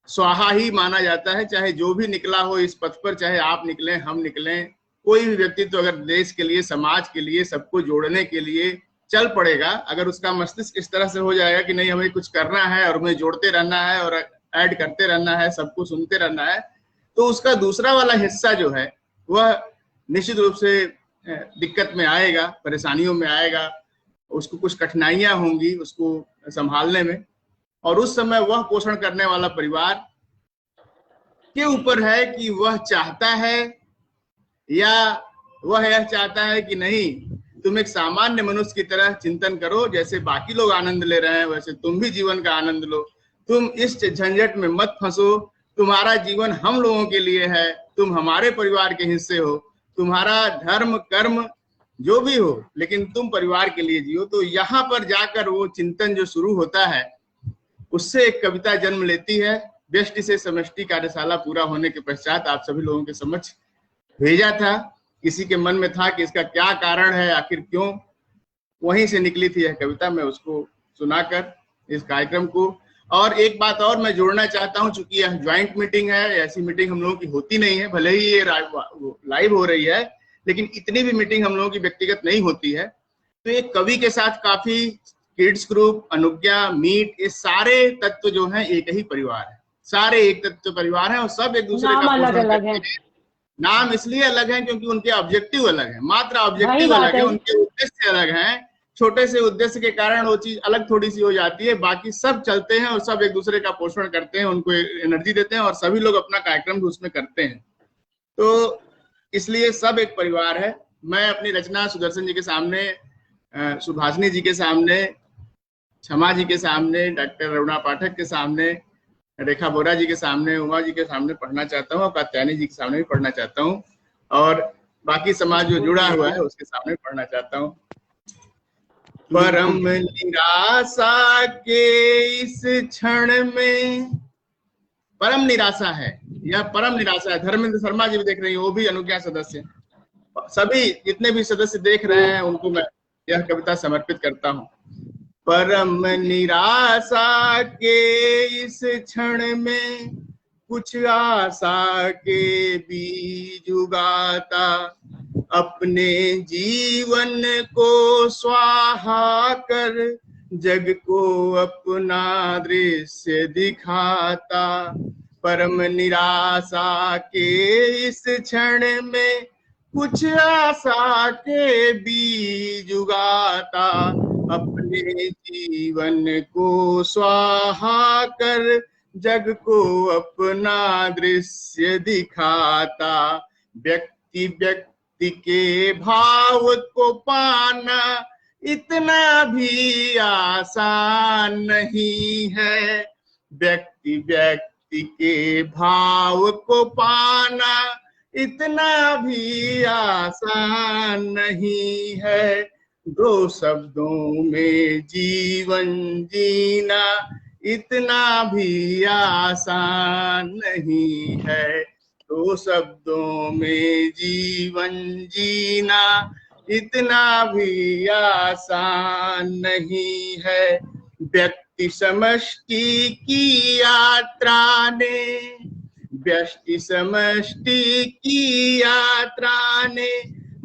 स्वाहा ही माना जाता है। चाहे जो भी निकला हो इस पथ पर, चाहे आप निकलें, हम निकलें, कोई भी व्यक्ति तो अगर देश के लिए, समाज के लिए, सबको जोड़ने के लिए चल पड़ेगा, अगर उसका मस्तिष्क इस तरह से हो जाएगा कि नहीं हमें कुछ करना है और हमें जोड़ते रहना है और ऐड करते रहना है, सबको सुनते रहना है, तो उसका दूसरा वाला हिस्सा जो है वह निश्चित रूप से दिक्कत में आएगा, परेशानियों में आएगा, उसको कुछ कठिनाइयां होंगी उसको संभालने में। और उस समय वह पोषण करने वाला परिवार के ऊपर है कि वह चाहता है या वह यह चाहता है कि नहीं तुम एक सामान्य मनुष्य की तरह चिंतन करो, जैसे बाकी लोग आनंद ले रहे हैं वैसे तुम भी जीवन का आनंद लो, तुम इस झंझट में मत फंसो, तुम्हारा जीवन हम लोगों के लिए है, तुम हमारे परिवार के हिस्से हो, तुम्हारा धर्म कर्म जो भी हो लेकिन तुम परिवार के लिए जियो। तो यहाँ पर जाकर वो चिंतन जो शुरू होता है उससे एक कविता जन्म लेती है। व्यष्टि से समष्टि कार्यशाला पूरा होने के पश्चात आप सभी लोगों के समक्ष भेजा था, किसी के मन में था कि इसका क्या कारण है, आखिर क्यों, वहीं से निकली थी यह कविता। मैं उसको सुनाकर इस कार्यक्रम को, और एक बात और मैं जोड़ना चाहता हूं, चूंकि यह ज्वाइंट मीटिंग है, ऐसी मीटिंग हम लोगों की होती नहीं है, भले ही ये लाइव हो रही है लेकिन इतनी भी मीटिंग हम लोगों की व्यक्तिगत नहीं होती है। तो एक कवि के साथ काफी किड्स ग्रुप, अनुज्ञा, मीट, ये सारे तत्व जो हैं एक ही परिवार है, सारे एक तत्व परिवार है, और सब एक दूसरे का अलग अलग है। नाम इसलिए अलग है क्योंकि उनके ऑब्जेक्टिव अलग है, मात्र ऑब्जेक्टिव अलग है, उनके उद्देश्य अलग हैं। छोटे से उद्देश्य के कारण वो चीज अलग थोड़ी सी हो जाती है, बाकी सब चलते हैं और सब एक दूसरे का पोषण करते हैं, उनको एनर्जी देते हैं और सभी लोग अपना कार्यक्रम भी उसमें करते हैं। तो इसलिए सब एक परिवार है। मैं अपनी रचना सुदर्शन जी के सामने, सुभाषिनी जी के सामने, क्षमा जी के सामने, डॉक्टर अरुणा पाठक के सामने, रेखा बोरा जी के सामने, उमा जी के सामने पढ़ना चाहता हूँ, और कात्यायनी जी के सामने भी पढ़ना चाहता हूँ, और बाकी समाज जो जुड़ा हुआ है उसके सामने पढ़ना चाहता हूँ। परम निराशा के इस क्षण में, परम निराशा है, यह परम निराशा है। धर्मेंद्र शर्मा जी भी देख रही हैं, वो भी अनुज्ञा सदस्य, सभी जितने भी सदस्य देख रहे हैं उनको मैं यह कविता समर्पित करता हूँ। परम निराशा के इस क्षण में कुछ आशा के बीज उगाता, अपने जीवन को स्वाहा कर जग को अपना दृश्य दिखाता। परम निराशा के इस क्षण में कुछ आशा के बीज उगाता, अपने जीवन को स्वाहा कर जग को अपना दृश्य दिखाता। व्यक्ति व्यक्ति के भाव को पाना इतना भी आसान नहीं है। व्यक्ति व्यक्ति के भाव को पाना इतना भी आसान नहीं है। दो शब्दों में जीवन जीना इतना भी आसान नहीं है। दो शब्दों में जीवन जीना इतना भी आसान नहीं है। व्यक्ति समष्टि की यात्रा ने, व्यष्टि समष्टि की यात्रा ने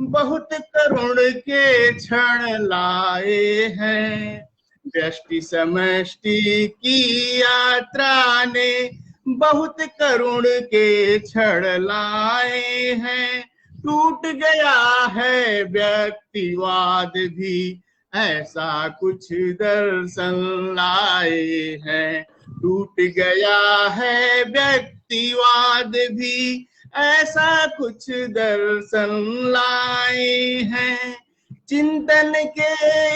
बहुत करुण के क्षण लाए हैं। व्यष्टि समष्टि की यात्रा ने बहुत करुण के क्षण लाए हैं। टूट गया है व्यक्तिवाद भी, ऐसा कुछ दर्शन लाए हैं। टूट गया है व्यक्तिवाद भी, ऐसा कुछ दर्शन लाए हैं। चिंतन के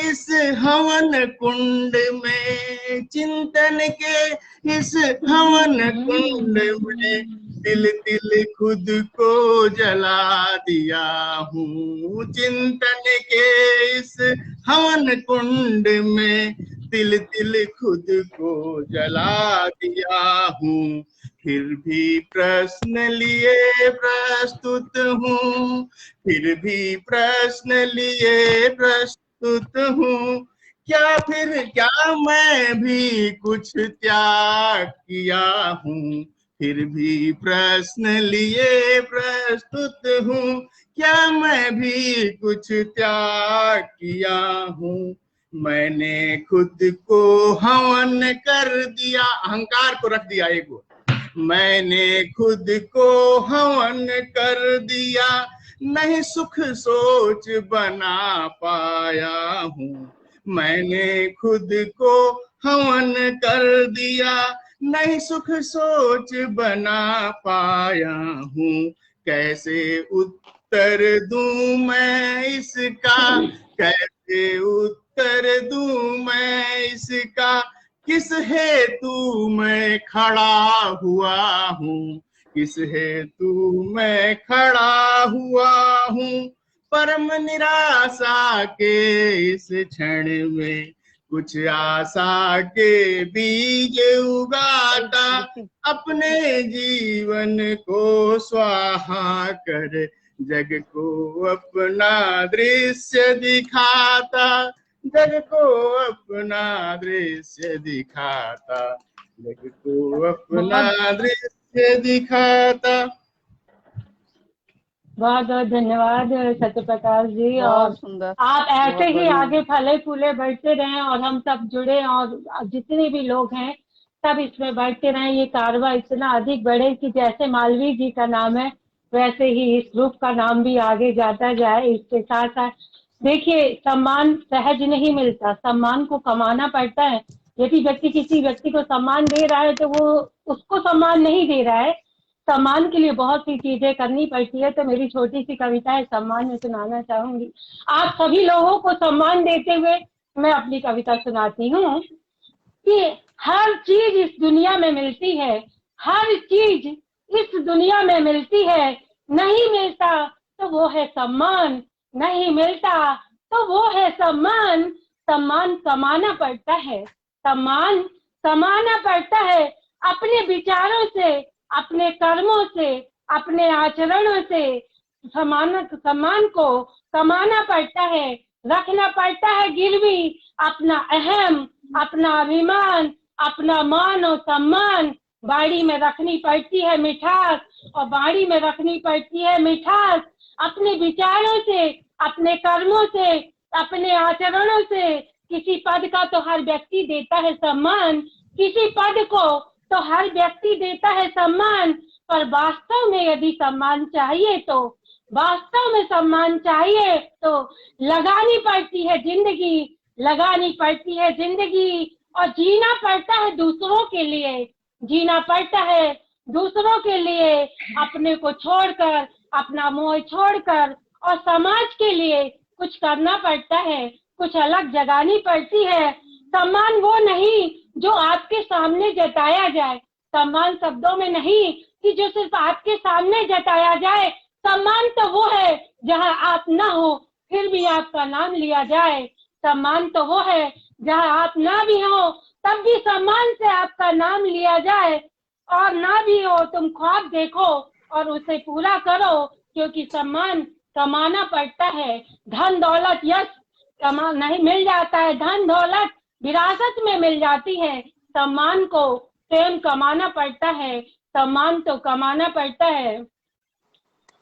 इस हवन कुंड में, चिंतन के इस हवन कुंड में तिल तिल खुद को जला दिया हूँ। चिंतन के इस हवन कुंड में तिल तिल खुद को जला दिया हूँ। फिर भी प्रश्न लिए प्रस्तुत हूँ, फिर भी प्रश्न लिए प्रस्तुत हूँ। क्या मैं भी कुछ त्याग किया हूँ? फिर भी प्रश्न लिए प्रस्तुत हूँ। क्या मैं भी कुछ त्याग किया हूँ? मैंने खुद को हवन कर दिया, अहंकार को रख दिया एक वो। मैंने खुद को हवन कर दिया, नहीं सुख सोच बना पाया हूँ। मैंने खुद को हवन कर दिया, नहीं सुख सोच बना पाया हूँ। कैसे उत्तर दूं मैं इसका, कैसे उत्तर दूं मैं इसका, किस हेतु मैं खड़ा हुआ हूँ, किस हेतु मैं खड़ा हुआ हूँ। परम निराशा के इस क्षण में कुछ आशा के बीज उगाता, अपने जीवन को स्वाहा कर जग को अपना दृश्य दिखाता, जग को अपना दृश्य दिखाता, जग को अपना दृश्य दिखाता। बहुत बहुत धन्यवाद सत्य प्रकाश जी। और सुंदर, आप ऐसे ही आगे फले फूले बढ़ते रहें और हम सब जुड़े और जितने भी लोग हैं सब इसमें बढ़ते रहें। ये कारवा इतना अधिक बढ़े कि जैसे मालवीय जी का नाम है वैसे ही इस ग्रुप का नाम भी आगे जाता जाए। इसके साथ साथ देखिए, सम्मान सहज नहीं मिलता, सम्मान को कमाना पड़ता है। यदि व्यक्ति किसी व्यक्ति को सम्मान दे रहा है तो वो उसको सम्मान नहीं दे रहा है, सम्मान के लिए बहुत सी चीजें करनी पड़ती है। तो मेरी छोटी सी कविता है सम्मान में सुनाना चाहूंगी। आप सभी लोगों को सम्मान देते हुए मैं अपनी कविता सुनाती हूँ कि हर चीज इस दुनिया में मिलती है, हर चीज इस दुनिया में मिलती है। नहीं मिलता तो वो है सम्मान, नहीं मिलता तो वो है सम्मान। सम्मान कमाना पड़ता है, सम्मान कमाना पड़ता है। अपने विचारों से, अपने कर्मों से, अपने आचरणों से सम्मान को कमाना पड़ता है। रखना पड़ता है गिरवी अपना अहम, अपना अभिमान, अपना मान और सम्मान। बाड़ी में रखनी पड़ती है मिठास और बाड़ी में रखनी पड़ती है मिठास। अपने विचारों से, अपने कर्मों से, अपने आचरणों से किसी पद का तो हर व्यक्ति देता है सम्मान, किसी पद को तो हर व्यक्ति देता है सम्मान। पर वास्तव में यदि सम्मान चाहिए तो, वास्तव में सम्मान चाहिए तो लगानी पड़ती है जिंदगी, लगानी पड़ती है जिंदगी और जीना पड़ता है दूसरों के लिए, जीना पड़ता है दूसरों के लिए। अपने को छोड़कर, अपना मोह छोड़कर और समाज के लिए कुछ करना पड़ता है, कुछ अलग जगानी पड़ती है। सम्मान वो नहीं जो आपके सामने जताया जाए, सम्मान शब्दों में नहीं कि जो सिर्फ आपके सामने जताया जाए। सम्मान तो वो है जहां आप ना हो फिर भी आपका नाम लिया जाए। सम्मान तो वो है जहां आप ना भी हो तब भी सम्मान से आपका नाम लिया जाए। और ना भी हो तुम ख्वाब देखो और उसे पूरा करो, क्योंकि सम्मान कमाना पड़ता है। धन दौलत यश कमा नहीं मिल जाता है, धन दौलत विरासत में मिल जाती है। सम्मान को स्वयं कमाना पड़ता है, सम्मान तो कमाना पड़ता है।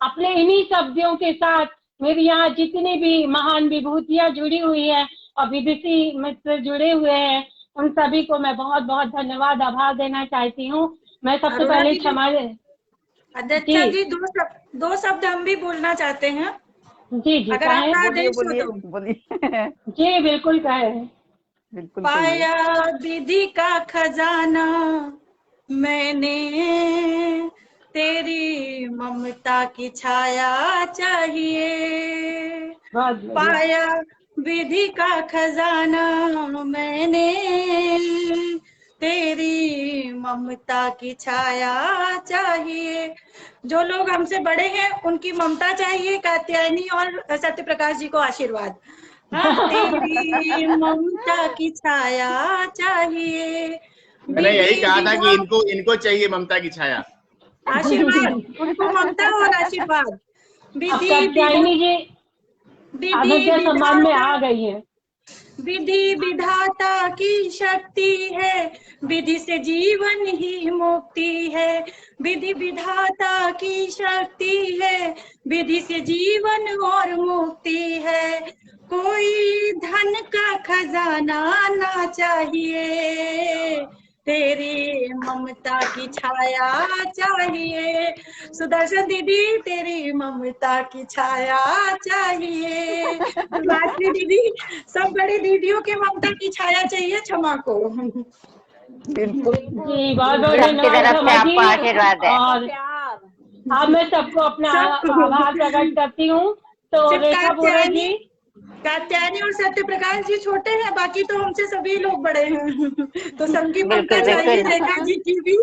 अपने इन्हीं शब्दों के साथ मेरी यहाँ जितनी भी महान विभूतियां जुड़ी हुई है और विदेशी मित्र जुड़े हुए हैं, उन सभी को मैं बहुत बहुत धन्यवाद, आभार देना चाहती हूँ। मैं सबसे पहले क्षमा। अध्यक्षा जी, दो शब्द हम भी बोलना चाहते हैं। जी अगर आपका आदेश हो तो। बोलिए। जी बिल्कुल कहे। पाया विधि का खजाना मैंने, तेरी ममता की छाया चाहिए। पाया विधि का खजाना मैंने, तेरी ममता की छाया चाहिए। जो लोग हमसे बड़े हैं उनकी ममता चाहिए, कात्यायनी और सत्य प्रकाश जी को आशीर्वाद। तेरी ममता की छाया चाहिए। मैंने यही कहा था कि इनको चाहिए ममता की छाया, आशीर्वाद, उनको ममता और आशीर्वाद। विधि सम्मान में आ गई है। विधि विधाता की शक्ति है, विधि से जीवन ही मुक्ति है। विधि विधाता की शक्ति है, विधि से जीवन और मुक्ति है। कोई धन का खजाना ना चाहिए, तेरी ममता की छाया चाहिए। सुदर्शन दीदी, तेरी ममता की छाया चाहिए। रात्रि दीदी, सब बड़ी दीदियों के ममता की छाया चाहिए क्षमा को। बिल्कुल जी, बहुत बहुत धन्यवाद और अब मैं सबको अपना आभार प्रकट करती हूँ। तो रेखा बोरा जी, कात्यायनी और सत्य प्रकाश जी छोटे हैं, बाकी तो हमसे सभी लोग बड़े हैं। तो सबकी ममता चाहिए, रेखा जी की भी,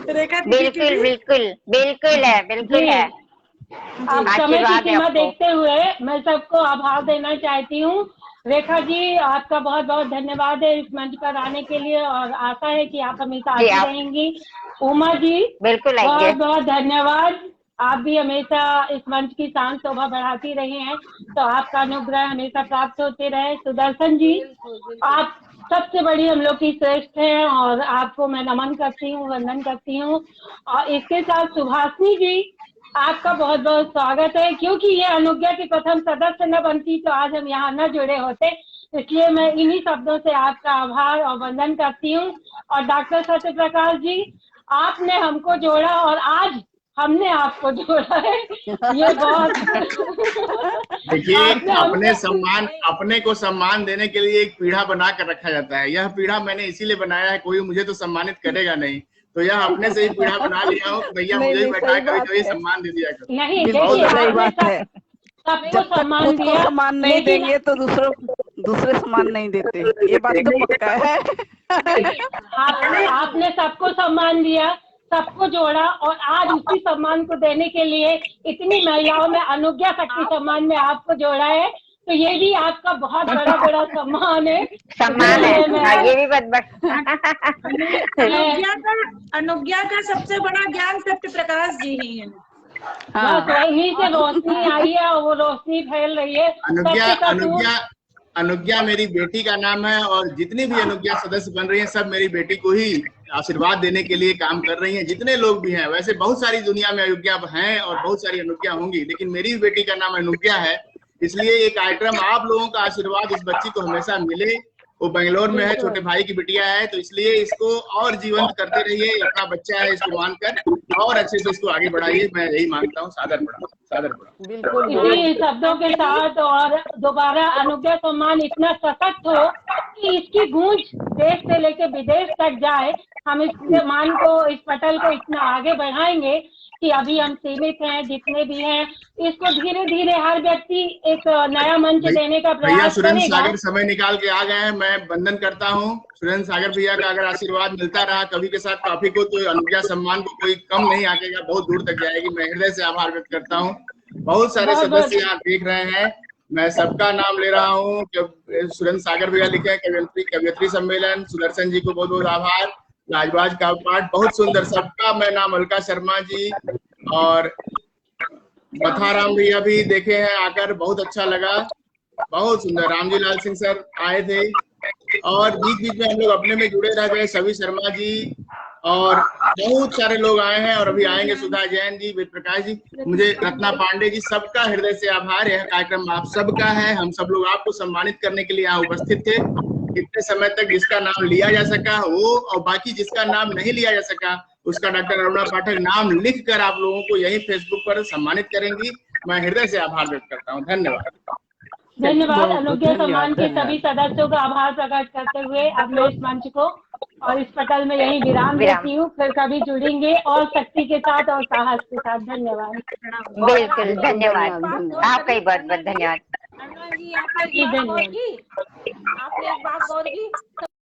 रेखा दीदी की भी। बिल्कुल है। आप समय की सीमा देखते हुए मैं सबको आभार देना चाहती हूँ। रेखा जी, आपका बहुत बहुत धन्यवाद है इस मंच पर आने के लिए और आशा है कि आप हमेशा आती रहेंगी। उमा जी, बिल्कुल बहुत बहुत धन्यवाद। आप भी हमेशा इस मंच की शान शोभा बढ़ाती रही हैं, तो आपका अनुग्रह हमेशा प्राप्त होते रहे। सुदर्शन जी, आप सबसे बड़ी हम लोग की श्रेष्ठ हैं और आपको मैं नमन करती हूँ, वंदन करती हूँ। और इसके साथ सुभाषिनी जी, आपका बहुत बहुत स्वागत है। क्योंकि ये अनुज्ञा की प्रथम सदस्य न बनती तो आज हम यहाँ न जुड़े होते, इसलिए मैं इन्हीं शब्दों से आपका आभार और वंदन करती हूँ। और डॉक्टर सत्य प्रकाश जी, आपने हमको जोड़ा और आज हमने आपको जोड़ा है, ये बहुत। देखिए, अपने को सम्मान देने के लिए एक पीढ़ा बना कर रखा जाता है। यह पीढ़ा मैंने इसीलिए बनाया है, कोई मुझे तो सम्मानित करेगा नहीं, तो यह अपने से ही पीढ़ा बना लिया हूँ। भैया मुझे बैठा कभी सम्मान दे दिया करो। नहीं, सही बात है। सबको सम्मान दिया, सम्मान नहीं देंगे तो दूसरे सम्मान नहीं देते, ये बात तो पक्का है। आपने सबको सम्मान दिया, सबको जोड़ा और आज उसी सम्मान को देने के लिए इतनी महिलाओं में अनुज्ञा शक्ति सम्मान में आपको जोड़ा है, तो ये भी आपका बहुत बड़ा बड़ा सम्मान है। ये भी बहुत बड़ा। अनुज्ञा का सबसे बड़ा ज्ञान सत्य प्रकाश जी ही है। हाँ। बस वहीं से रोशनी आई है और वो रोशनी फैल रही है। अनुज्ञा सत्य का अनुज्ञा अनुज्ञा मेरी बेटी का नाम है और जितनी भी अनुज्ञा सदस्य बन रही हैं सब मेरी बेटी को ही आशीर्वाद देने के लिए काम कर रही हैं। जितने लोग भी हैं, वैसे बहुत सारी दुनिया में अनुज्ञा हैं और बहुत सारी अनुज्ञा होंगी, लेकिन मेरी बेटी का नाम अनुज्ञा है। इसलिए ये कार्यक्रम आप लोगों का आशीर्वाद इस बच्ची को हमेशा मिले। वो बेंगलोर में है, छोटे भाई की बिटिया है, तो इसलिए इसको और जीवंत करते रहिए। अपना बच्चा है इसको मानकर और अच्छे से इसको आगे बढ़ाइए, मैं यही मानता हूँ। सादर प्रणाम। बिल्कुल इसी शब्दों के साथ और दोबारा अनुज्ञा सम्मान इतना सशक्त हो कि इसकी गूंज देश से लेकर विदेश तक जाए। हम इस सम्मान को, इस पटल को इतना आगे बढ़ाएंगे कि अभी हम सीमित हैं, जितने भी हैं, इसको धीरे धीरे हर व्यक्ति एक नया मंच देने का भैया प्रयास सुरेंद्र करेगा। सागर समय निकाल के आ गए हैं, मैं वंदन करता हूँ। सुरेंद्र सागर भैया का अगर आशीर्वाद मिलता रहा कभी के साथ काफी को, तो अनुज्ञा सम्मान को कोई कम नहीं आकेगा, बहुत दूर तक जाएगी। मैं हृदय से आभार व्यक्त करता हूँ। बहुत सारे सदस्य यहाँ देख रहे हैं, मैं सबका नाम ले रहा हूँ। सुरेंद्र सागर भैया लिखे हैं, कवियत्री सम्मेलन, सुदर्शन जी को बहुत बहुत आभार, राजबाज का पाठ बहुत सुंदर, सबका मैं नाम, अलका शर्मा जी और मथाराम भैया भी देखे हैं आकर, बहुत अच्छा लगा, बहुत सुंदर। रामजी लाल सिंह सर आए थे और बीच बीच में हम लोग अपने में जुड़े रह गए, सभी शर्मा जी और बहुत सारे लोग आए हैं और अभी आएंगे, सुधा जैन जी, वेद प्रकाश जी, मुझे रत्ना पांडे जी, सबका हृदय से आभार। यह कार्यक्रम आप सबका है, हम सब लोग आपको सम्मानित करने के लिए यहाँ उपस्थित थे। इतने समय तक जिसका नाम लिया जा सका वो, और बाकी जिसका नाम नहीं लिया जा सका उसका डॉक्टर अरुणा पाठक नाम लिखकर आप लोगों को यही फेसबुक पर सम्मानित करेंगी। मैं हृदय से आभार व्यक्त करता हूँ। धन्यवाद। धन्यवाद। अनुज्ञा सम्मान के सभी सदस्यों का आभार प्रकट करते हुए अब मैं इस मंच को और इस पटल में यही विराम देती हूँ। फिर कभी जुड़ेंगे और शक्ति के साथ और साहस के साथ। धन्यवाद। बिल्कुल धन्यवाद, आपका ही बहुत बहुत धन्यवाद। अनुज्ञा जी, आपने एक बात और की